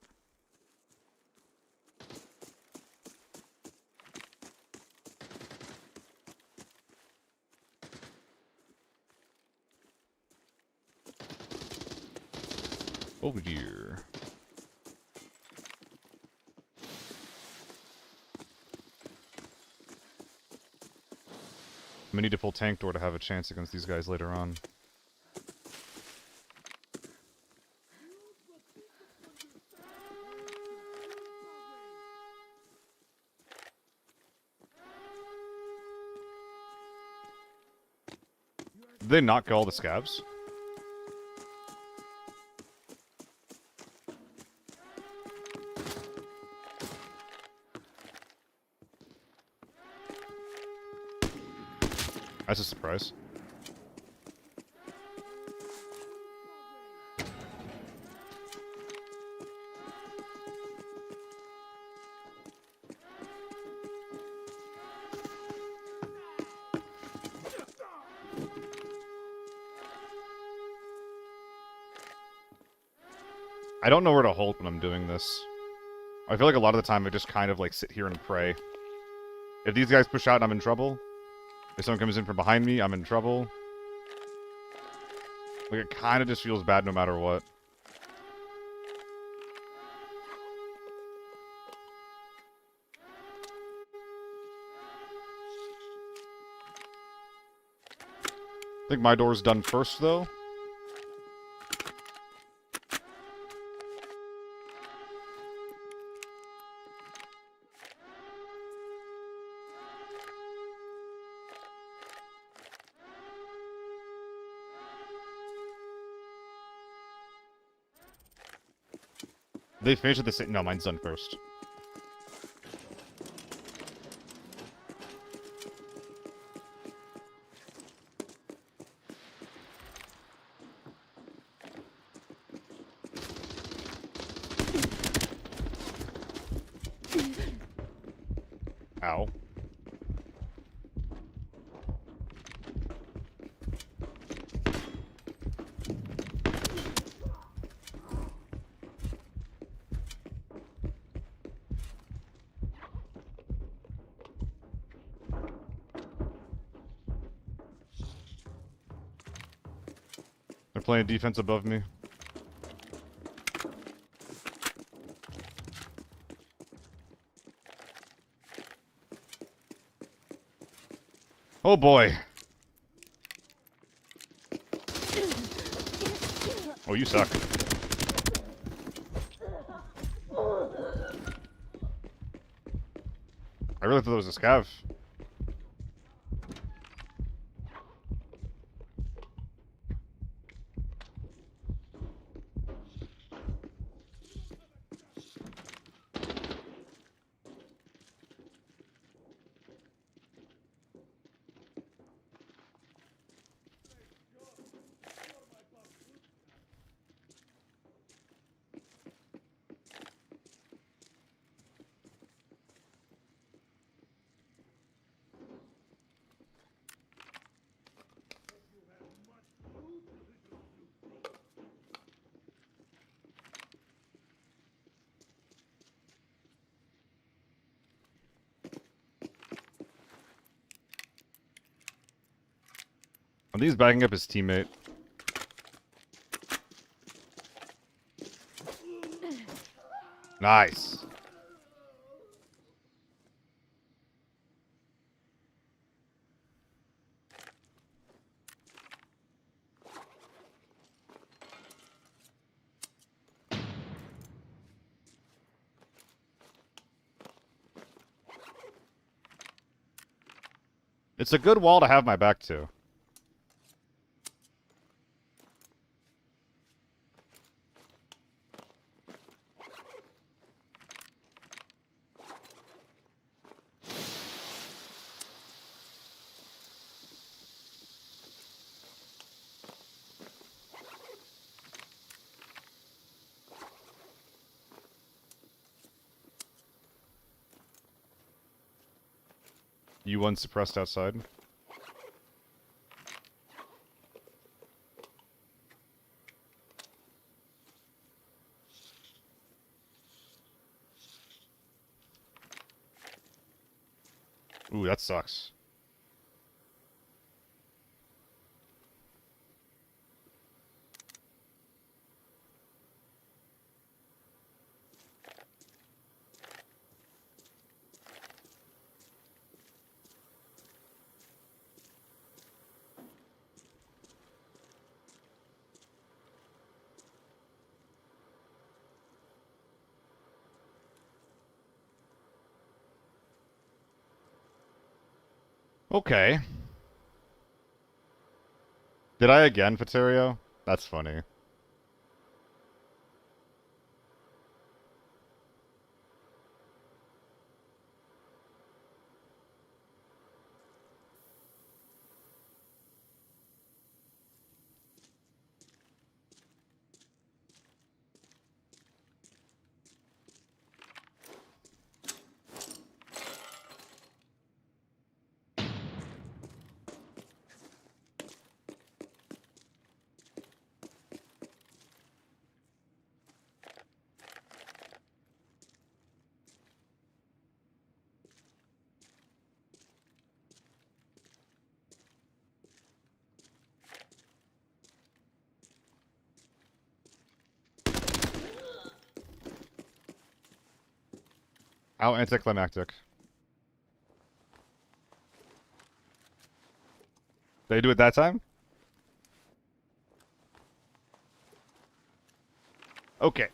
Oh dear. I'm gonna need to pull tank door to have a chance against these guys later on. Did they not kill all the scabs? That's a surprise. I don't know where to hold when I'm doing this. I feel like a lot of the time I just kind of like sit here and pray. If these guys push out, I'm in trouble. If someone comes in from behind me, I'm in trouble. Like, it kind of just feels bad no matter what. I think my door's done first, though. They finished at the same... No, mine's done first. Ow. They're playing defense above me. Oh boy. Oh, you suck. I really thought it was a scav. think he's backing up his teammate. Nice. It's a good wall to have my back to. You one suppressed outside. Ooh, that sucks. Okay. Did I again, Paterio? That's funny. How anticlimactic. Did I do it that time? Okay.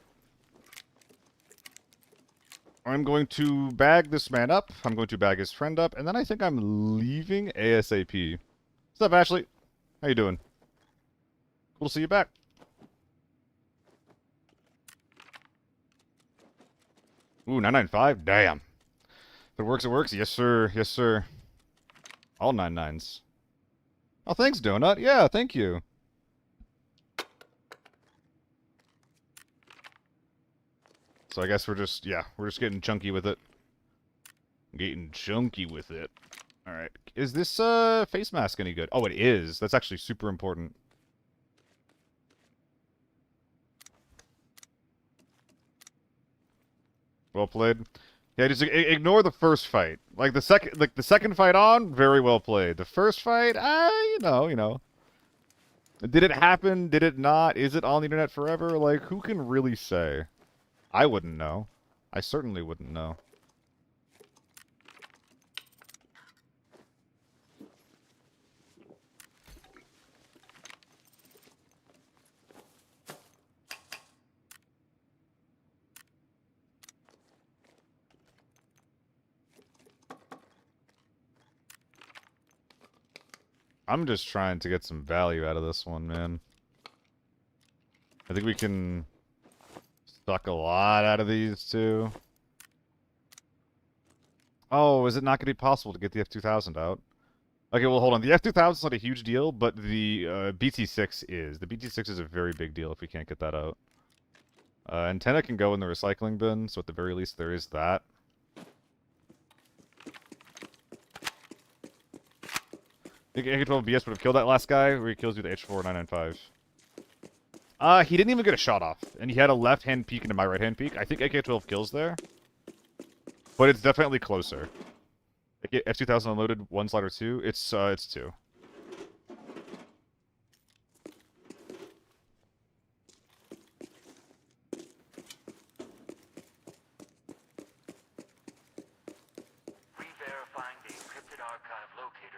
I'm going to bag this man up. I'm going to bag his friend up, and then I think I'm leaving ASAP. What's up, Ashley? How you doing? Cool to see you back. Ooh, 995? Damn. If it works, it works. Yes, sir. Yes, sir. All 99s. Oh, thanks, Donut. Yeah, thank you. So I guess we're just, yeah, we're just getting chunky with it. Getting chunky with it. Alright. Is this, face mask any good? Oh, it is. That's actually super important. Well played. Yeah, just ignore the first fight. Like the second fight on, very well played. The first fight, you know. Did it happen? Did it not? Is it on the internet forever? Like, who can really say? I wouldn't know. I certainly wouldn't know. I'm just trying to get some value out of this one, man. I think we can suck a lot out of these two. Oh, is it not going to be possible to get the F2000 out? Okay, well, hold on. The F2000 is not a huge deal, but the BT6 is. The BT6 is a very big deal if we can't get that out. Antenna can go in the recycling bin, so at the very least there is that. I think AK-12BS would have killed that last guy, or he kills you with the H4995. He didn't even get a shot off, and he had a left-hand peek into my right-hand peek. I think AK-12 kills there, but it's definitely closer. F2000 unloaded, 1 slider 2. It's 2.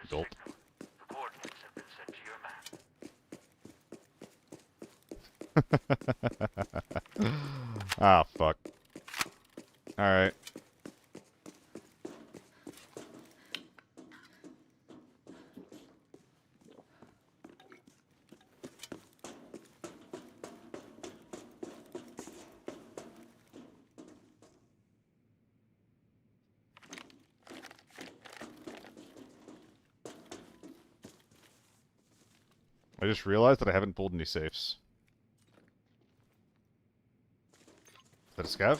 Gulp. signal. The coordinates have been sent to your map. Ah, fuck. Alright. I just realized that I haven't pulled any safes. Is that a scav?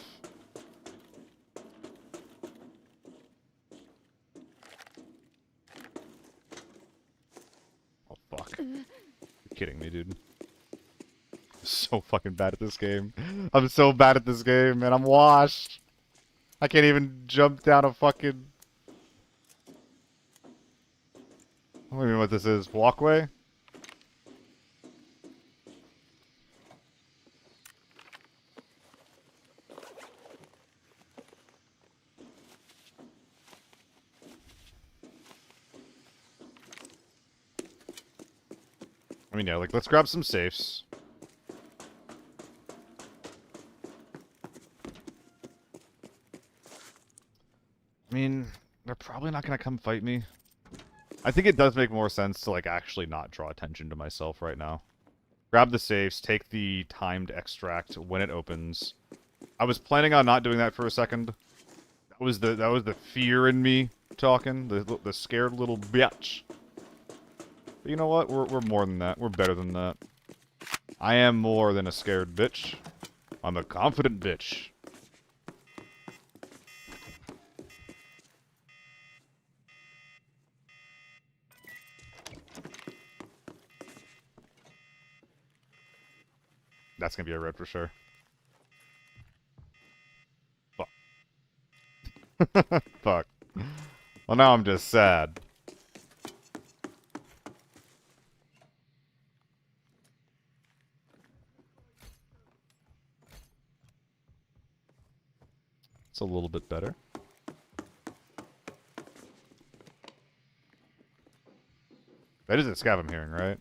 Oh, fuck. You're kidding me, dude. I'm so fucking bad at this game. I'm so bad at this game, man. I'm washed. I can't even jump down a fucking... I don't even know what this is. Walkway? I mean, yeah, like, let's grab some safes. I mean, they're probably not gonna come fight me. I think it does make more sense to, like, actually not draw attention to myself right now. Grab the safes, take the timed extract when it opens. I was planning on not doing that for a second. That was the fear in me talking, the scared little bitch. But you know what? We're more than that. We're better than that. I am more than a scared bitch. I'm a confident bitch. That's gonna be a red for sure. Fuck. Fuck. Well, now I'm just sad. It's a little bit better. That is a scav I'm hearing, right?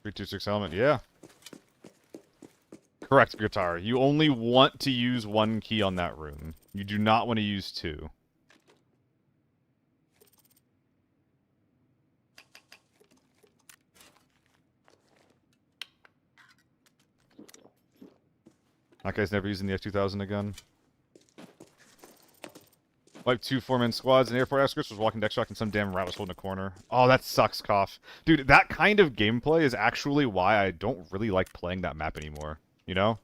Three, two, six element, yeah. Correct, guitar. You only want to use one key on that rune. You do not want to use two. That guy's never using the F2000 again. Like 2 4-man squads and airport escorts was walking deck shock and some damn rat was holding a corner. Oh, that sucks, Cough. Dude, that kind of gameplay is actually why I don't really like playing that map anymore. You know?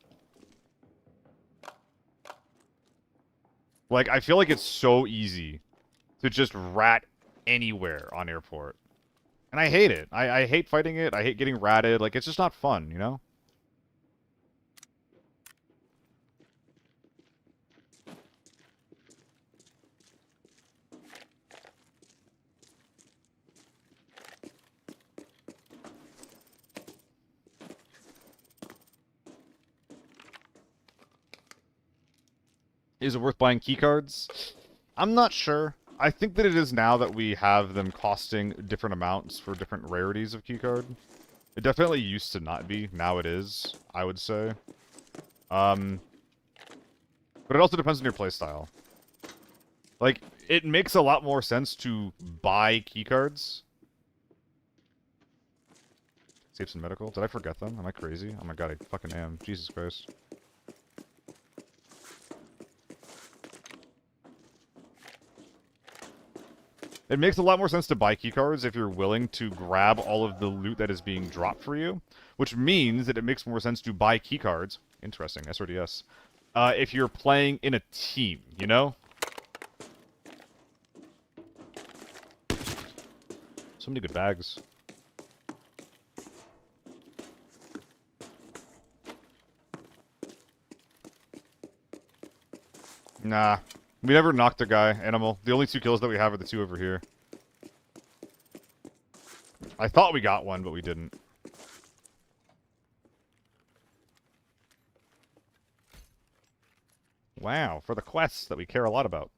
Like, I feel like it's so easy to just rat anywhere on airport. And I hate it. I hate fighting it. I hate getting ratted. Like, it's just not fun, you know? Is it worth buying keycards? I'm not sure. I think that it is now that we have them costing different amounts for different rarities of keycard. It definitely used to not be. Now it is, I would say. But it also depends on your playstyle. Like, it makes a lot more sense to buy keycards. Safes and medical. Did I forget them? Am I crazy? Oh my god, I fucking am. Jesus Christ. It makes a lot more sense to buy keycards if you're willing to grab all of the loot that is being dropped for you, which means that it makes more sense to buy keycards. Interesting, SRDS. If you're playing in a team, you know? So many good bags. Nah. We never knocked a guy, Animal. The only 2 kills that we have are the 2 over here. I thought we got one, but we didn't. Wow, for the quests that we care a lot about.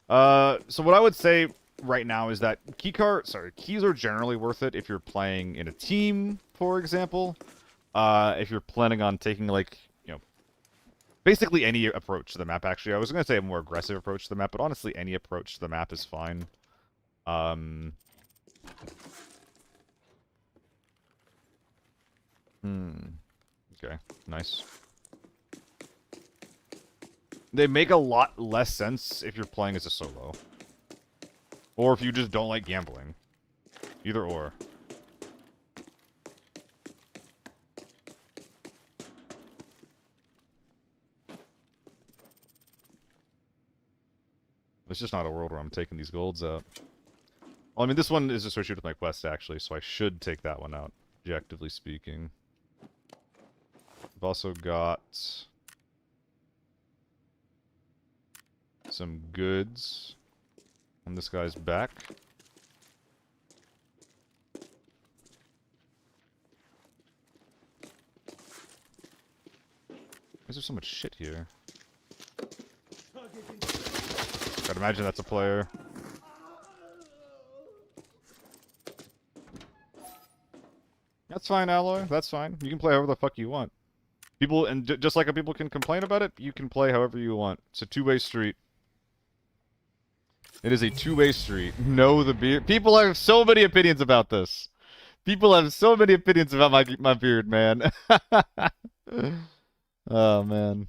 So what I would say right now is that keys are generally worth it if you're playing in a team, for example. If you're planning on taking, like, you know, basically any approach to the map, actually. I was going to say a more aggressive approach to the map, but honestly, any approach to the map is fine. Okay, nice. They make a lot less sense if you're playing as a solo. Or if you just don't like gambling. Either or. It's just not a world where I'm taking these golds out. Well, I mean, this one is associated with my quest, actually, so I should take that one out, objectively speaking. I've also got some goods on this guy's back. Why is there so much shit here? I'd imagine that's a player. That's fine, Alloy. That's fine. You can play however the fuck you want. People, and just like how people can complain about it, you can play however you want. It's a two-way street. It is a two-way street. No, the beard. People have so many opinions about this. People have so many opinions about my beard, man. Oh, man.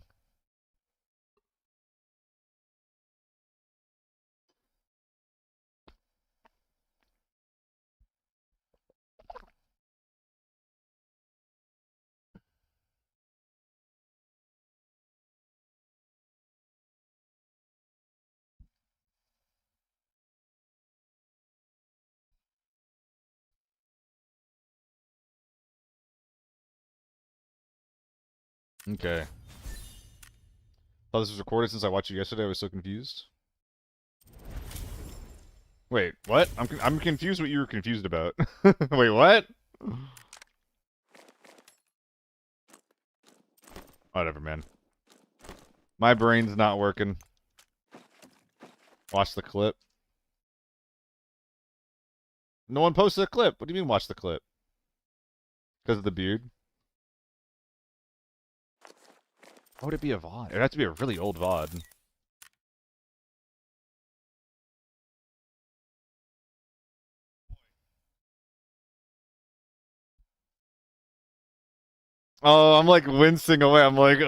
Okay. Thought this was recorded since I watched it yesterday. I was so confused. Wait, what? I'm confused what you were confused about. Wait, what? Whatever, man. My brain's not working. Watch the clip. No one posted a clip. What do you mean watch the clip? Because of the beard? Why would it be a VOD? It'd have to be a really old VOD. Oh, I'm like wincing away. I'm like,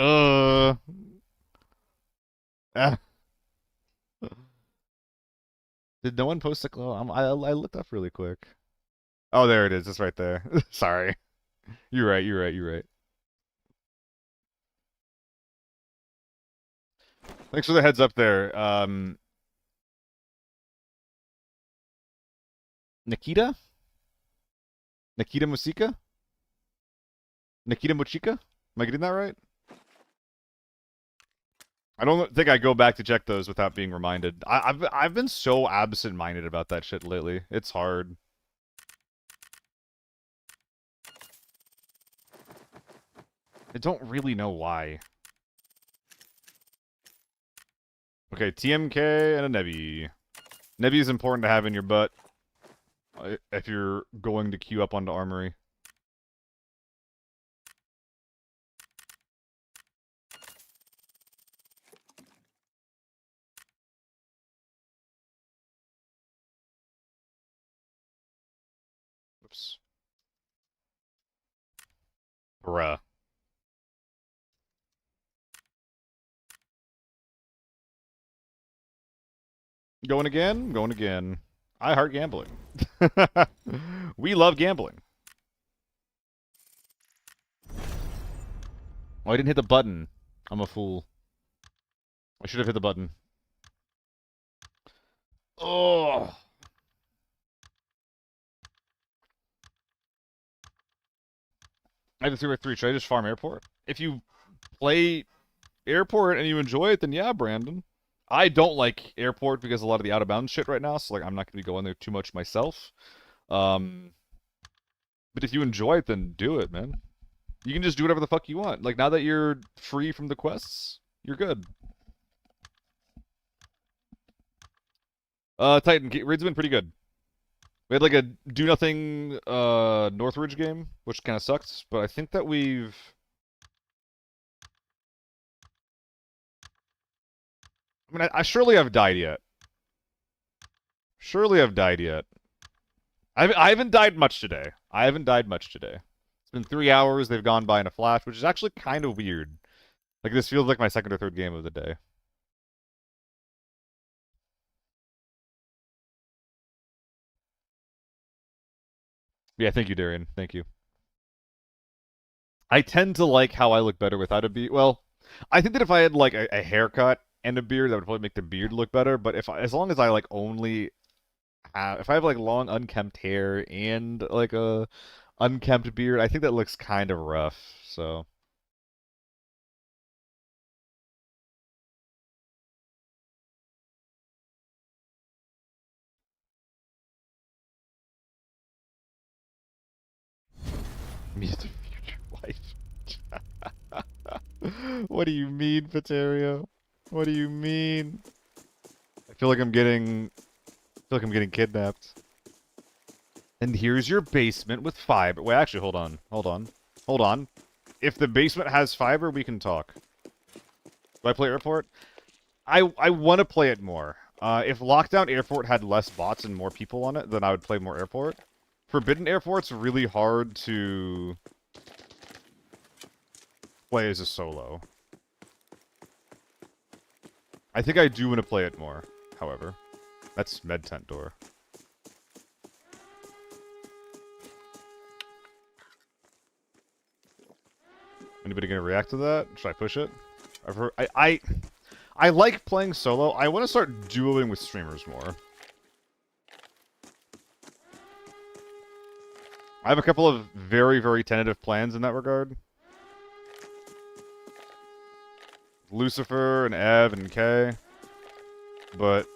Ah. Did no one post a glow? I looked up really quick. Oh, there it is. It's right there. Sorry. You're right. You're right. You're right. Thanks for the heads up there. Nikita? Nikita Musika? Nikita Mochika? Am I getting that right? I don't think I go back to check those without being reminded. I've been so absent-minded about that shit lately. It's hard. I don't really know why. Okay, TMK and a Nebby. Nebby is important to have in your butt if you're going to queue up onto Armory. Oops. Bruh. Going again? Going again. I heart gambling. We love gambling. Oh, I didn't hit the button. I'm a fool. I should have hit the button. Oh. I have a 3x3. Should I just farm airport? If you play airport and you enjoy it, then yeah, Brandon. I don't like airport because a lot of the out of bounds shit right now, so like I'm not gonna be going there too much myself. But if you enjoy it, then do it, man. You can just do whatever the fuck you want. Like now that you're free from the quests, you're good. Titan raid's been pretty good. We had like a do nothing Northridge game, which kind of sucked, but I think that we've. I mean, I surely have died yet. Surely I've died yet. I haven't died much today. I haven't died much today. It's been 3 hours. They've gone by in a flash, which is actually kind of weird. Like this feels like my second or third game of the day. Yeah, thank you, Darian. Thank you. I tend to like how I look better without a beard. Well, I think that if I had like a haircut and a beard, that would probably make the beard look better. But as long as I like only have, if I have like long unkempt hair and like a unkempt beard, I think that looks kind of rough. So. Me as the future wife. What do you mean, Paterio? What do you mean? I feel like I'm getting kidnapped. And here's your basement with fiber. Wait, actually, hold on. Hold on. If the basement has fiber, we can talk. Do I play Airport? I want to play it more. If Lockdown Airport had less bots and more people on it, then I would play more Airport. Forbidden Airport's really hard to play as a solo. I think I do want to play it more, however. That's med tent door. Anybody gonna react to that? Should I push it? I've heard I like playing solo. I want to start dueling with streamers more. I have a couple of very, very tentative plans in that regard. Lucifer and Ev and Kay. But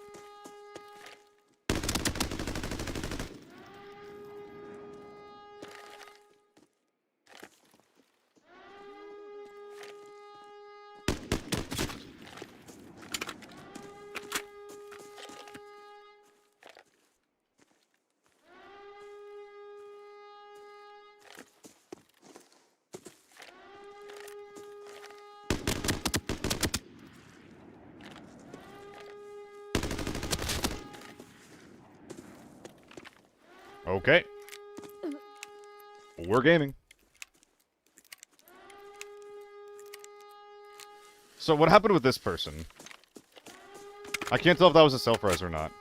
okay. We're gaming. So what happened with this person? I can't tell if that was a self-res or not.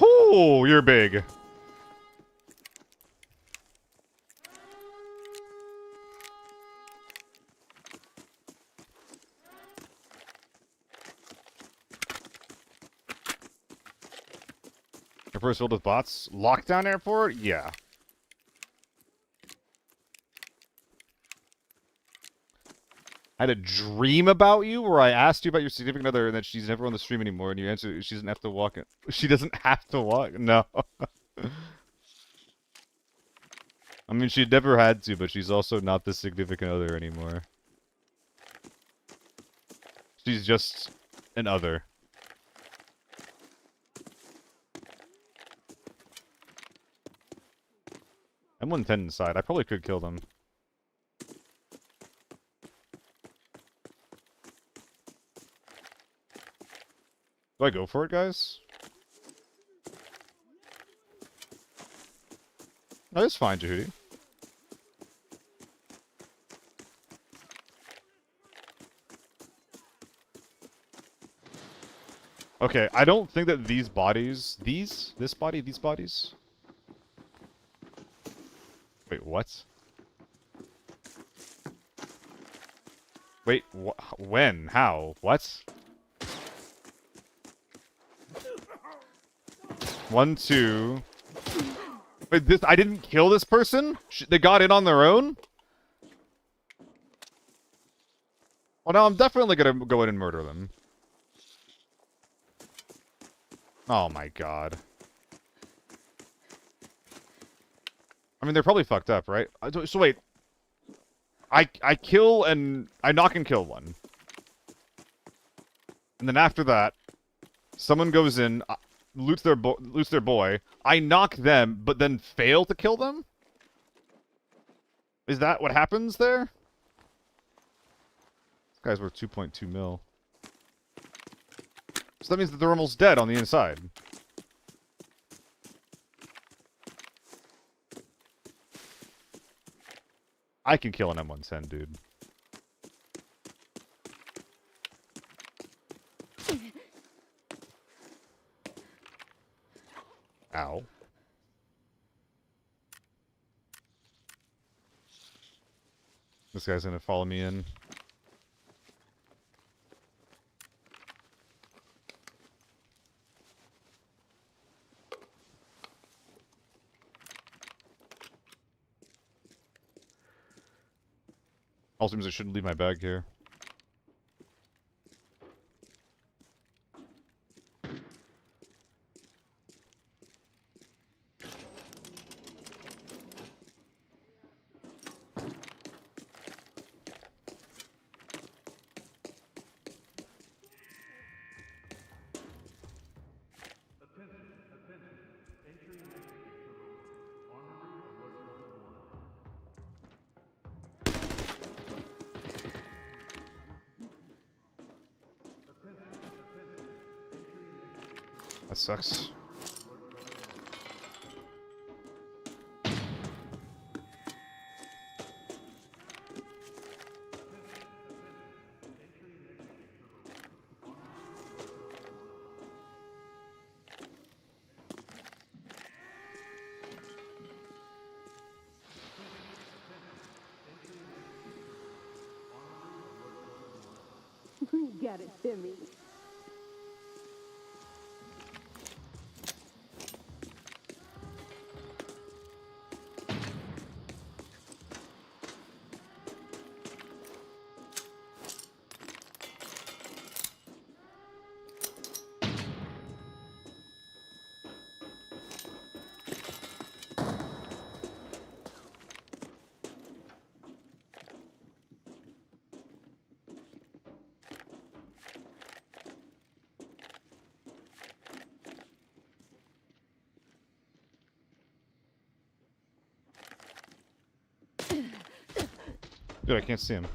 Oh, you're big. First filled with bots. Lockdown airport? Yeah. I had a dream about you where I asked you about your significant other and that she's never on the stream anymore, and you answered she doesn't have to walk. She doesn't have to walk? No. I mean, she never had to, but she's also not the significant other anymore. She's just an other. I'm 110 inside. I probably could kill them. Do I go for it, guys? No, it's fine, Jehudi. Okay, I don't think that these bodies... These bodies... Wait, what? Wait, when? How? What? 1, 2. Wait, this I didn't kill this person? They got in on their own? Well, now I'm definitely gonna go in and murder them. Oh my god. I mean, they're probably fucked up, right? So wait. I kill and... I knock and kill one. And then after that, someone goes in, loots their boy. I knock them, but then fail to kill them? Is that what happens there? This guy's worth 2.2 mil. So that means that they're almost dead on the inside. I can kill an M110, dude. Ow. This guy's gonna follow me in. Also means I shouldn't leave my bag here. That sucks. Get it, Timmy. Dude, I can't see him.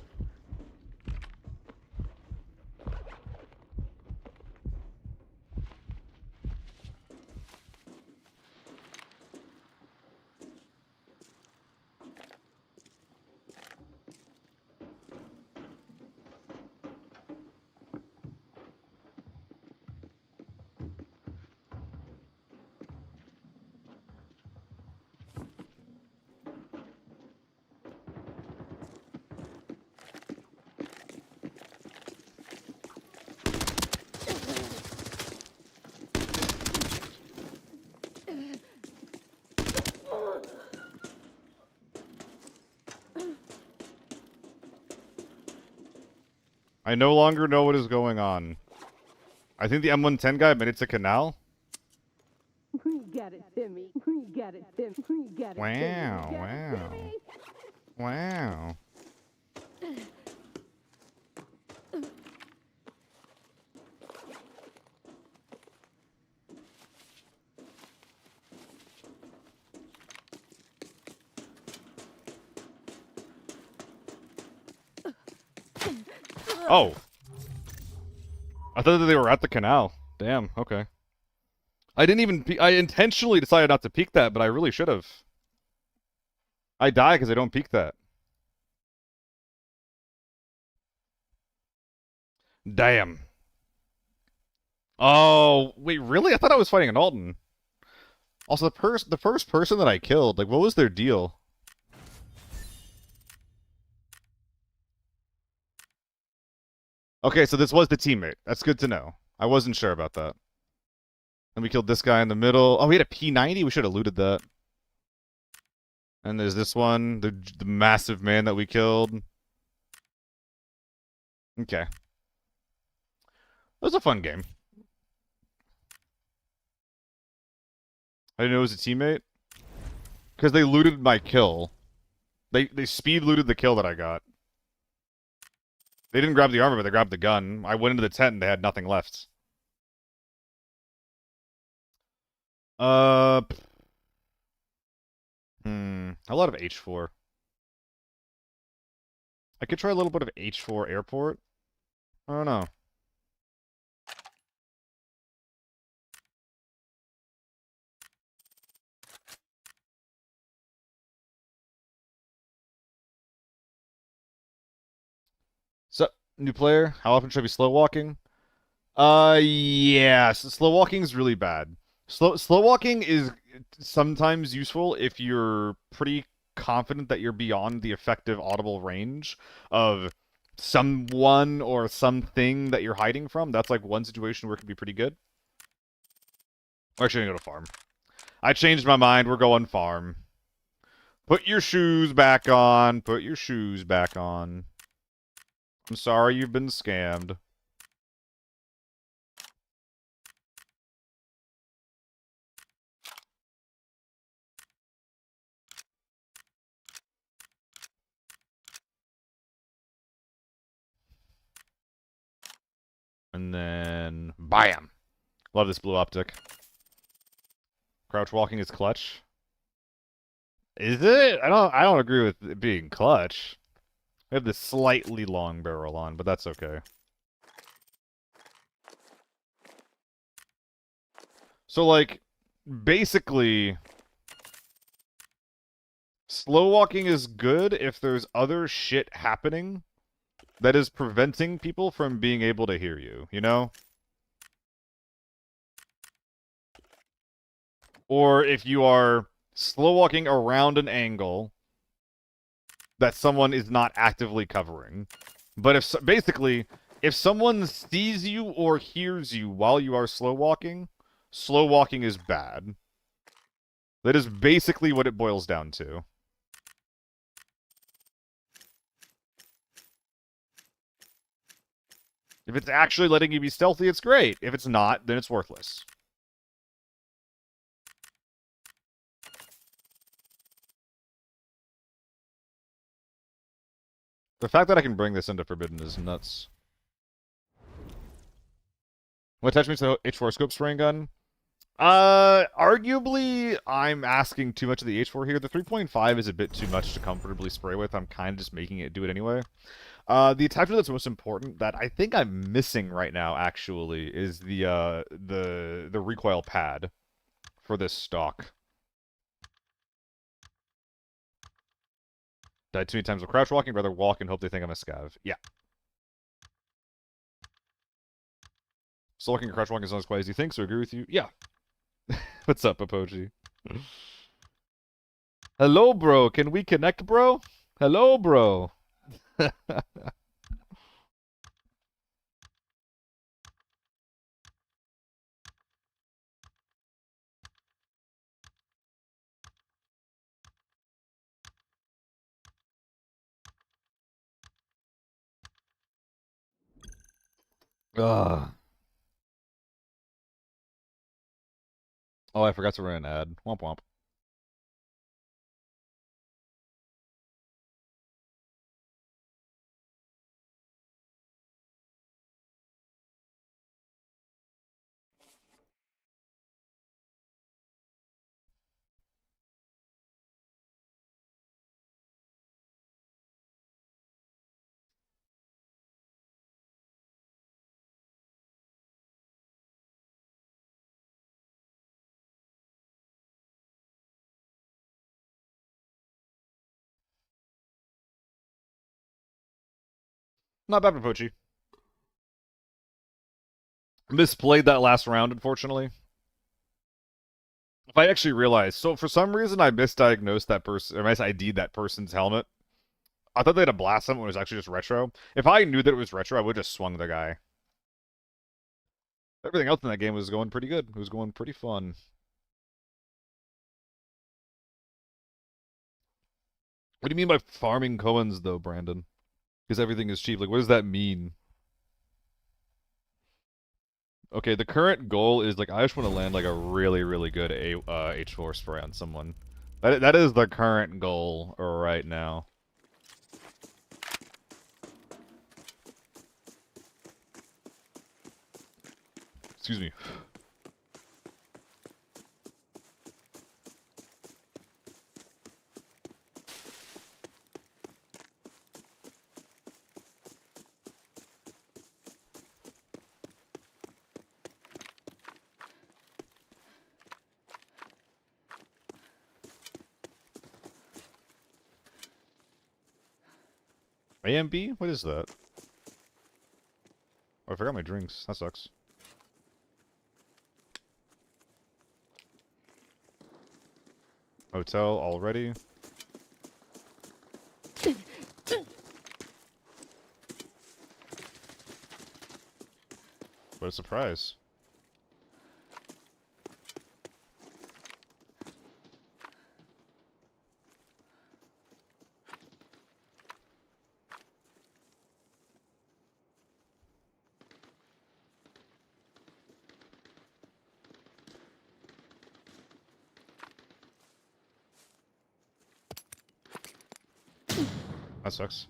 I no longer know what is going on. I think the M110 guy made it to Canal. Get it, Timmy. Get it, Timmy. Get it, Wow, Timmy. wow. Wow. Oh. I thought that they were at the canal. Damn, okay. I didn't even I intentionally decided not to peek that, but I really should have. I die because I don't peek that. Damn. Oh, wait, really? I thought I was fighting an Alton. Also, the first person that I killed, like, what was their deal? Okay, so this was the teammate. That's good to know. I wasn't sure about that. And we killed this guy in the middle. Oh, we had a P90? We should have looted that. And there's this one, the massive man that we killed. Okay. It was a fun game. I didn't know it was a teammate. Because they looted my kill. They speed looted the kill that I got. They didn't grab the armor, but they grabbed the gun. I went into the tent and they had nothing left. A lot of H4. I could try a little bit of H4 airport. I don't know. So, new player, how often should I be slow walking? Yeah, so slow walking is really bad. Slow walking is sometimes useful if you're pretty confident that you're beyond the effective audible range of someone or something that you're hiding from. That's like one situation where it can be pretty good. We're actually gonna go to farm. I changed my mind. We're going farm. Put your shoes back on. Put your shoes back on. I'm sorry you've been scammed. And then, bam! Love this blue optic. Crouch walking is clutch. Is it? I don't agree with it being clutch. We have this slightly long barrel on, but that's okay. So, like, basically, slow walking is good if there's other shit happening that is preventing people from being able to hear you, you know? Or if you are slow walking around an angle that someone is not actively covering. But if basically, if someone sees you or hears you while you are slow walking is bad. That is basically what it boils down to. If it's actually letting you be stealthy, it's great. If it's not, then it's worthless. The fact that I can bring this into Forbidden is nuts. What attachments to the H4 scope spraying gun? Arguably, I'm asking too much of the H4 here. The 3.5 is a bit too much to comfortably spray with. I'm kind of just making it do it anyway. The attachment that's most important that I think I'm missing right now, actually, is the recoil pad for this stock. Died too many times with crouch walking, rather walk and hope they think I'm a scav. Yeah. So walking and crouch walking is not as quiet as you think, so I agree with you. Yeah. What's up, Apoji? Hello, bro. Can we connect, bro? Hello, bro. Ugh. Oh, I forgot to run an ad. Womp womp. Not bad, Apoji. Misplayed that last round, unfortunately. If I actually realized, so for some reason I misdiagnosed that person, or misid'd that person's helmet. I thought they had a blast helmet when it was actually just retro. If I knew that it was retro, I would have just swung the guy. Everything else in that game was going pretty good. It was going pretty fun. What do you mean by farming Cohens, though, Brandon? Because everything is cheap. Like, what does that mean? Okay, the current goal is, like, I just want to land, like, a really, really good H4 spray on someone. That is the current goal right now. Excuse me. AMB? What is that? Oh, I forgot my drinks. That sucks. Hotel already. What a surprise. That sucks.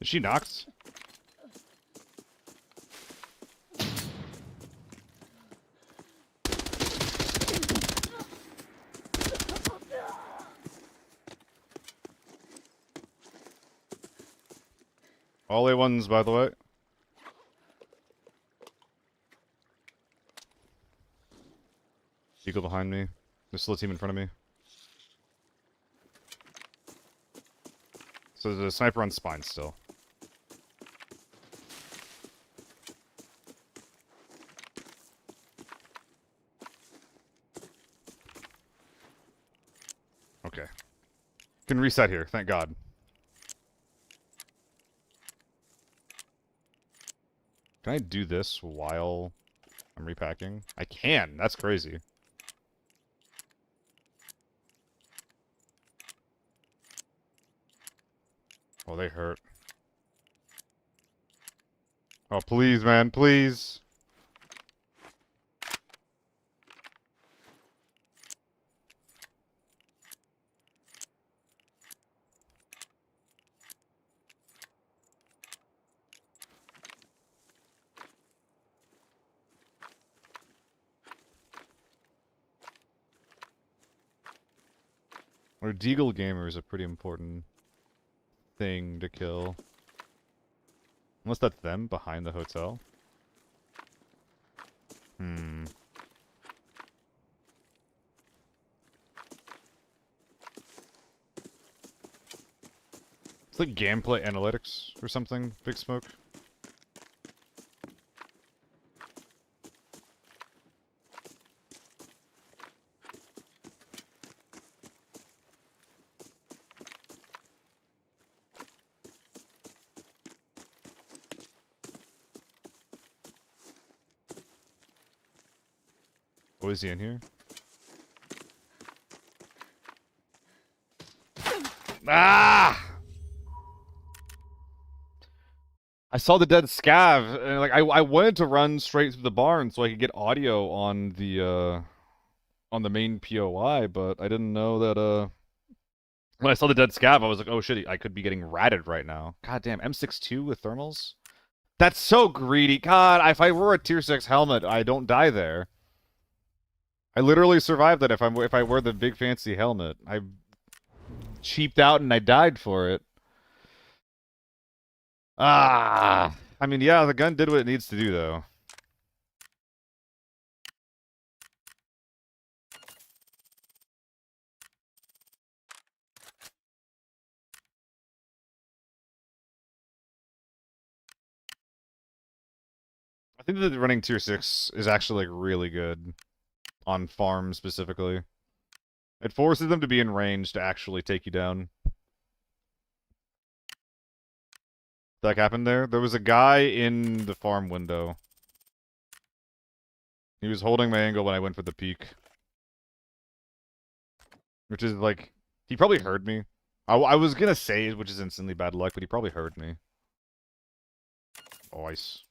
Is she knocked? All A1s, by the way. Eagle behind me. There's still a team in front of me. So there's a sniper on spine still. Okay. Can reset here, thank God. Can I do this while I'm repacking? I can, that's crazy. Oh, they hurt. Oh, please, man, please. Or Deagle Gamer is a pretty important thing to kill. Unless that's them behind the hotel. Hmm. It's like gameplay analytics or something, Big Smoke. Oh, is he in here? Ah! I saw the dead scav, and like I wanted to run straight through the barn so I could get audio on the main POI, but I didn't know that when I saw the dead scav, I was like, oh shit, I could be getting ratted right now. God damn, M62 with thermals? That's so greedy. God, if I wore a tier 6 helmet, I don't die there. I literally survived that if I wear the big fancy helmet. I cheaped out and I died for it. Ah, I mean, yeah, the gun did what it needs to do, though. I think that running tier 6 is actually, like, really good on farms specifically. It forces them to be in range to actually take you down. That happened there? There was a guy in the farm window. He was holding my angle when I went for the peek. Which is, like, he probably heard me. I was gonna say, which is instantly bad luck, but he probably heard me. Oh, ice.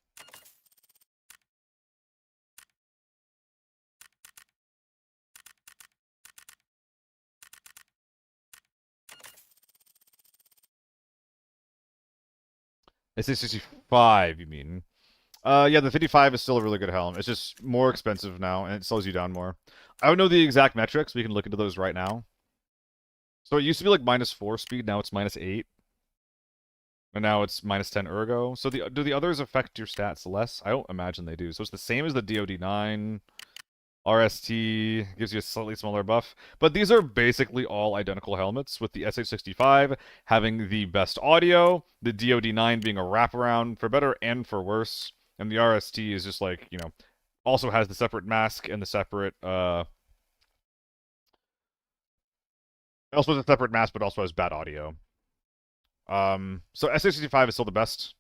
SA65, you mean? Yeah, the 55 is still a really good helm. It's just more expensive now, and it slows you down more. I don't know the exact metrics. We can look into those right now. So it used to be like -4 speed, now it's -8. And now it's -10 ergo. So do the others affect your stats less? I don't imagine they do. So it's the same as the DOD9. RST gives you a slightly smaller buff. But these are basically all identical helmets, with the SH65 having the best audio, the DOD9 being a wraparound for better and for worse, and the RST is just like, you know, also has the separate mask and the separate, it also has a separate mask, but also has bad audio. So SH65 is still the best.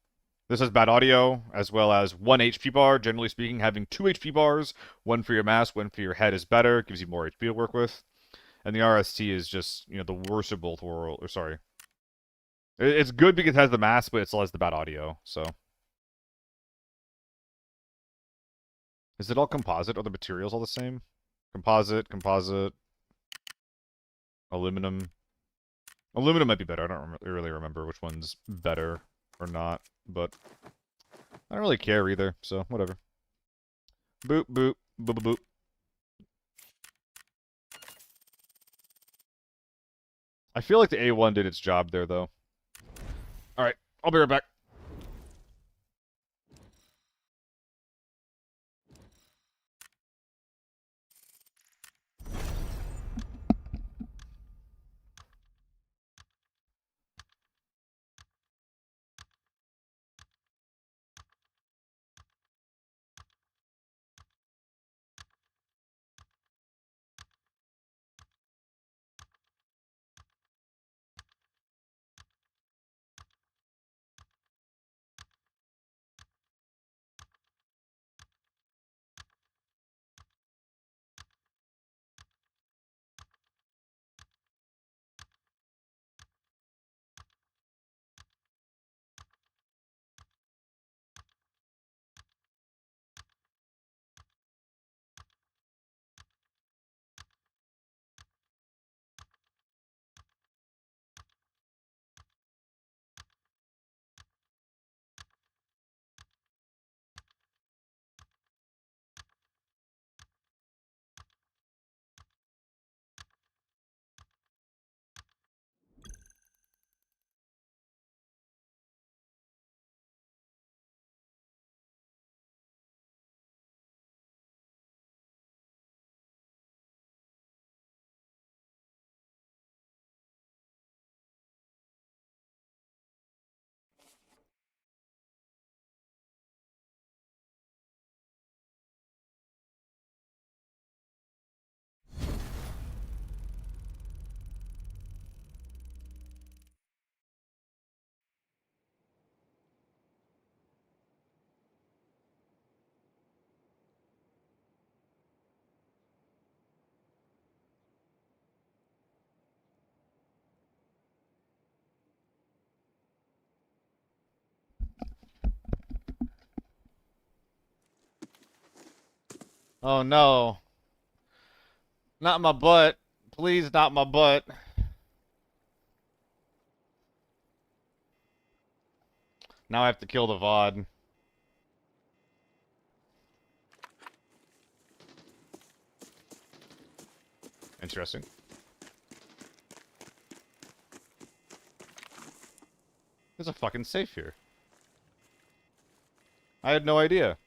This has bad audio, as well as 1 HP bar. Generally speaking, having 2 HP bars, one for your mask, one for your head is better. Gives you more HP to work with. And the RST is just, you know, the worst of both worlds. Or sorry. It's good because it has the mask, but it still has the bad audio, so. Is it all composite? Are the materials all the same? Composite, composite. Aluminum. Aluminum might be better. I don't really remember which one's better or not, but I don't really care either, so whatever. Boop, boop, boop, boop, boop. I feel like the A1 did its job there, though. Alright, I'll be right back. Oh no. Not my butt. Please, not my butt. Now I have to kill the VOD. Interesting. There's a fucking safe here. I had no idea.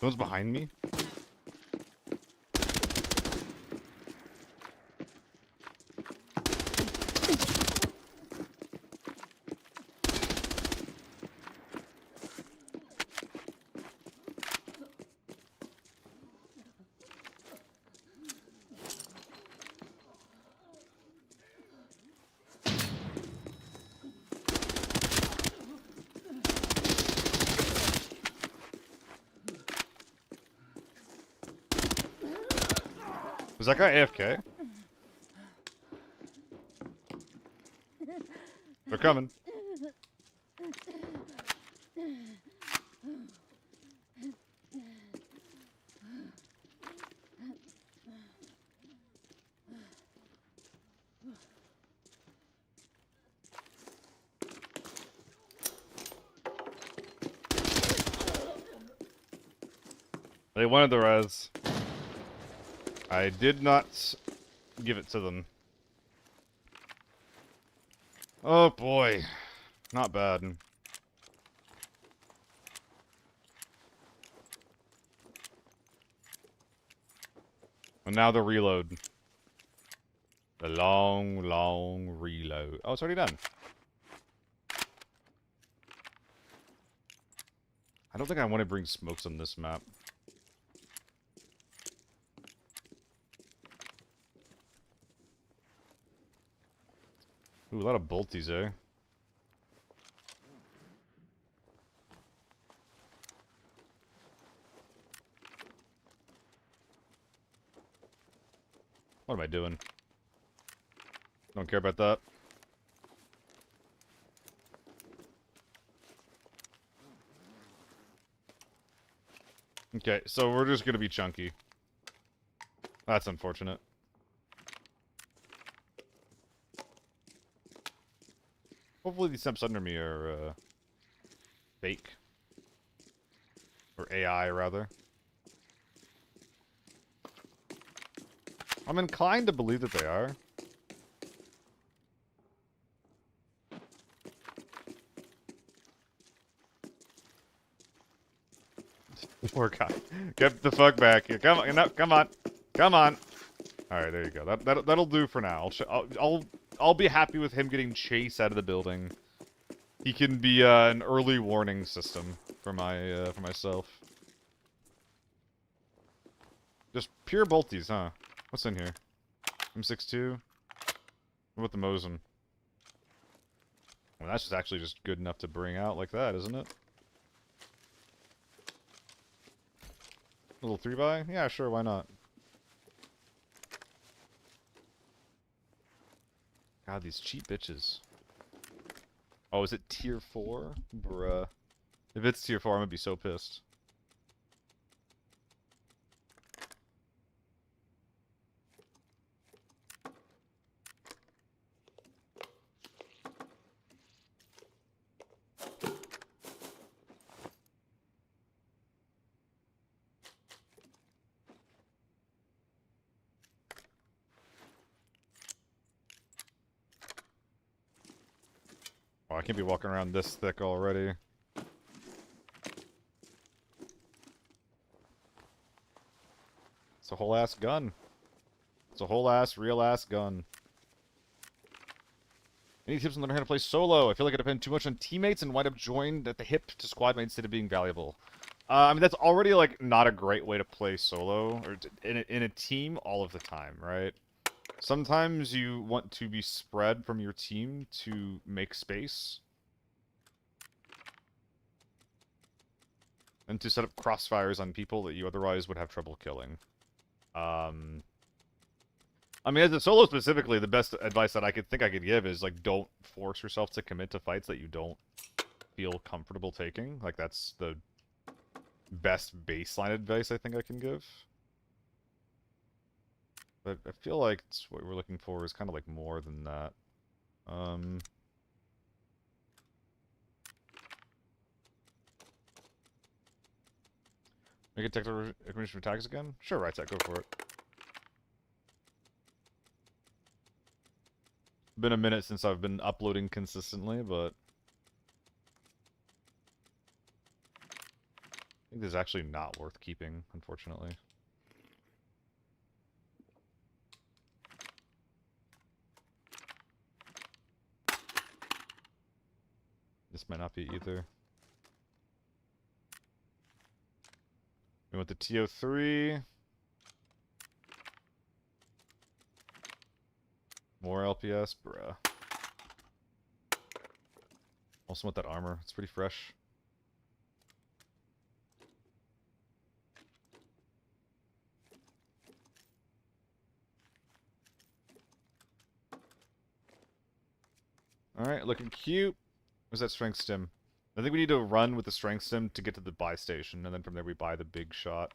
Someone's behind me? Was that guy AFK? They're coming. They wanted the res. I did not give it to them. Oh boy. Not bad. And now the reload. The long, long reload. Oh, it's already done. I don't think I want to bring smokes on this map. Ooh, a lot of bolties, eh? What am I doing? Don't care about that. Okay, so we're just gonna be chunky. That's unfortunate. Hopefully these temps under me are, fake. Or AI, rather. I'm inclined to believe that they are. Poor guy. Get the fuck back here. Come on, no, come on. Come on. Alright, there you go. That'll do for now. I'll be happy with him getting chased out of the building. He can be an early warning system for myself. Just pure bolties, huh? What's in here? M62. What about the Mosin? Well, that's just actually just good enough to bring out like that, isn't it? A little 3x? Yeah, sure, why not? God, these cheap bitches. Oh, is it tier 4? Bruh. If it's tier 4, I'm gonna be so pissed. Oh, I can't be walking around this thick already. It's a whole ass gun. It's a whole ass, real ass gun. Any tips on learning how to play solo? I feel like I depend too much on teammates and wind up joined at the hip to squad mates instead of being valuable. I mean, that's already, like, not a great way to play solo, or in a team all of the time, right? Sometimes you want to be spread from your team to make space. and to set up crossfires on people that you otherwise would have trouble killing. I mean, as a solo specifically, the best advice that I could give is, like, don't force yourself to commit to fights that you don't feel comfortable taking. Like, that's the best baseline advice I think I can give. But I feel like it's what we're looking for is kind of, like, more than that. Make a technical information for tags again? Sure, right, go for it. Been a minute since I've been uploading consistently, but I think this is actually not worth keeping, unfortunately. This might not be either. We want the TO3. More LPS, bruh. Also want that armor. It's pretty fresh. Alright, looking cute. Where's that strength stim? I think we need to run with the strength stim to get to the buy station, and then from there we buy the big shot.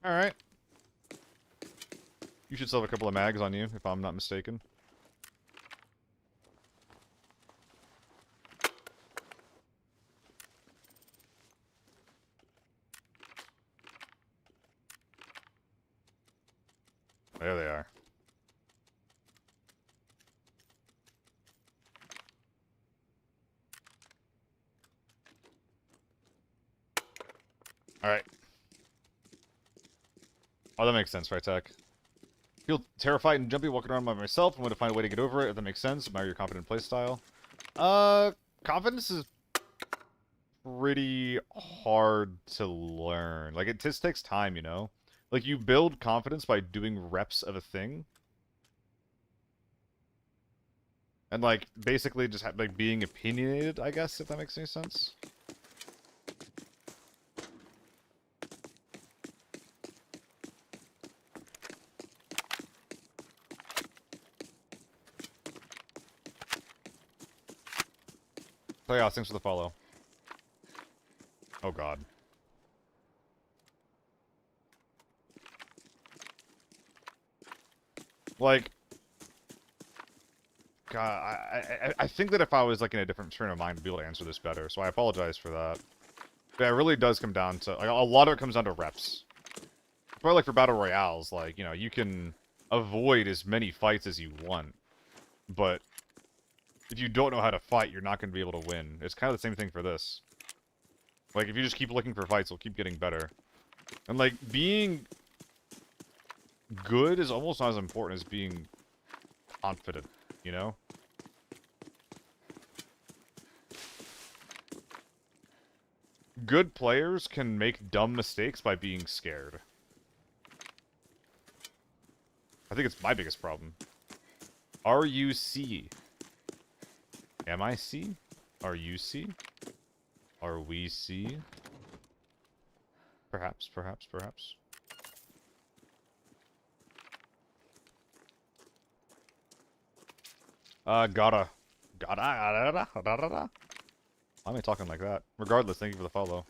Alright. You should still have a couple of mags on you, if I'm not mistaken. There they are. Alright. Oh, that makes sense, right, Tech? Feel terrified and jumpy walking around by myself and want to find a way to get over it, if that makes sense. Admire your confident playstyle. Confidence is pretty hard to learn. Like, it just takes time, you know? Like, you build confidence by doing reps of a thing. And, like, basically just, like, being opinionated, I guess, if that makes any sense. Chaos, thanks for the follow. Oh god. Like, God, I think that if I was, like, in a different turn of mind, I'd be able to answer this better, so I apologize for that. But it really does come down to, like, a lot of it comes down to reps. But, like, for Battle Royales, like, you know, you can avoid as many fights as you want, but if you don't know how to fight, you're not going to be able to win. It's kind of the same thing for this. Like, if you just keep looking for fights, you'll keep getting better. And, like, being good is almost not as important as being confident, you know? Good players can make dumb mistakes by being scared. I think it's my biggest problem. Are you C? Am I C? Are you C? Are we C? Perhaps, perhaps, perhaps. Gotta. Why am I talking like that? Regardless, thank you for the follow.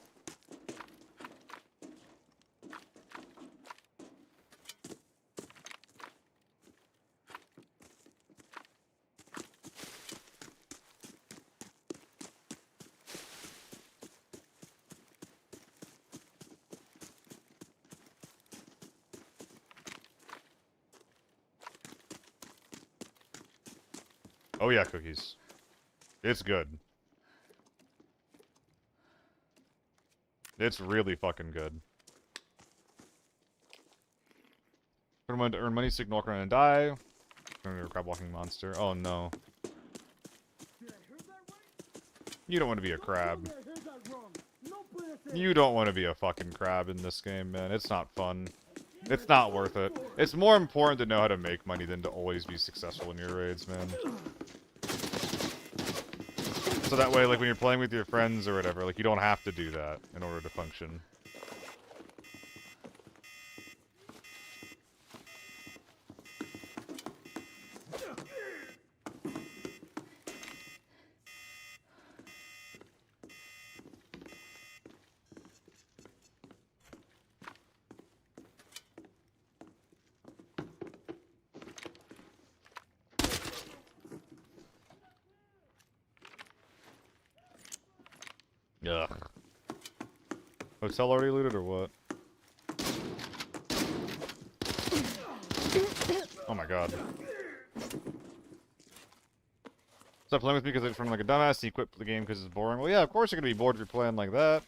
Oh yeah, cookies. It's good. It's really fucking good. Put him on to earn money so you can walk around and die. I'm a crab walking monster. Oh no. Did I hear that right? You don't want to be a crab. I heard that wrong. No puede ser. You don't want to be a fucking crab in this game, man. It's not fun. It's not worth it. It's more important to know how to make money than to always be successful in your raids, man. So that way, like, when you're playing with your friends or whatever, like, you don't have to do that in order to function. Ugh. Hotel already looted or what? Oh my god. Stop playing with me because it's from like a dumbass and you quit the game because it's boring. Well, yeah, of course you're gonna be bored if you're playing like that.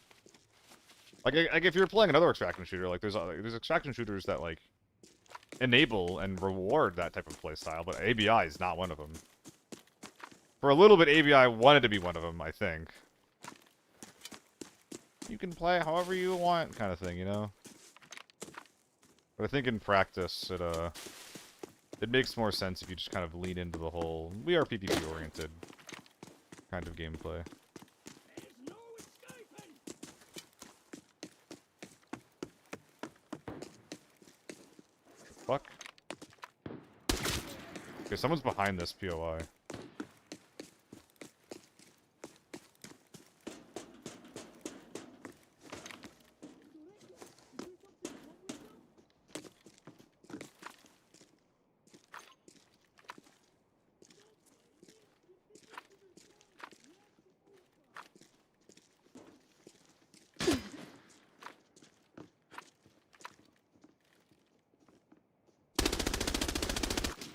Like if you're playing another extraction shooter, like there's extraction shooters that like enable and reward that type of play style, but ABI is not one of them. For a little bit, ABI wanted to be one of them, I think. You can play however you want, kind of thing, you know. But I think in practice, it makes more sense if you just kind of lean into the whole we are PvP oriented kind of gameplay. Fuck. Okay, someone's behind this POI.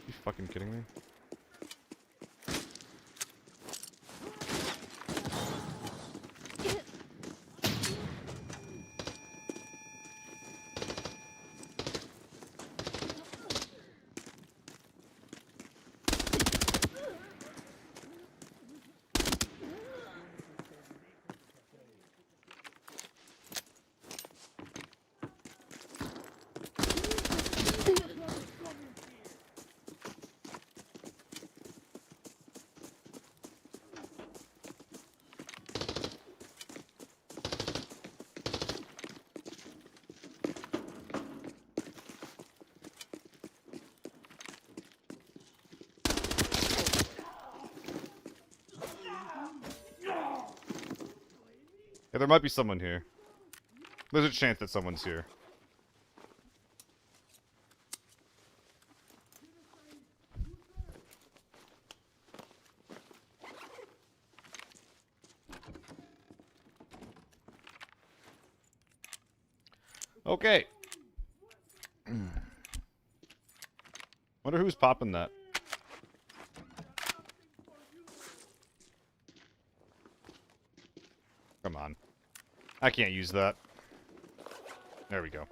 You fucking kidding me? Yeah, there might be someone here. There's a chance that someone's here. Okay. Wonder who's popping that. Come on. I can't use that. There we go.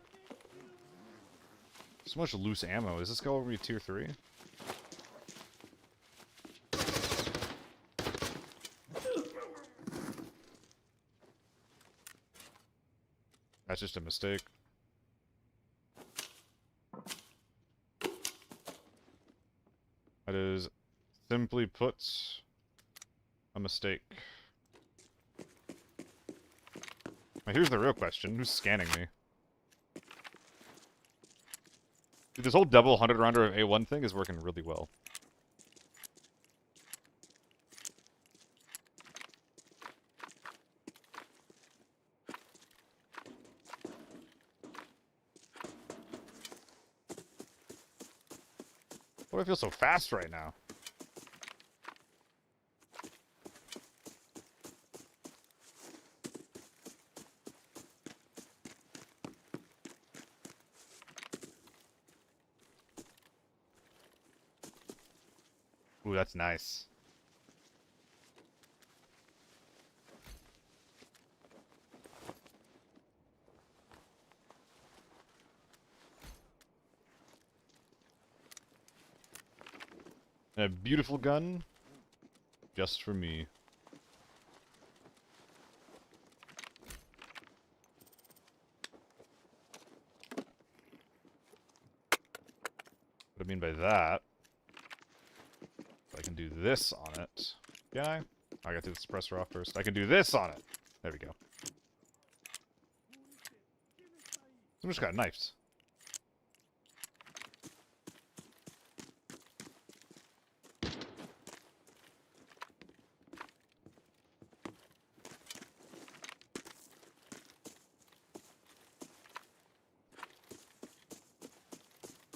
So much loose ammo. Does this go over to tier 3? That's just a mistake. That is, simply put, a mistake. Now here's the real question. Who's scanning me? Dude, this whole double 100 rounder of A1 thing is working really well. Why do I feel so fast right now? Ooh, that's nice. A beautiful gun, just for me. What I mean by that, I can do this on it. Can I? I gotta take the suppressor off first. I can do this on it. There we go. Someone just got knifed.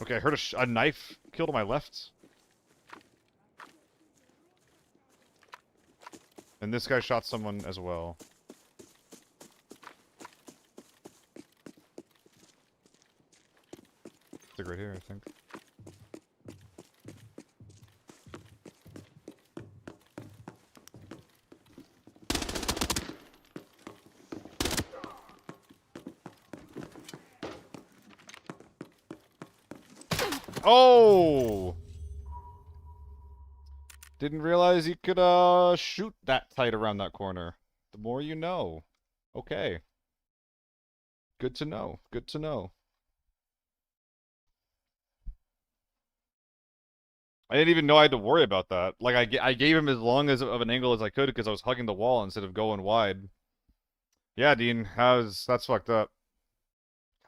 Okay, I heard a knife killed on my left. And this guy shot someone as well. It's like right here, I think. Oh! Didn't realize you could, shoot that tight around that corner. The more you know. Okay. Good to know. Good to know. I didn't even know I had to worry about that. Like, I gave him as long as of an angle as I could because I was hugging the wall instead of going wide. Yeah, Dean, that's fucked up.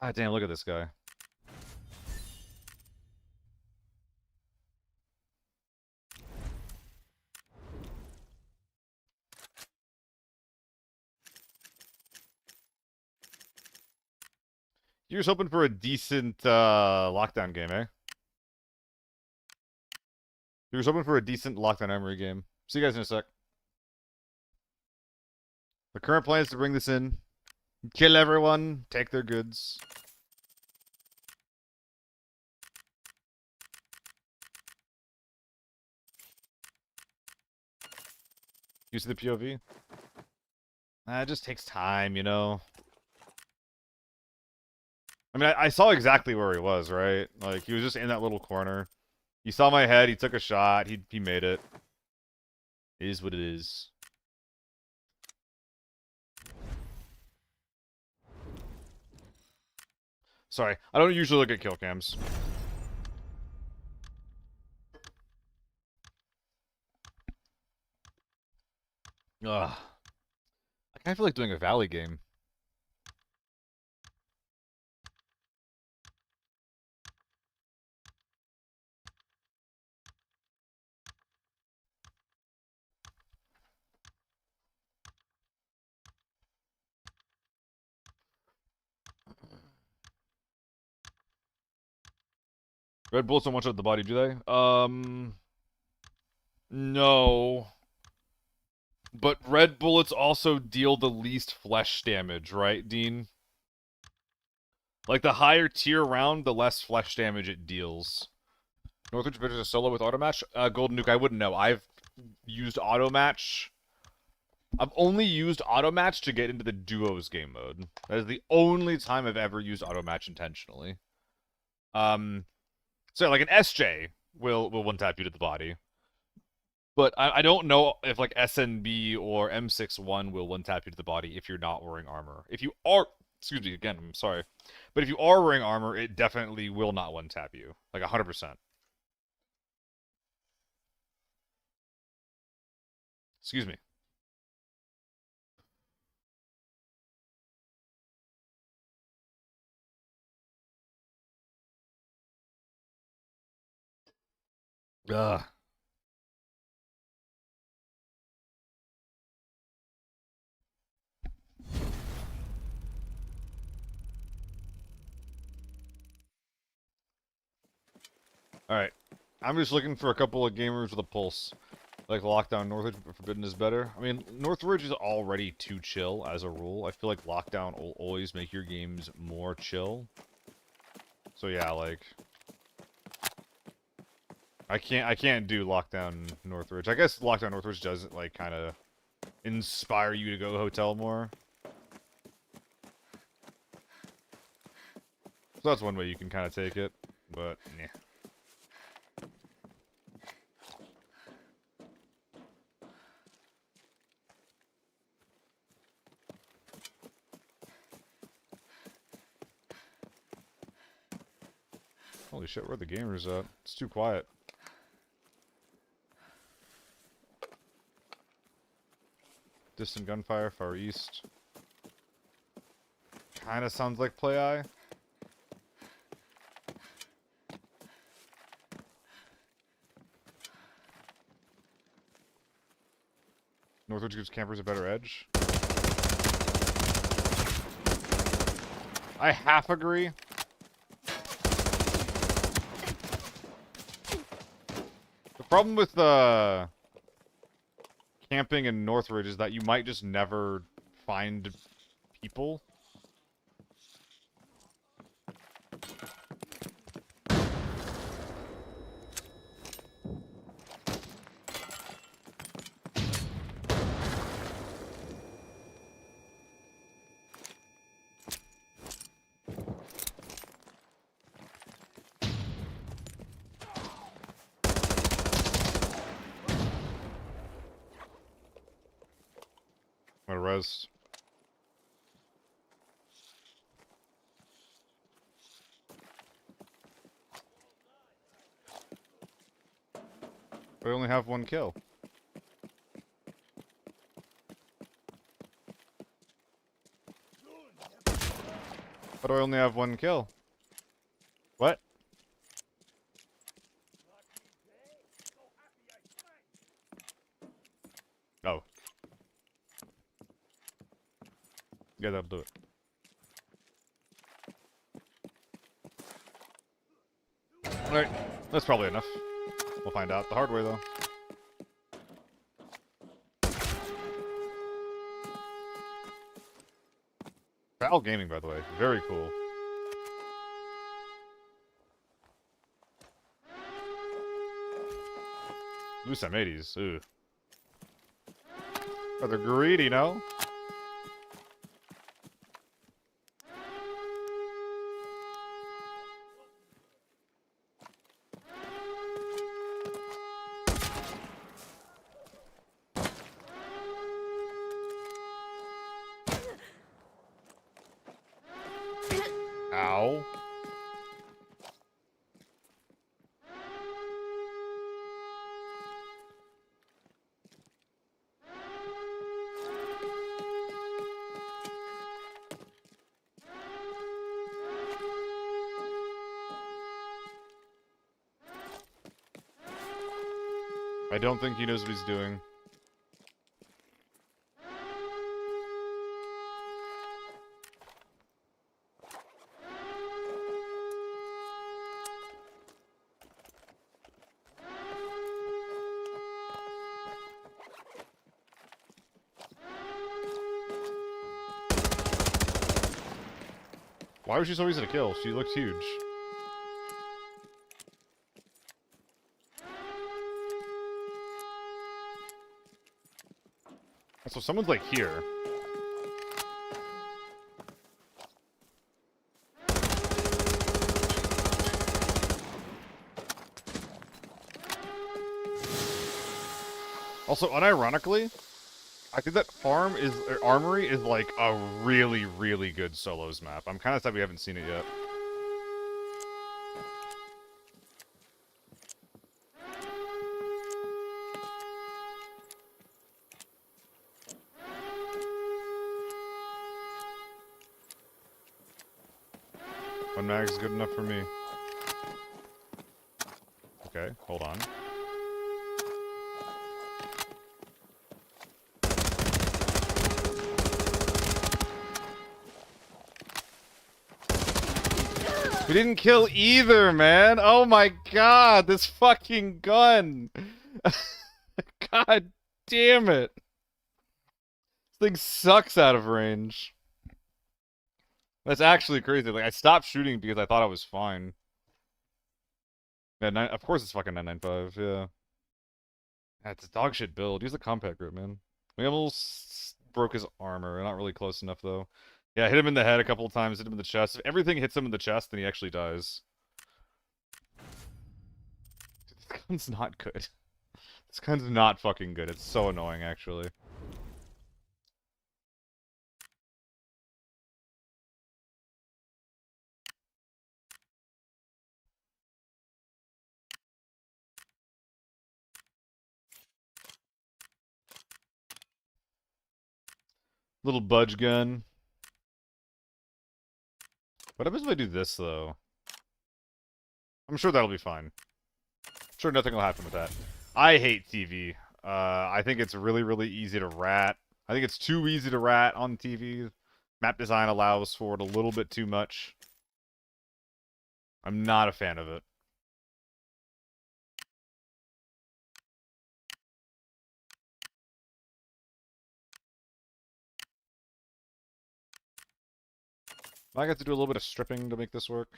God damn, look at this guy. You was hoping for a decent, lockdown game, eh? You was hoping for a decent lockdown armory game. See you guys in a sec. The current plan is to bring this in, kill everyone, take their goods. You see the POV? It just takes time, you know? I mean, I saw exactly where he was, right? Like, he was just in that little corner. He saw my head, he took a shot, he made it. It is what it is. Sorry, I don't usually look at kill cams. Ugh. I kind of feel like doing a Valley game. Red bullets don't one-shot the body, do they? No. But red bullets also deal the least flesh damage, right, Dean? Like, the higher tier round, the less flesh damage it deals. Northridge Bridge is a solo with auto match? Golden Nuke, I wouldn't know. I've used auto match. I've only used auto match to get into the duos game mode. That is the only time I've ever used auto match intentionally. So like an SJ will one tap you to the body. But I don't know if like SNB or M61 will one tap you to the body if you're not wearing armor. If you are, excuse me again, I'm sorry. But if you are wearing armor, it definitely will not one tap you. Like 100%. Excuse me. Ugh. Alright. I'm just looking for a couple of gamers with a pulse. Like Lockdown, Northridge, but Forbidden is better. I mean, Northridge is already too chill as a rule. I feel like Lockdown will always make your games more chill. So yeah, like I can't do Lockdown Northridge. I guess Lockdown Northridge doesn't like kind of inspire you to go hotel more. So that's one way you can kind of take it, but yeah. Holy shit, where are the gamers at? It's too quiet. Distant gunfire, far east. Kinda sounds like Play Eye. Northridge gives campers a better edge. I half agree. The problem with camping in Northridge is that you might just never find people. I'm gonna res. I only have one kill. How do I only have one kill? What? Oh. Yeah, that'll do it. Alright, that's probably enough. We'll find out the hard way, though. Val Gaming, by the way. Very cool. Loose M80s. Ooh. Oh, they're greedy, no? Ow. I don't think he knows what he's doing. Why was she so easy to kill? She looked huge. So someone's like here. Also, unironically, I think that farm is, or armory is like a really, really good solos map. I'm kind of sad we haven't seen it yet. One mag's good enough for me. Okay, hold on. We didn't kill either, man! Oh my god, this fucking gun! God damn it! This thing sucks out of range. That's actually crazy. Like, I stopped shooting because I thought I was fine. Yeah, of course it's fucking 995, yeah. That's a dog shit build. Use the compact grip, man. We almost broke his armor. We're not really close enough, though. Yeah, hit him in the head a couple of times, hit him in the chest. If everything hits him in the chest, then he actually dies. This gun's not good. This gun's not fucking good. It's so annoying, actually. Little budge gun. What happens if I do this, though? I'm sure that'll be fine. I'm sure nothing will happen with that. I hate TV. I think it's really, really easy to rat. I think it's too easy to rat on TV. Map design allows for it a little bit too much. I'm not a fan of it. I got to do a little bit of stripping to make this work.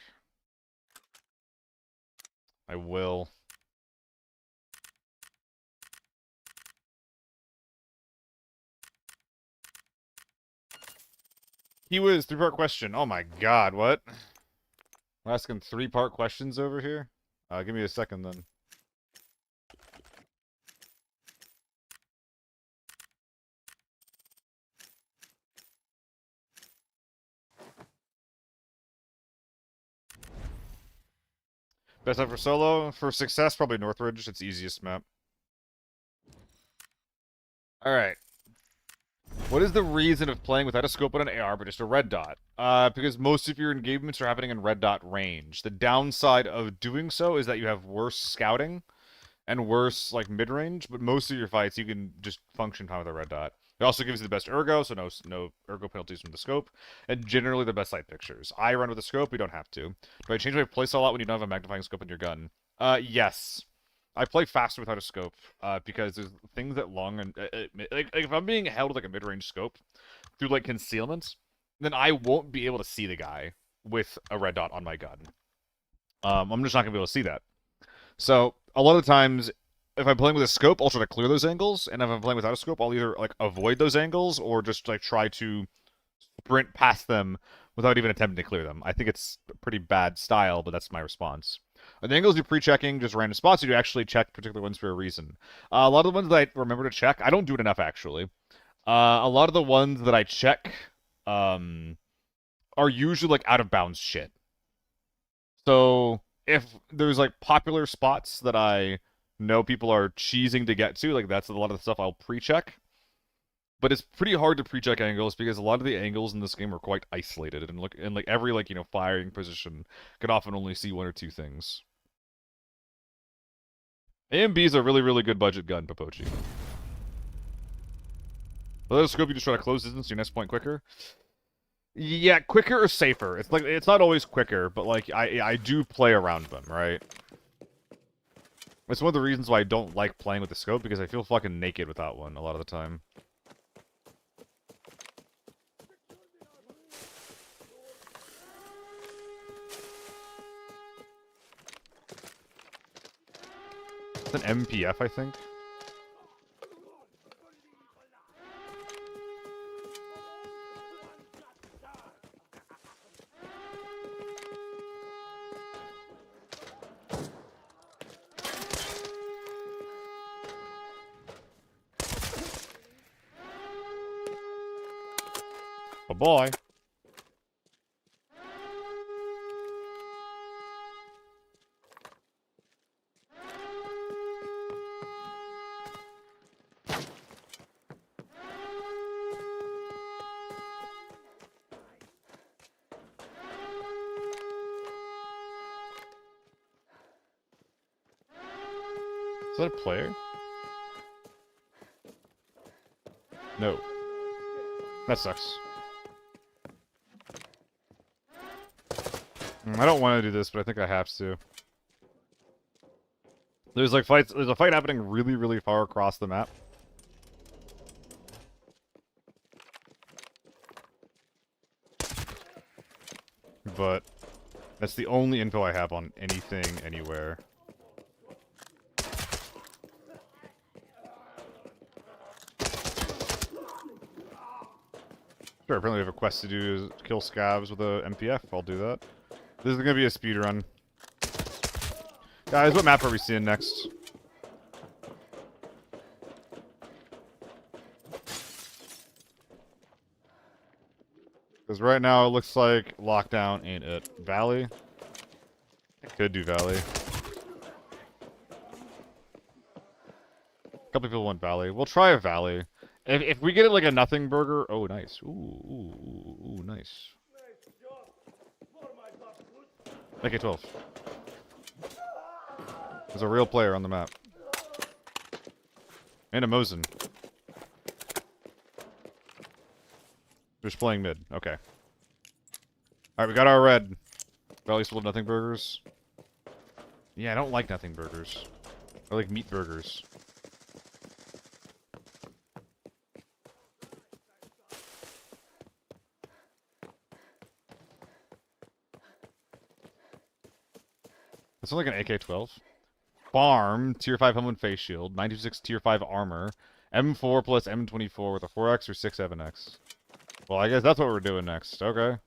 I will. He was three-part question. Oh my god, what? We're asking three-part questions over here? Give me a second then. Best time for solo? For success, probably Northridge. It's easiest map. Alright. What is the reason of playing without a scope on an AR but just a red dot? Because most of your engagements are happening in red dot range. The downside of doing so is that you have worse scouting and worse like mid-range, but most of your fights you can just function fine with a red dot. It also gives you the best ergo, so no ergo penalties from the scope, and generally the best sight pictures. I run with a scope, you don't have to. Do I change my playstyle a lot when you don't have a magnifying scope in your gun? Yes. I play faster without a scope, because there's things that long and like if I'm being held with like a mid-range scope through like concealment, then I won't be able to see the guy with a red dot on my gun. I'm just not gonna be able to see that. So a lot of times, if I'm playing with a scope, I'll try to clear those angles, and if I'm playing without a scope, I'll either like avoid those angles or just like try to sprint past them without even attempting to clear them. I think it's a pretty bad style, but that's my response. The angles you're pre-checking just random spots, or do you actually check particular ones for a reason? A lot of the ones that I remember to check, I don't do it enough actually. A lot of the ones that I check are usually like out of bounds shit. So if there's like popular spots that I know people are cheesing to get to, like that's a lot of the stuff I'll pre-check. But it's pretty hard to pre-check angles because a lot of the angles in this game are quite isolated, and look, and like every like firing position can often only see one or two things. AMB is a really, really good budget gun, Popochi. Without a scope, you just try to close distance to your next point quicker. Yeah, quicker or safer. It's like it's not always quicker, but like I do play around them, right? It's one of the reasons why I don't like playing with the scope, because I feel fucking naked without one a lot of the time. It's an MPF, I think. Oh boy. Is that a player? No. That sucks. I don't want to do this, but I think I have to. There's like fights. There's a fight happening really, really far across the map. But that's the only info I have on anything, anywhere. Sure, apparently we have a quest to do to kill scavs with a MPF. I'll do that. This is gonna be a speed run. Guys, what map are we seeing next? Because right now it looks like Lockdown ain't it. Valley? I could do Valley. A couple people want Valley. We'll try a Valley. If we get it like a nothing burger, oh nice. Ooh, nice. AK-12. There's a real player on the map. And a Mosin. Just playing mid. Okay. Alright, we got our red. Valley full of nothing burgers. Yeah, I don't like nothing burgers. I like meat burgers. That sounds like an AK-12. Farm, tier 5 helmet face shield, 926 tier 5 armor, M4 plus M24 with a 4x or 6 7x. Well, I guess that's what we're doing next. Okay.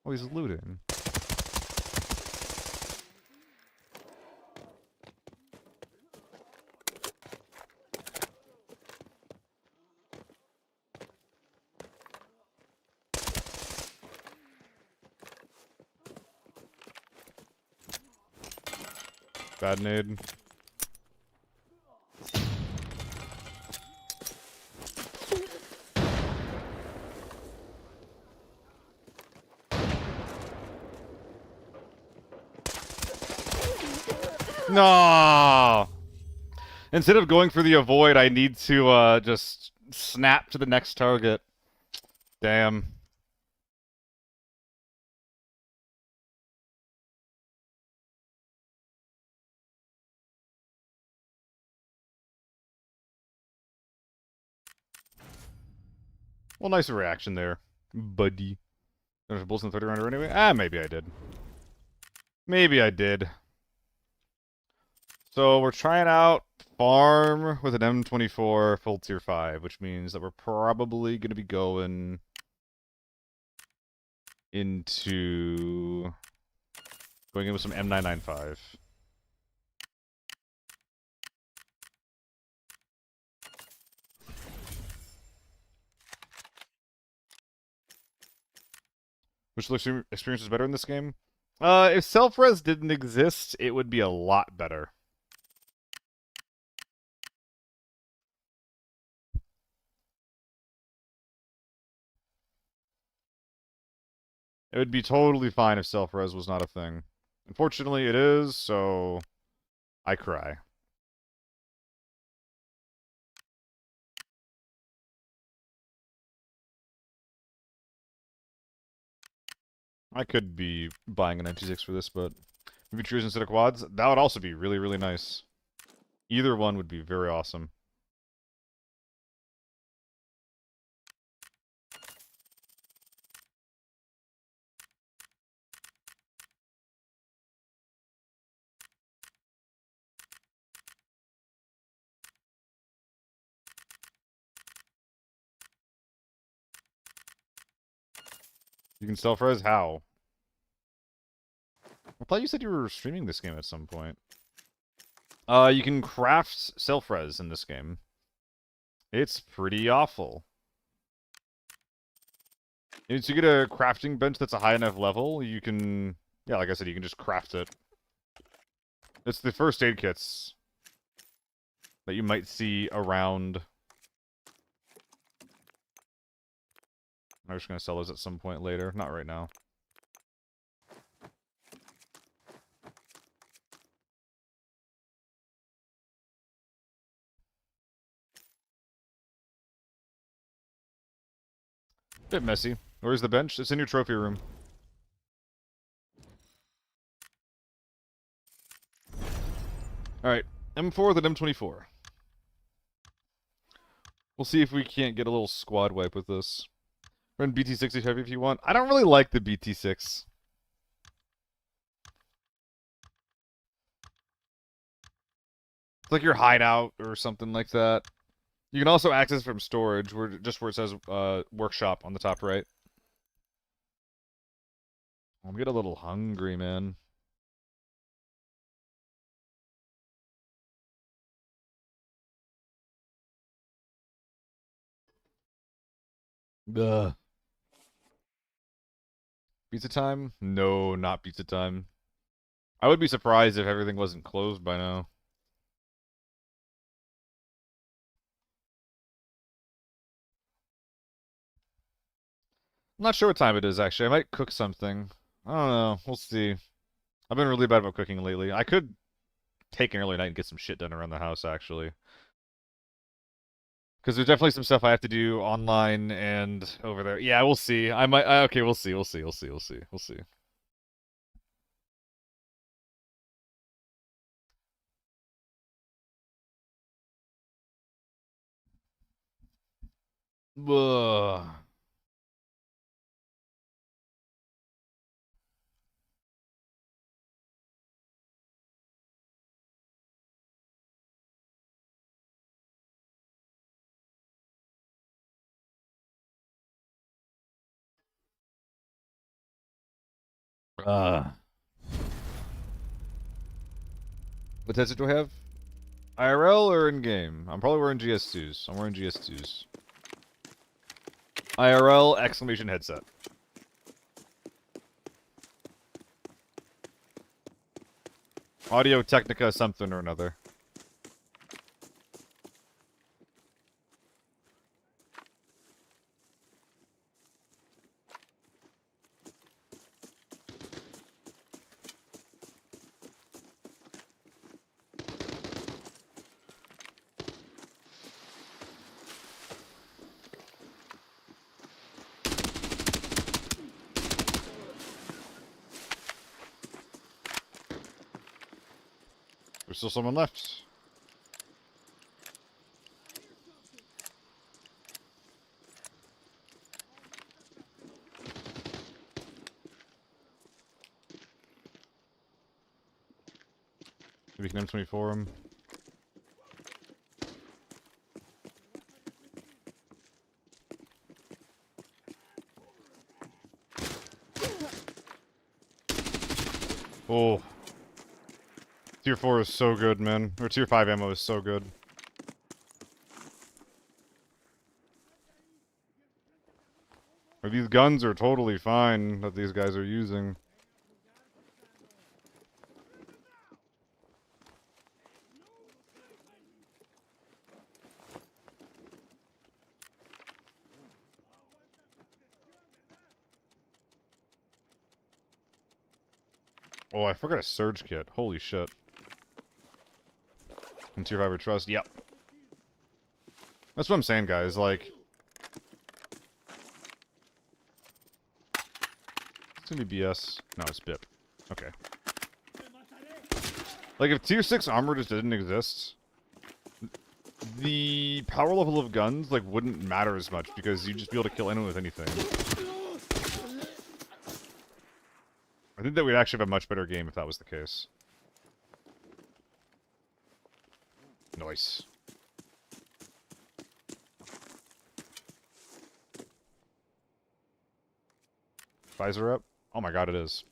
Oh, he's looting. Bad nade. No. Instead of going for the avoid, I need to just snap to the next target. Damn. Well, nice reaction there, buddy. There's bullets in the 30 rounder anyway? Ah, maybe I did. Maybe I did. So we're trying out farm with an M24 full tier 5, which means that we're probably going to be going into going in with some M995. Which experience is better in this game? If self-res didn't exist, it would be a lot better. It would be totally fine if self-res was not a thing. Unfortunately, it is, so I cry. I could be buying a 96 for this, but maybe trios instead of quads. That would also be really, really nice. Either one would be very awesome. You can self-res? How? I thought you said you were streaming this game at some point. You can craft self-res in this game. It's pretty awful. If you get a crafting bench that's a high enough level, you can... Yeah, like I said, you can just craft it. It's the first aid kits that you might see around. I'm just going to sell those at some point later. Not right now. Bit messy. Where's the bench? It's in your trophy room. Alright. M4 with an M24. We'll see if we can't get a little squad wipe with this. Run BT6 heavy if you want. I don't really like the BT6. It's like your hideout or something like that. You can also access from storage, just where it says workshop on the top right. I'm getting a little hungry, man. Ugh. Pizza time? No, not pizza time. I would be surprised if everything wasn't closed by now. I'm not sure what time it is, actually. I might cook something. I don't know. We'll see. I've been really bad about cooking lately. I could take an early night and get some shit done around the house, actually. Because there's definitely some stuff I have to do online and over there. Yeah, we'll see. I might. Okay, we'll see. We'll see. We'll see. We'll see. We'll see. Ugh. Uh, what headset do I have? IRL or in game? I'm probably wearing GS2s. I'm wearing GS2s. IRL exclamation headset. Audio Technica something or another. There's still someone left. Maybe we can M24 him. Oh. Tier 4 is so good, man. Or Tier 5 ammo is so good. Or these guns are totally fine that these guys are using. Oh, I forgot a surge kit. Holy shit. And Tier 5 trust. Yep. That's what I'm saying, guys. Like, it's gonna be BS. No, it's BIP. Okay. Like, if Tier 6 armor just didn't exist, the power level of guns, like, wouldn't matter as much because you'd just be able to kill anyone with anything. I think that we'd actually have a much better game if that was the case. Nice. Visor up? Oh my god, it is.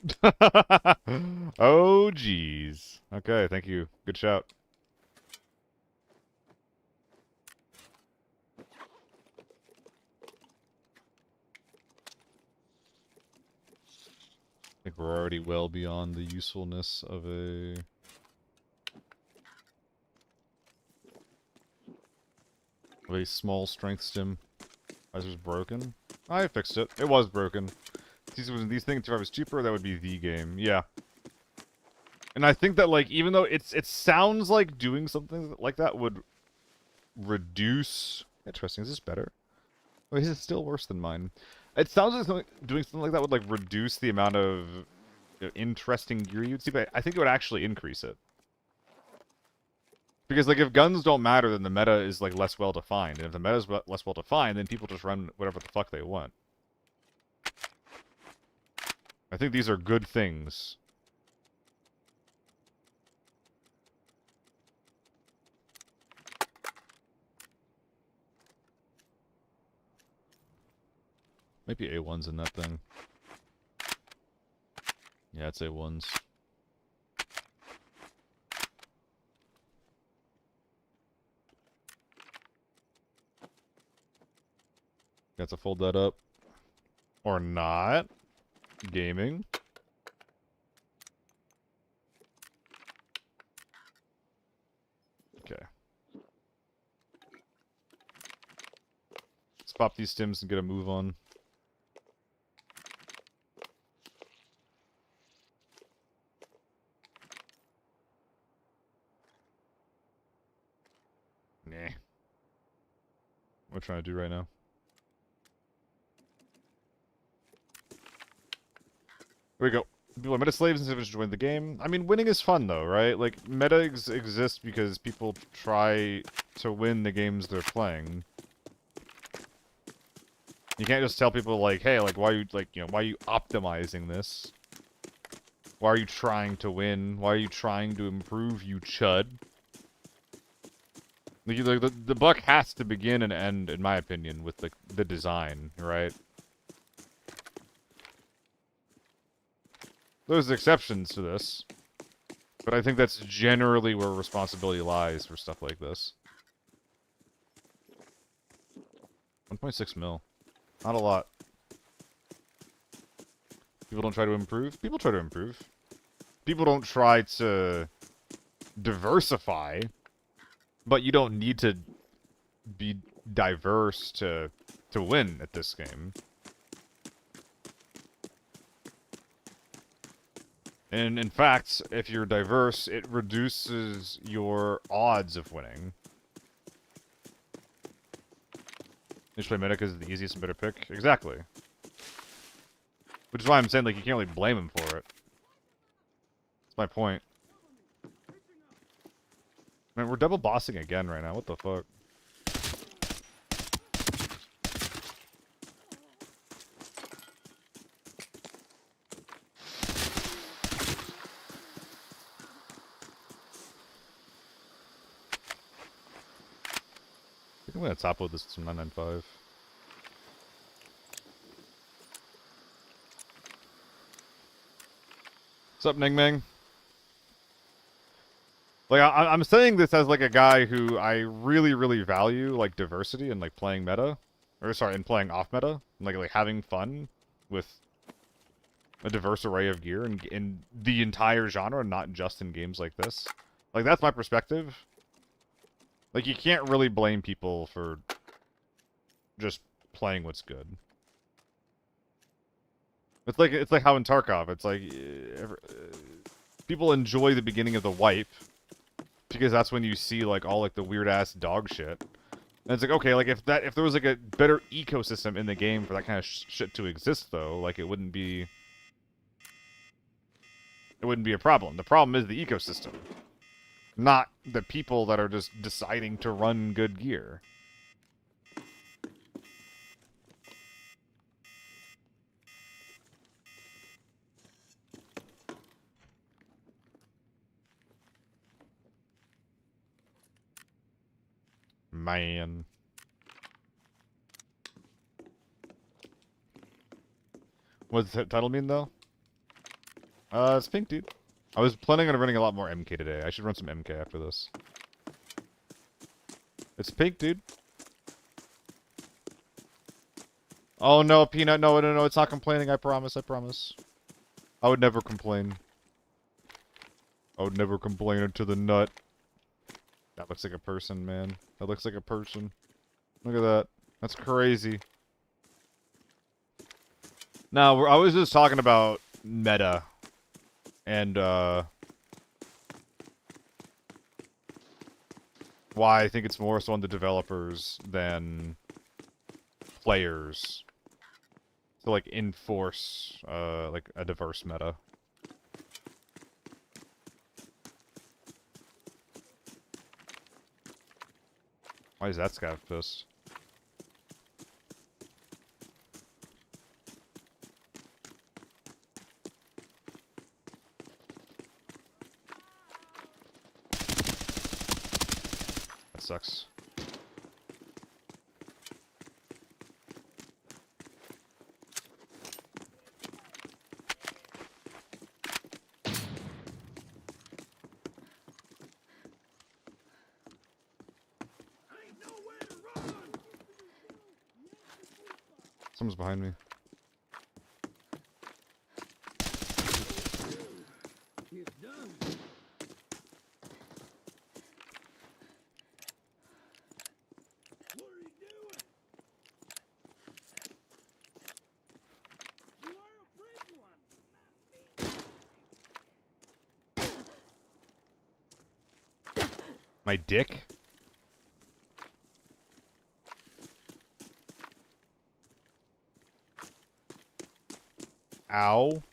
Oh, jeez. Okay, thank you. Good shout. I think we're already well beyond the usefulness of a small strength stim. Visor's broken. I fixed it. It was broken. These things, if I was cheaper, that would be the game. Yeah. And I think that, like, even though it sounds like doing something like that would reduce... Interesting. Is this better? Oh, is it still worse than mine? It sounds like doing something like that would, like, reduce the amount of interesting gear you'd see, but I think it would actually increase it. Because, like, if guns don't matter, then the meta is, like, less well-defined. And if the meta is less well-defined, then people just run whatever the fuck they want. I think these are good things. Maybe A1's in that thing. Yeah, it's A1's. Got to fold that up. Or not. Gaming. Okay. Let's pop these stims and get a move on. Nah. What am I trying to do right now? Here we go. People are meta slaves instead of just win the game. I mean, winning is fun though, right? Like, meta exists because people try to win the games they're playing. You can't just tell people like, hey, like, why are you, like, you know, why are you optimizing this? Why are you trying to win? Why are you trying to improve, you chud? Like, the buck has to begin and end, in my opinion, with the design, right? There's exceptions to this, but I think that's generally where responsibility lies for stuff like this. 1.6 mil. Not a lot. People don't try to improve? People try to improve. People don't try to diversify, but you don't need to be diverse to win at this game. And in fact, if you're diverse, it reduces your odds of winning. You should play meta because it's the easiest and better pick. Exactly. Which is why I'm saying, like, you can't really blame him for it. That's my point. Man, we're double bossing again right now. What the fuck? I think I'm gonna top load this to 995. What's up, Ning Ming? Like, I'm saying this as, like, a guy who I really, really value, like, diversity and, like, playing meta. Or, sorry, and playing off meta. And, like, having fun with a diverse array of gear in the entire genre, not just in games like this. Like, that's my perspective. Like, you can't really blame people for just playing what's good. It's like how in Tarkov, it's like people enjoy the beginning of the wipe because that's when you see like all like the weird ass dog shit. And it's like, okay, like if there was like a better ecosystem in the game for that kind of shit to exist though, like it wouldn't be a problem. The problem is the ecosystem, not the people that are just deciding to run good gear. Man. What does the title mean, though? It's pink, dude. I was planning on running a lot more MK today. I should run some MK after this. It's pink, dude. Oh, no, Peanut. No, no, no. It's not complaining. I promise. I promise. I would never complain. I would never complain to the nut. That looks like a person, man. That looks like a person. Look at that. That's crazy. No, I was just talking about meta. And, why I think it's more so on the developers than players. To, like, enforce, like, a diverse meta. Why is that scav pissed? That sucks. Someone's behind me. It's done. What are you doing? You are a brave one. My dick? Ow.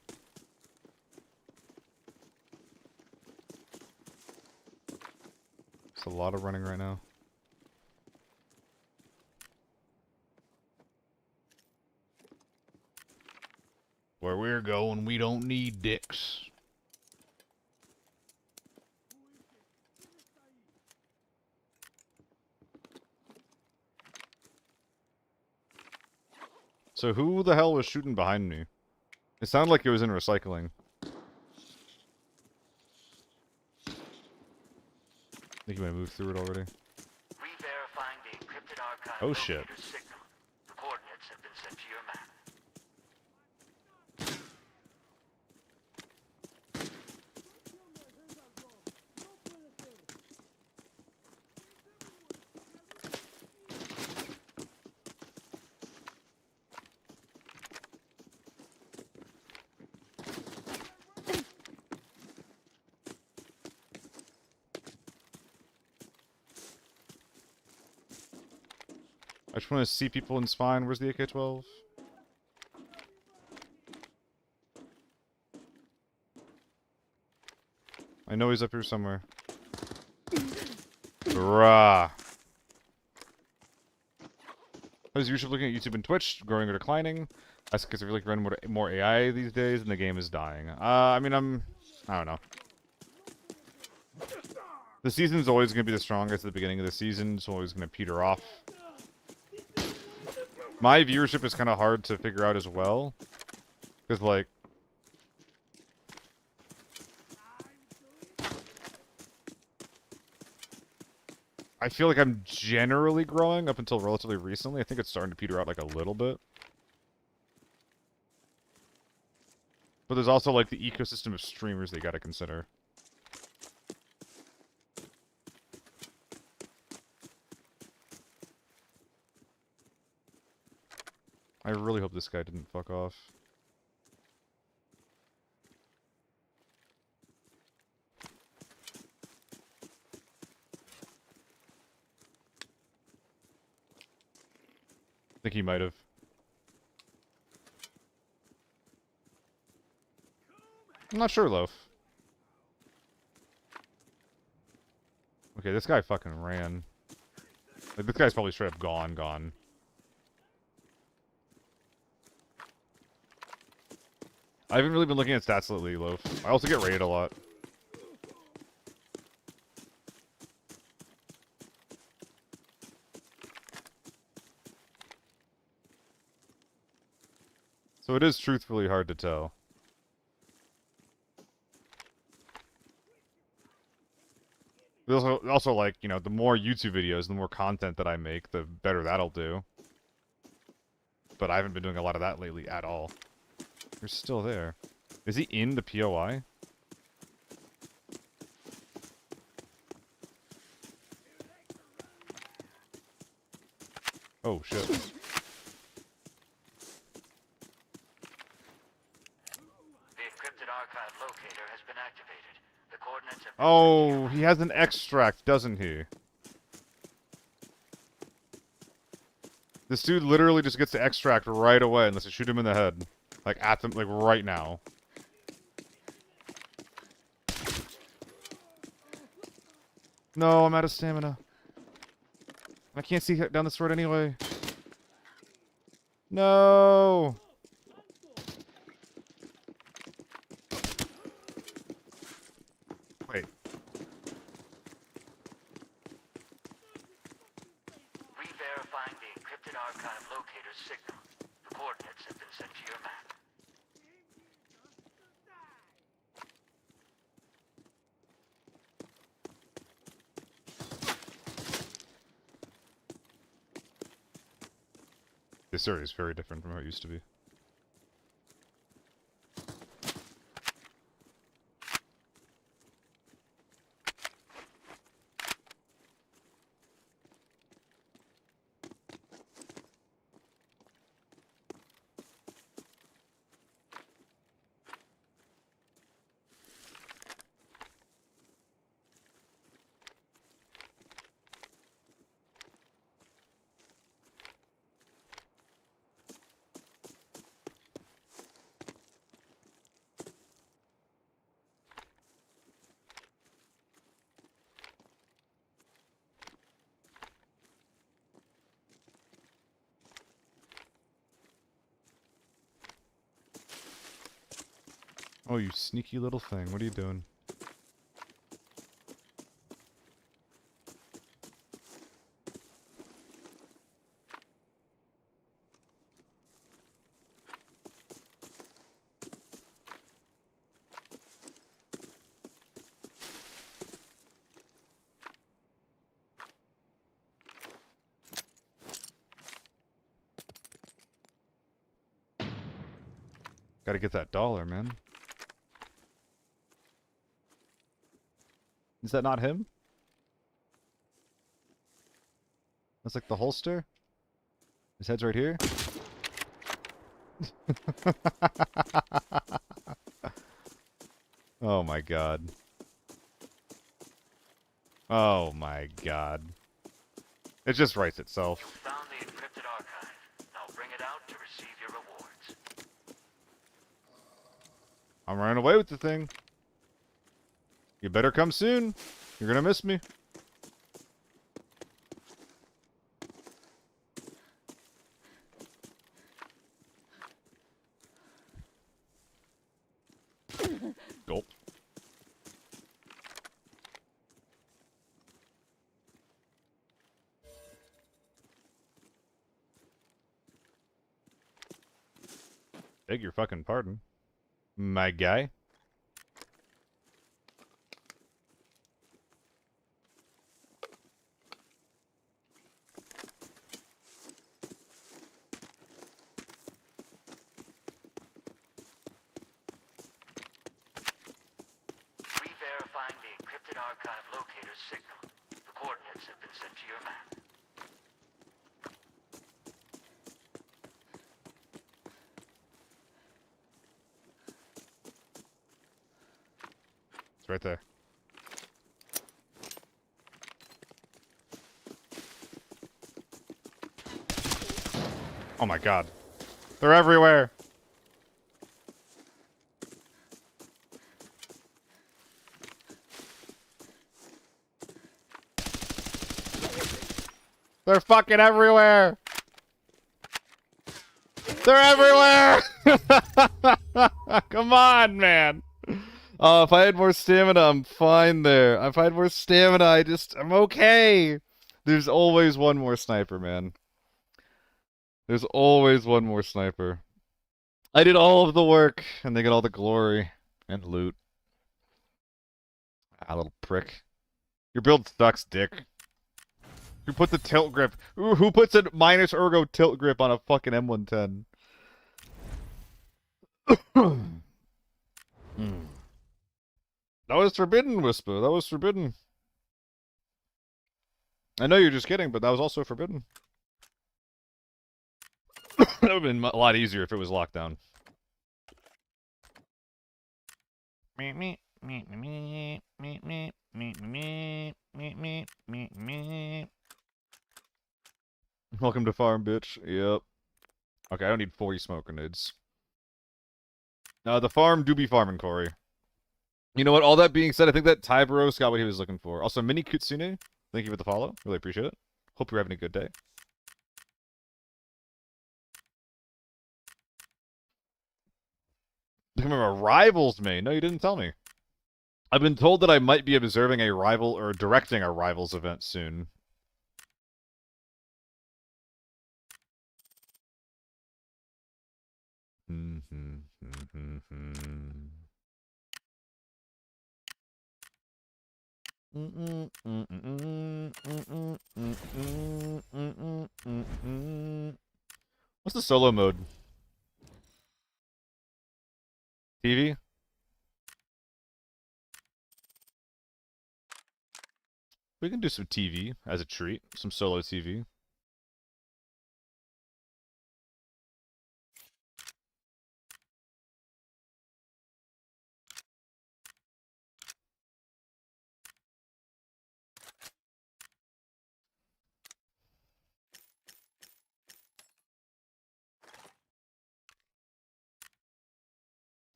There's a lot of running right now. Where we're going, we don't need dicks. So who the hell was shooting behind me? It sounded like it was in recycling. I think you might have moved through it already. Re-verifying the encrypted archive Oh, shit. locator signal. The coordinates have been sent to your map. I just want to see people in spine. Where's the AK-12? I know he's up here somewhere. Bruh. How's YouTube looking at YouTube and Twitch? Growing or declining? That's because I feel like running more AI these days and the game is dying. I mean, I don't know. The season's always going to be the strongest at the beginning of the season. It's always going to peter off. My viewership is kind of hard to figure out as well. Because, like... I feel like I'm generally growing up until relatively recently. I think it's starting to peter out, like, a little bit. But there's also, like, the ecosystem of streamers they gotta consider. I really hope this guy didn't fuck off. I think he might have. I'm not sure, Loaf. Okay, this guy fucking ran. Like, this guy's probably straight up gone. I haven't really been looking at stats lately, Loaf. I also get raided a lot. So it is truthfully hard to tell. There's also, like, you know, the more YouTube videos, the more content that I make, the better that'll do. But I haven't been doing a lot of that lately at all. You're still there. Is he in the POI? Oh, shit. The encrypted archive locator has been activated. The coordinates have been Oh, he has an extract, doesn't he? This dude literally just gets the extract right away unless I shoot him in the head. Like, at them, like, right now. No, I'm out of stamina. I can't see down this road anyway. No! Wait. Re-verifying the encrypted archive locator's signal. The coordinates have been sent to your map. This area is very different from how it used to be. Oh, you sneaky little thing. What are you doing? Gotta get that dollar, man. Is that not him? That's like the holster? His head's right here? Oh my god. Oh my god. It just writes itself. You found the encrypted archive. Now bring it out to receive your rewards. I'm running away with the thing. You better come soon. You're gonna miss me. Gulp. Beg your fucking pardon. My guy. Re-verifying the encrypted archive locator's signal. The coordinates have been sent to your map. It's right there. Oh my god. They're everywhere. They're fucking everywhere. They're everywhere. Come on, man. Oh, if I had more stamina, I'm fine there. If I had more stamina, I'm okay. There's always one more sniper, man. There's always one more sniper. I did all of the work, and they get all the glory and loot. Ah, little prick. Your build sucks, dick. Who put the tilt grip? Who puts a minus ergo tilt grip on a fucking M110? That was forbidden, Whisper. That was forbidden. I know you're just kidding, but that was also forbidden. That would have been a lot easier if it was locked down. Welcome to farm, bitch. Yep. Okay, I don't need 40 smoke grenades. The farm do be farming, Corey. You know what? All that being said, I think that Tyberos got what he was looking for. Also, Mini Kutsune, thank you for the follow. Really appreciate it. Hope you're having a good day. Becoming a Rivals main. No, you didn't tell me. I've been told that I might be observing a rival or directing a Rivals event soon. What's the solo mode? TV? We can do some TV as a treat. Some solo TV.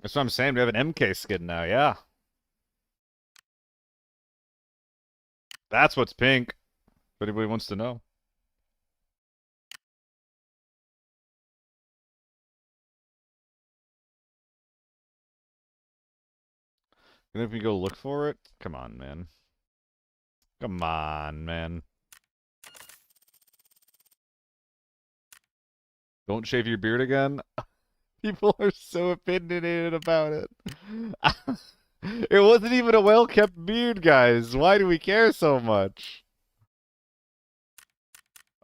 That's what I'm saying. We have an MK skin now, yeah. That's what's pink. If anybody wants to know. And if we go look for it, come on, man. Come on, man. Don't shave your beard again. People are so opinionated about it. It wasn't even a well-kept beard, guys. Why do we care so much?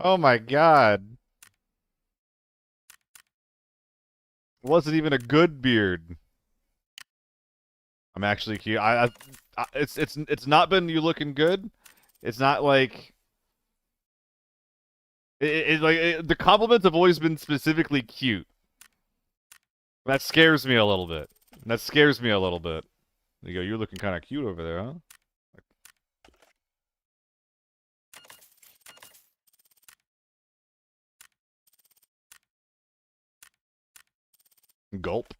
Oh my god. It wasn't even a good beard. I'm actually cute. It's not been you looking good. It's not like the compliments have always been specifically cute. That scares me a little bit. That scares me a little bit. You go, you're looking kind of cute over there, huh? Gulp.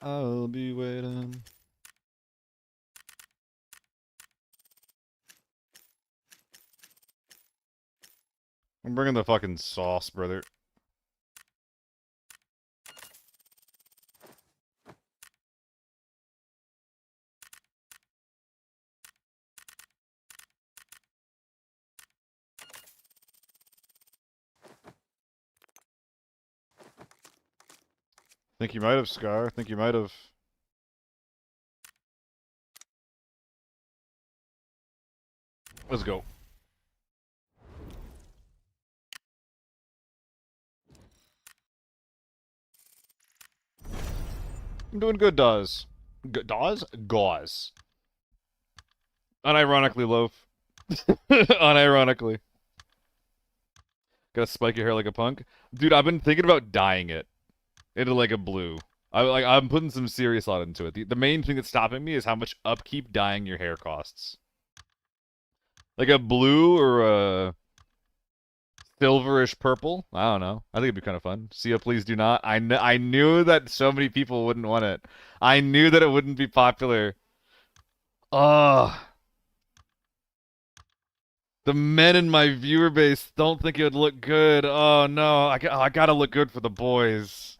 I'll be waiting. I'm bringing the fucking sauce, brother. Think you might have, Scar. Think you might have. Let's go. I'm doing good, Dawes. Dawes? Gauze. Unironically, Loaf. Unironically. Gotta spike your hair like a punk. Dude, I've been thinking about dyeing it into like a blue. I'm putting some serious thought into it. The main thing that's stopping me is how much upkeep dyeing your hair costs. Like a blue or a silverish purple. I don't know. I think it'd be kind of fun. Sia, please do not. I knew that so many people wouldn't want it. I knew that it wouldn't be popular. Ugh. The men in my viewer base don't think it would look good. Oh no, I gotta look good for the boys.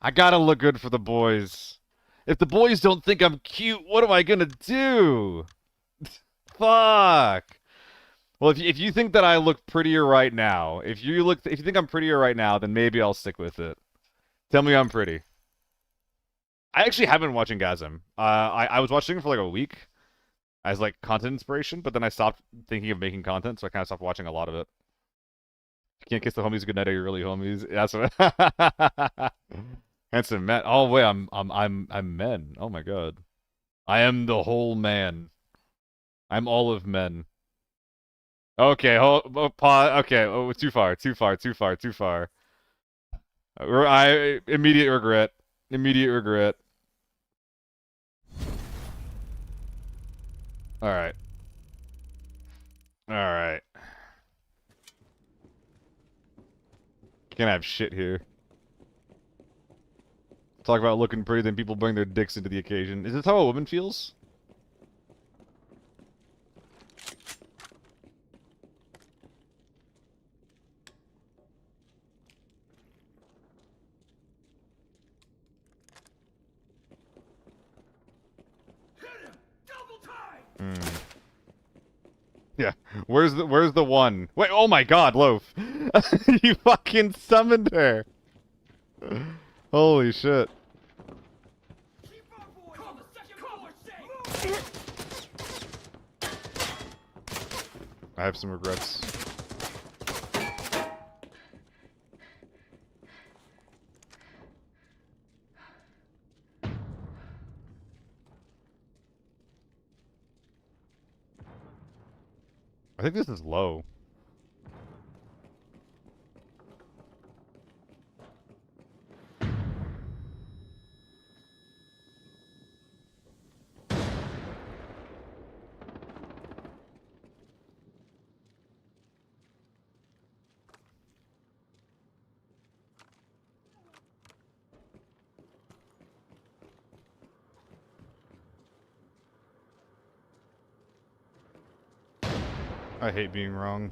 I gotta look good for the boys. If the boys don't think I'm cute, what am I gonna do? Fuck. Well, if you think that I look prettier right now, if you think I'm prettier right now, then maybe I'll stick with it. Tell me I'm pretty. I actually have been watching Gasm. I was watching it for like a week as like content inspiration, but then I stopped thinking of making content, so I kind of stopped watching a lot of it. If you can't kiss the homies goodnight, are you really homies? That's what. Handsome Matt. Oh wait, I'm men. Oh my god, I am the whole man. I'm all of men. Okay, pause. Okay, oh, too far. I immediate regret. Immediate regret. All right. All right. Can't have shit here. Talk about looking pretty, then people bring their dicks into the occasion. Is this how a woman feels? Yeah. Where's the one? Wait, oh my god, Loaf. You fucking summoned her. Holy shit. I have some regrets. I think this is low. I hate being wrong.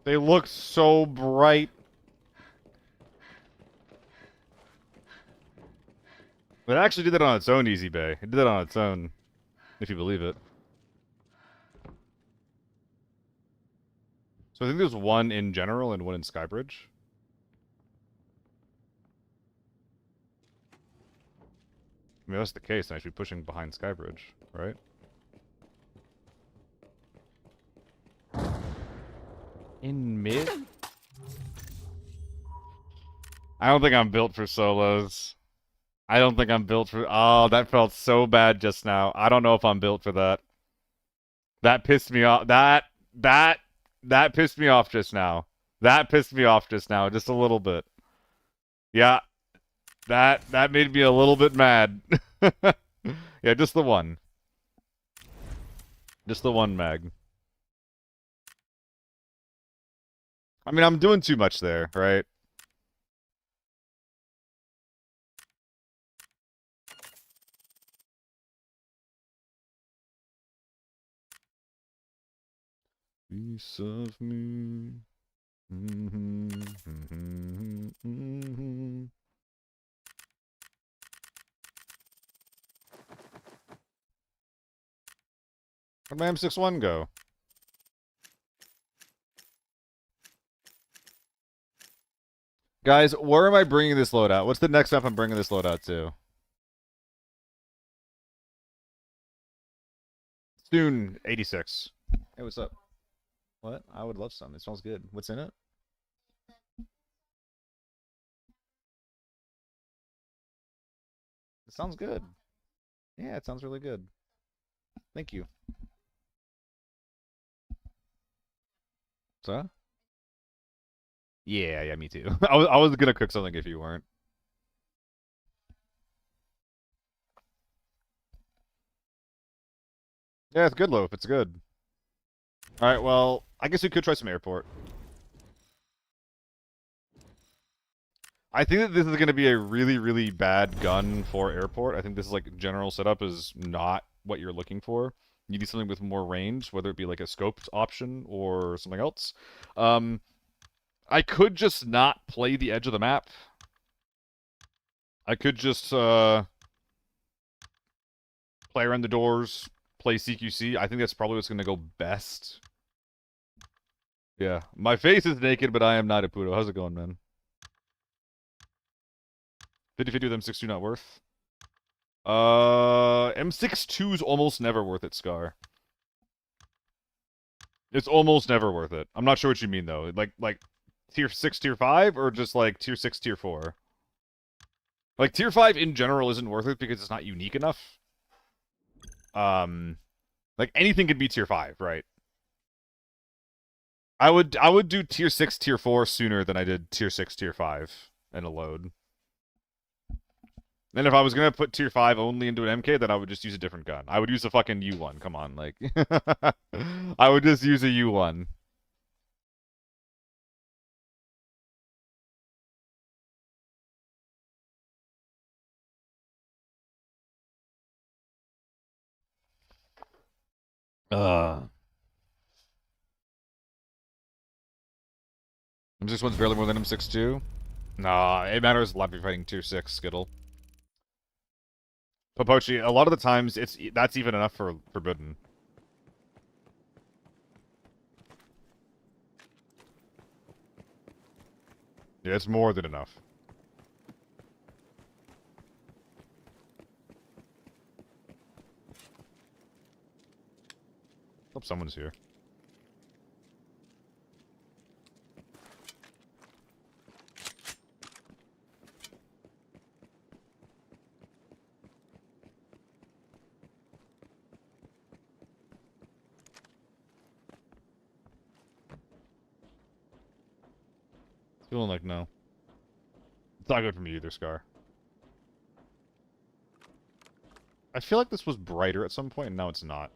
They look so bright. It actually did that on its own, Easy Bay. It did that on its own, if you believe it. So I think there's one in general and one in Skybridge. I mean, that's the case, then I should be pushing behind Skybridge, right? In mid? I don't think I'm built for solos. I don't think I'm built for... Oh, that felt so bad just now. I don't know if I'm built for that. That pissed me off. That pissed me off just now. That pissed me off just now, just a little bit. Yeah. That made me a little bit mad. Yeah, just the one. Just the one mag. I mean, I'm doing too much there, right? Piece of me. Where'd my M61 go? Guys, where am I bringing this loadout? What's the next map I'm bringing this loadout to? Soon, 86. Hey, what's up? What? I would love some. It smells good. What's in it? It sounds good. Yeah, it sounds really good. Thank you. So? Yeah, me too. I was gonna cook something if you weren't. Yeah, it's good loaf. It's good. Alright, well, I guess we could try some airport. I think that this is going to be a really, really bad gun for airport. I think this is like general setup is not what you're looking for. You need something with more range, whether it be like a scoped option or something else. I could just not play the edge of the map. I could just play around the doors, play CQC. I think that's probably what's going to go best. Yeah, my face is naked, but I am not a Puto. How's it going, man? 50-50 with M62 not worth. M62 is almost never worth it, Scar. It's almost never worth it. I'm not sure what you mean though. Like tier 6, tier 5, or just like tier 6, tier 4? Like tier 5 in general isn't worth it because it's not unique enough. Like anything could be tier 5, right? I would do tier 6, tier 4 sooner than I did tier 6, tier 5 in a load. Then if I was gonna put tier 5 only into an MK, then I would just use a different gun. I would use a fucking U1. Come on, like I would just use a U1. M61's barely more than M62. Nah, it matters a lot if you're fighting tier 6 Skittle. Popochi, a lot of the times that's even enough for Forbidden. Yeah, it's more than enough. Hope someone's here. Feeling like no. It's not good for me either, Scar. I feel like this was brighter at some point, and now it's not.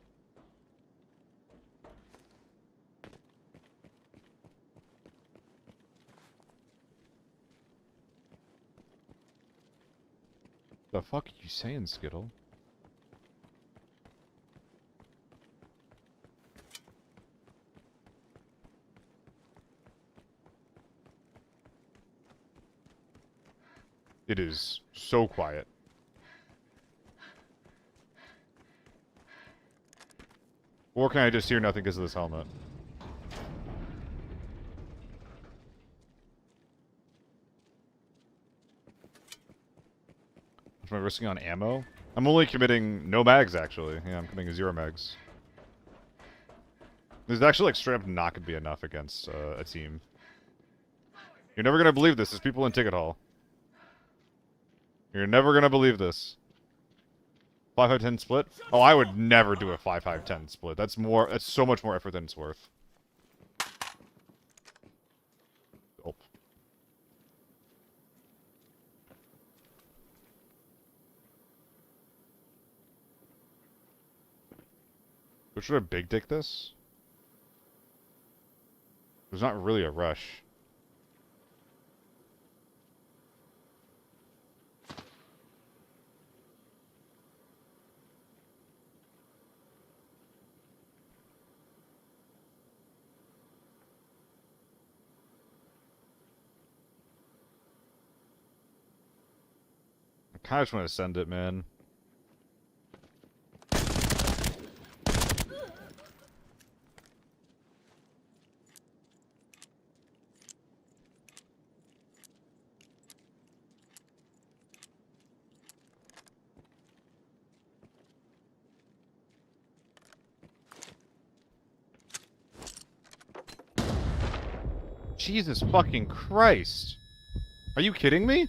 The fuck are you saying, Skittle? It is so quiet. Or can I just hear nothing because of this helmet? Am I risking on ammo? I'm only committing no mags, actually. Yeah, I'm committing 0 mags. This is actually, like, straight up not gonna be enough against a team. You're never gonna believe this. There's people in Ticket Hall. You're never gonna believe this. 5-5-10 split? Oh, I would never do a 5-5-10 split. That's so much more effort than it's worth. Oh. But should I big dick this? There's not really a rush. I kinda just want to send it, man. Jesus fucking Christ. Are you kidding me?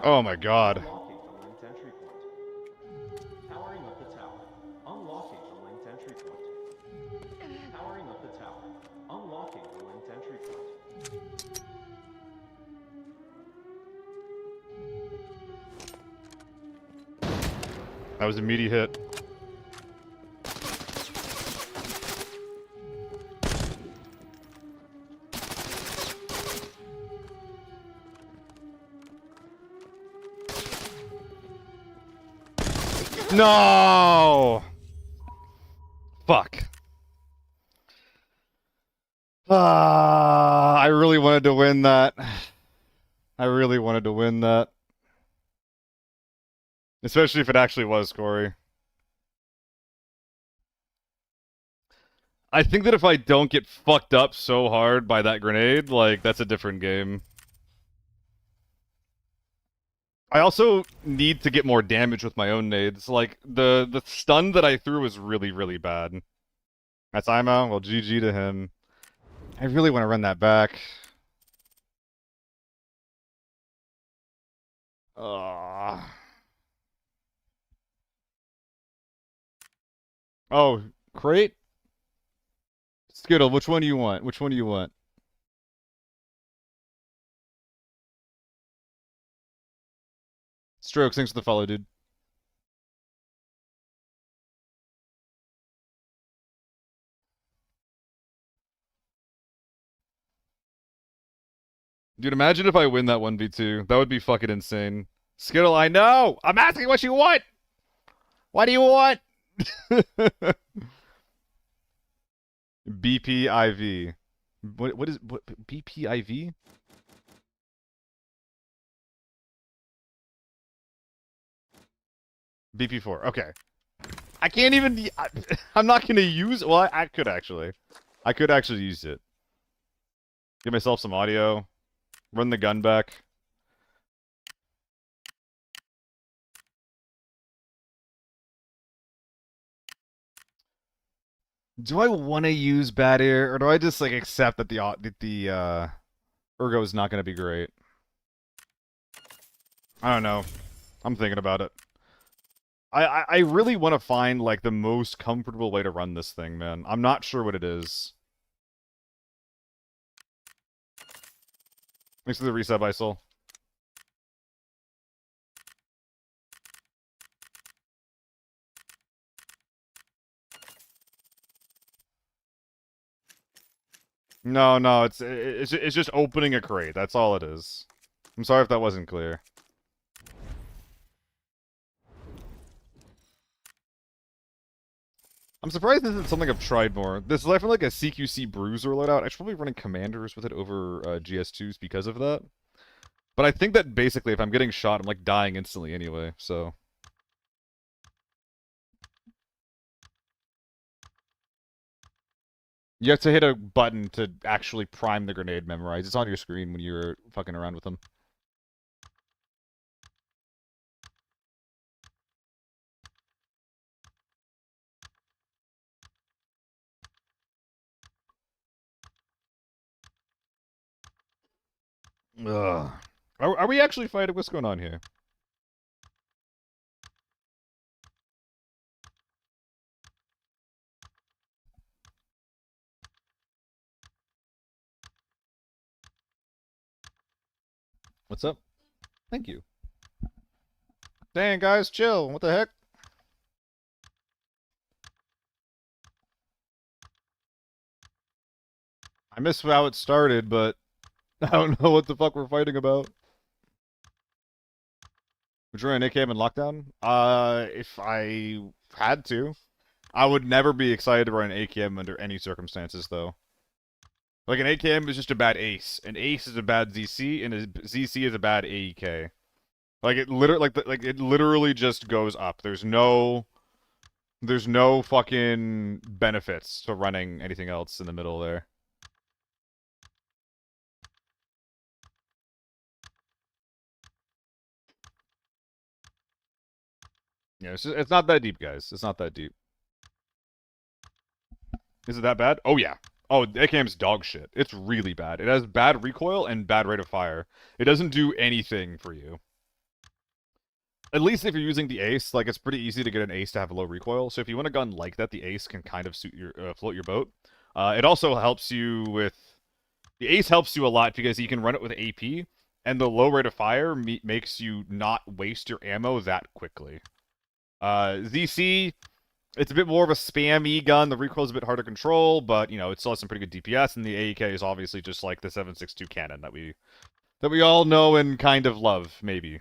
Oh my god. Unlocking the linked entry point. Powering up the tower. Unlocking the linked entry point. Powering up the tower. Unlocking the linked entry point. That was a meaty hit. No! Fuck. I really wanted to win that. I really wanted to win that. Especially if it actually was Corey. I think that if I don't get fucked up so hard by that grenade, like, that's a different game. I also need to get more damage with my own nades. Like, the stun that I threw was really, really bad. That's Imo. Well, GG to him. I really want to run that back. Oh, crate? Skittle, which one do you want? Which one do you want? Strokes, thanks for the follow, dude. Dude, imagine if I win that 1v2. That would be fucking insane. Skittle, I know! I'm asking what you want! What do you want? BPIV. What is what BPIV? BP4. Okay. I can't even I'm not going to use well, I could actually. I could actually use it. Give myself some audio. Run the gun back. Do I want to use bad air or do I just like accept that the ergo is not going to be great? I don't know. I'm thinking about it. I really want to find like the most comfortable way to run this thing, man. I'm not sure what it is. Thanks for the resub, ISIL. No, no, it's just opening a crate. That's all it is. I'm sorry if that wasn't clear. I'm surprised this isn't something I've tried more. This is definitely like a CQC bruiser loadout. I should probably be running commanders with it over GS2s because of that. But I think that basically if I'm getting shot, I'm like dying instantly anyway, so. You have to hit a button to actually prime the grenade memorize. It's on your screen when you're fucking around with them. Ugh. Are we actually fighting? What's going on here? What's up? Thank you. Dang, guys, chill. What the heck? I missed how it started, but I don't know what the fuck we're fighting about. Would you run an AKM in lockdown? If I had to. I would never be excited to run an AKM under any circumstances, though. Like, an AKM is just a bad ace. An ace is a bad ZC, and a ZC is a bad AEK. Like, it literally, it literally just goes up. There's no fucking benefits to running anything else in the middle there. Yeah, it's not that deep, guys. It's not that deep. Is it that bad? Oh, yeah. Oh, AKM's dog shit. It's really bad. It has bad recoil and bad rate of fire. It doesn't do anything for you. At least if you're using the ace, like, it's pretty easy to get an ace to have low recoil. So if you want a gun like that, the ace can kind of suit your float your boat. It also helps you with... The ace helps you a lot because you can run it with AP, and the low rate of fire makes you not waste your ammo that quickly. ZC, it's a bit more of a spammy gun. The recoil's a bit harder to control, but, you know, it still has some pretty good DPS, and the AEK is obviously just like the 7.62 cannon that we all know and kind of love, maybe.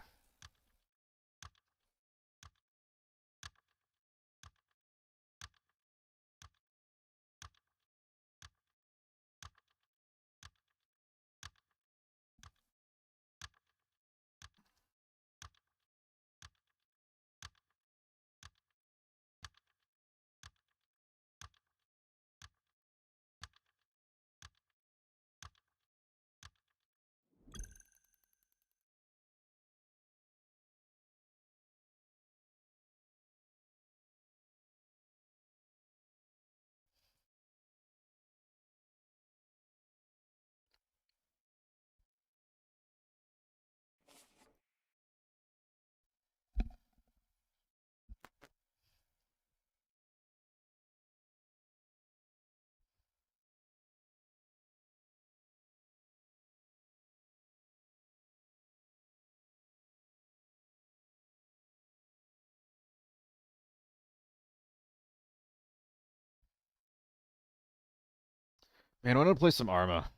Man, I want to play some Arma.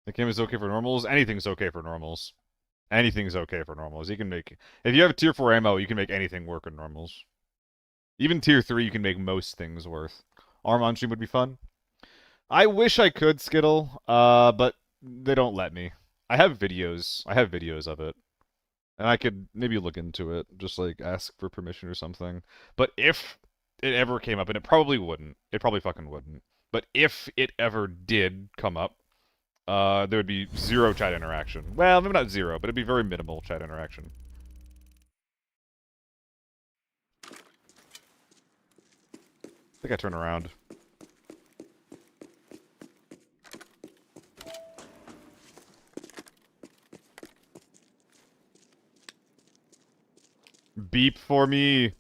The game is okay for normals. Anything's okay for normals. Anything's okay for normals. You can make... If you have tier 4 ammo, you can make anything work in normals. Even tier 3, you can make most things worth. Arm on stream would be fun. I wish I could, Skittle, but they don't let me. I have videos. I have videos of it. And I could maybe look into it, just like ask for permission or something. But if it ever came up, and it probably wouldn't. It probably fucking wouldn't. But if it ever did come up, there would be zero chat interaction. Well, maybe not zero, but it'd be very minimal chat interaction. I think I turn around. Beep for me.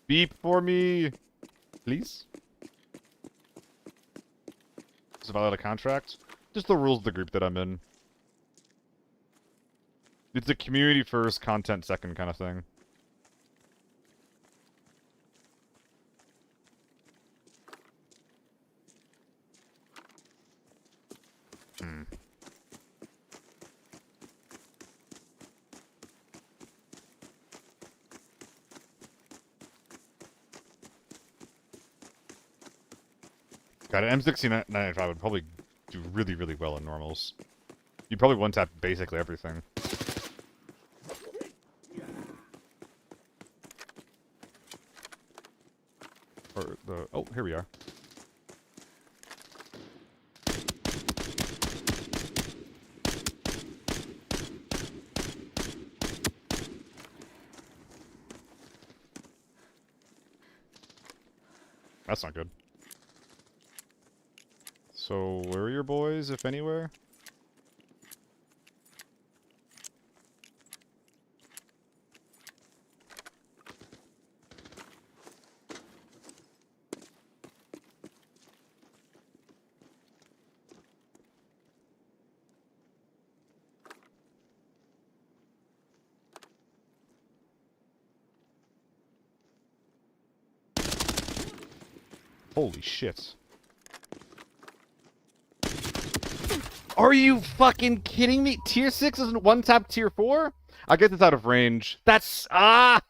Beep for me. Please? Is it violate a contract? Just the rules of the group that I'm in. It's a community first, content second kind of thing. God, an M1695 would probably do really, really well in normals. You'd probably one-tap basically everything. Or the... Oh, here we are. That's not good. So, where are your boys, if anywhere? Holy shit. Are you fucking kidding me? Tier 6 isn't one-tap tier 4? I guess it's out of range. That's... Ah!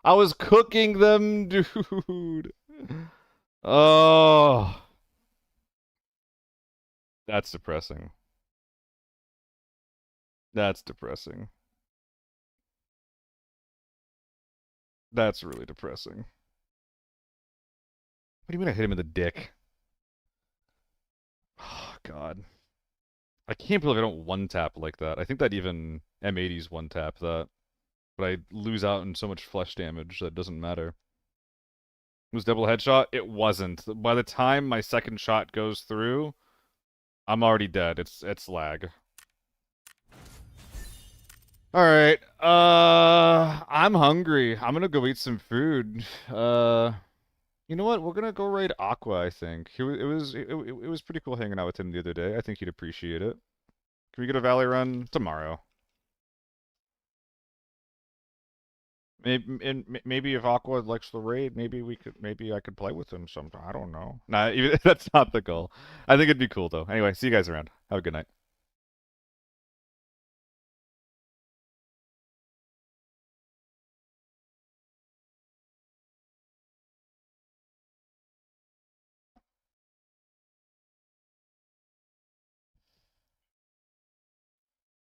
I was cooking them, dude. Oh. That's depressing. That's depressing. That's really depressing. What do you mean I hit him in the dick? Oh, God. I can't believe I don't one-tap like that. I think that even M80's one-tap that. But I lose out in so much flesh damage that it doesn't matter. It was double headshot? It wasn't. By the time my second shot goes through, I'm already dead. It's lag. Alright, I'm hungry. I'm gonna go eat some food. You know what? We're gonna go raid Aqua, I think. It was pretty cool hanging out with him the other day. I think he'd appreciate it. Can we get a Valley run tomorrow? Maybe if Aqua likes the raid, maybe I could play with him sometime. I don't know. Nah, even, that's not the goal. I think it'd be cool though. Anyway, see you guys around. Have a good night.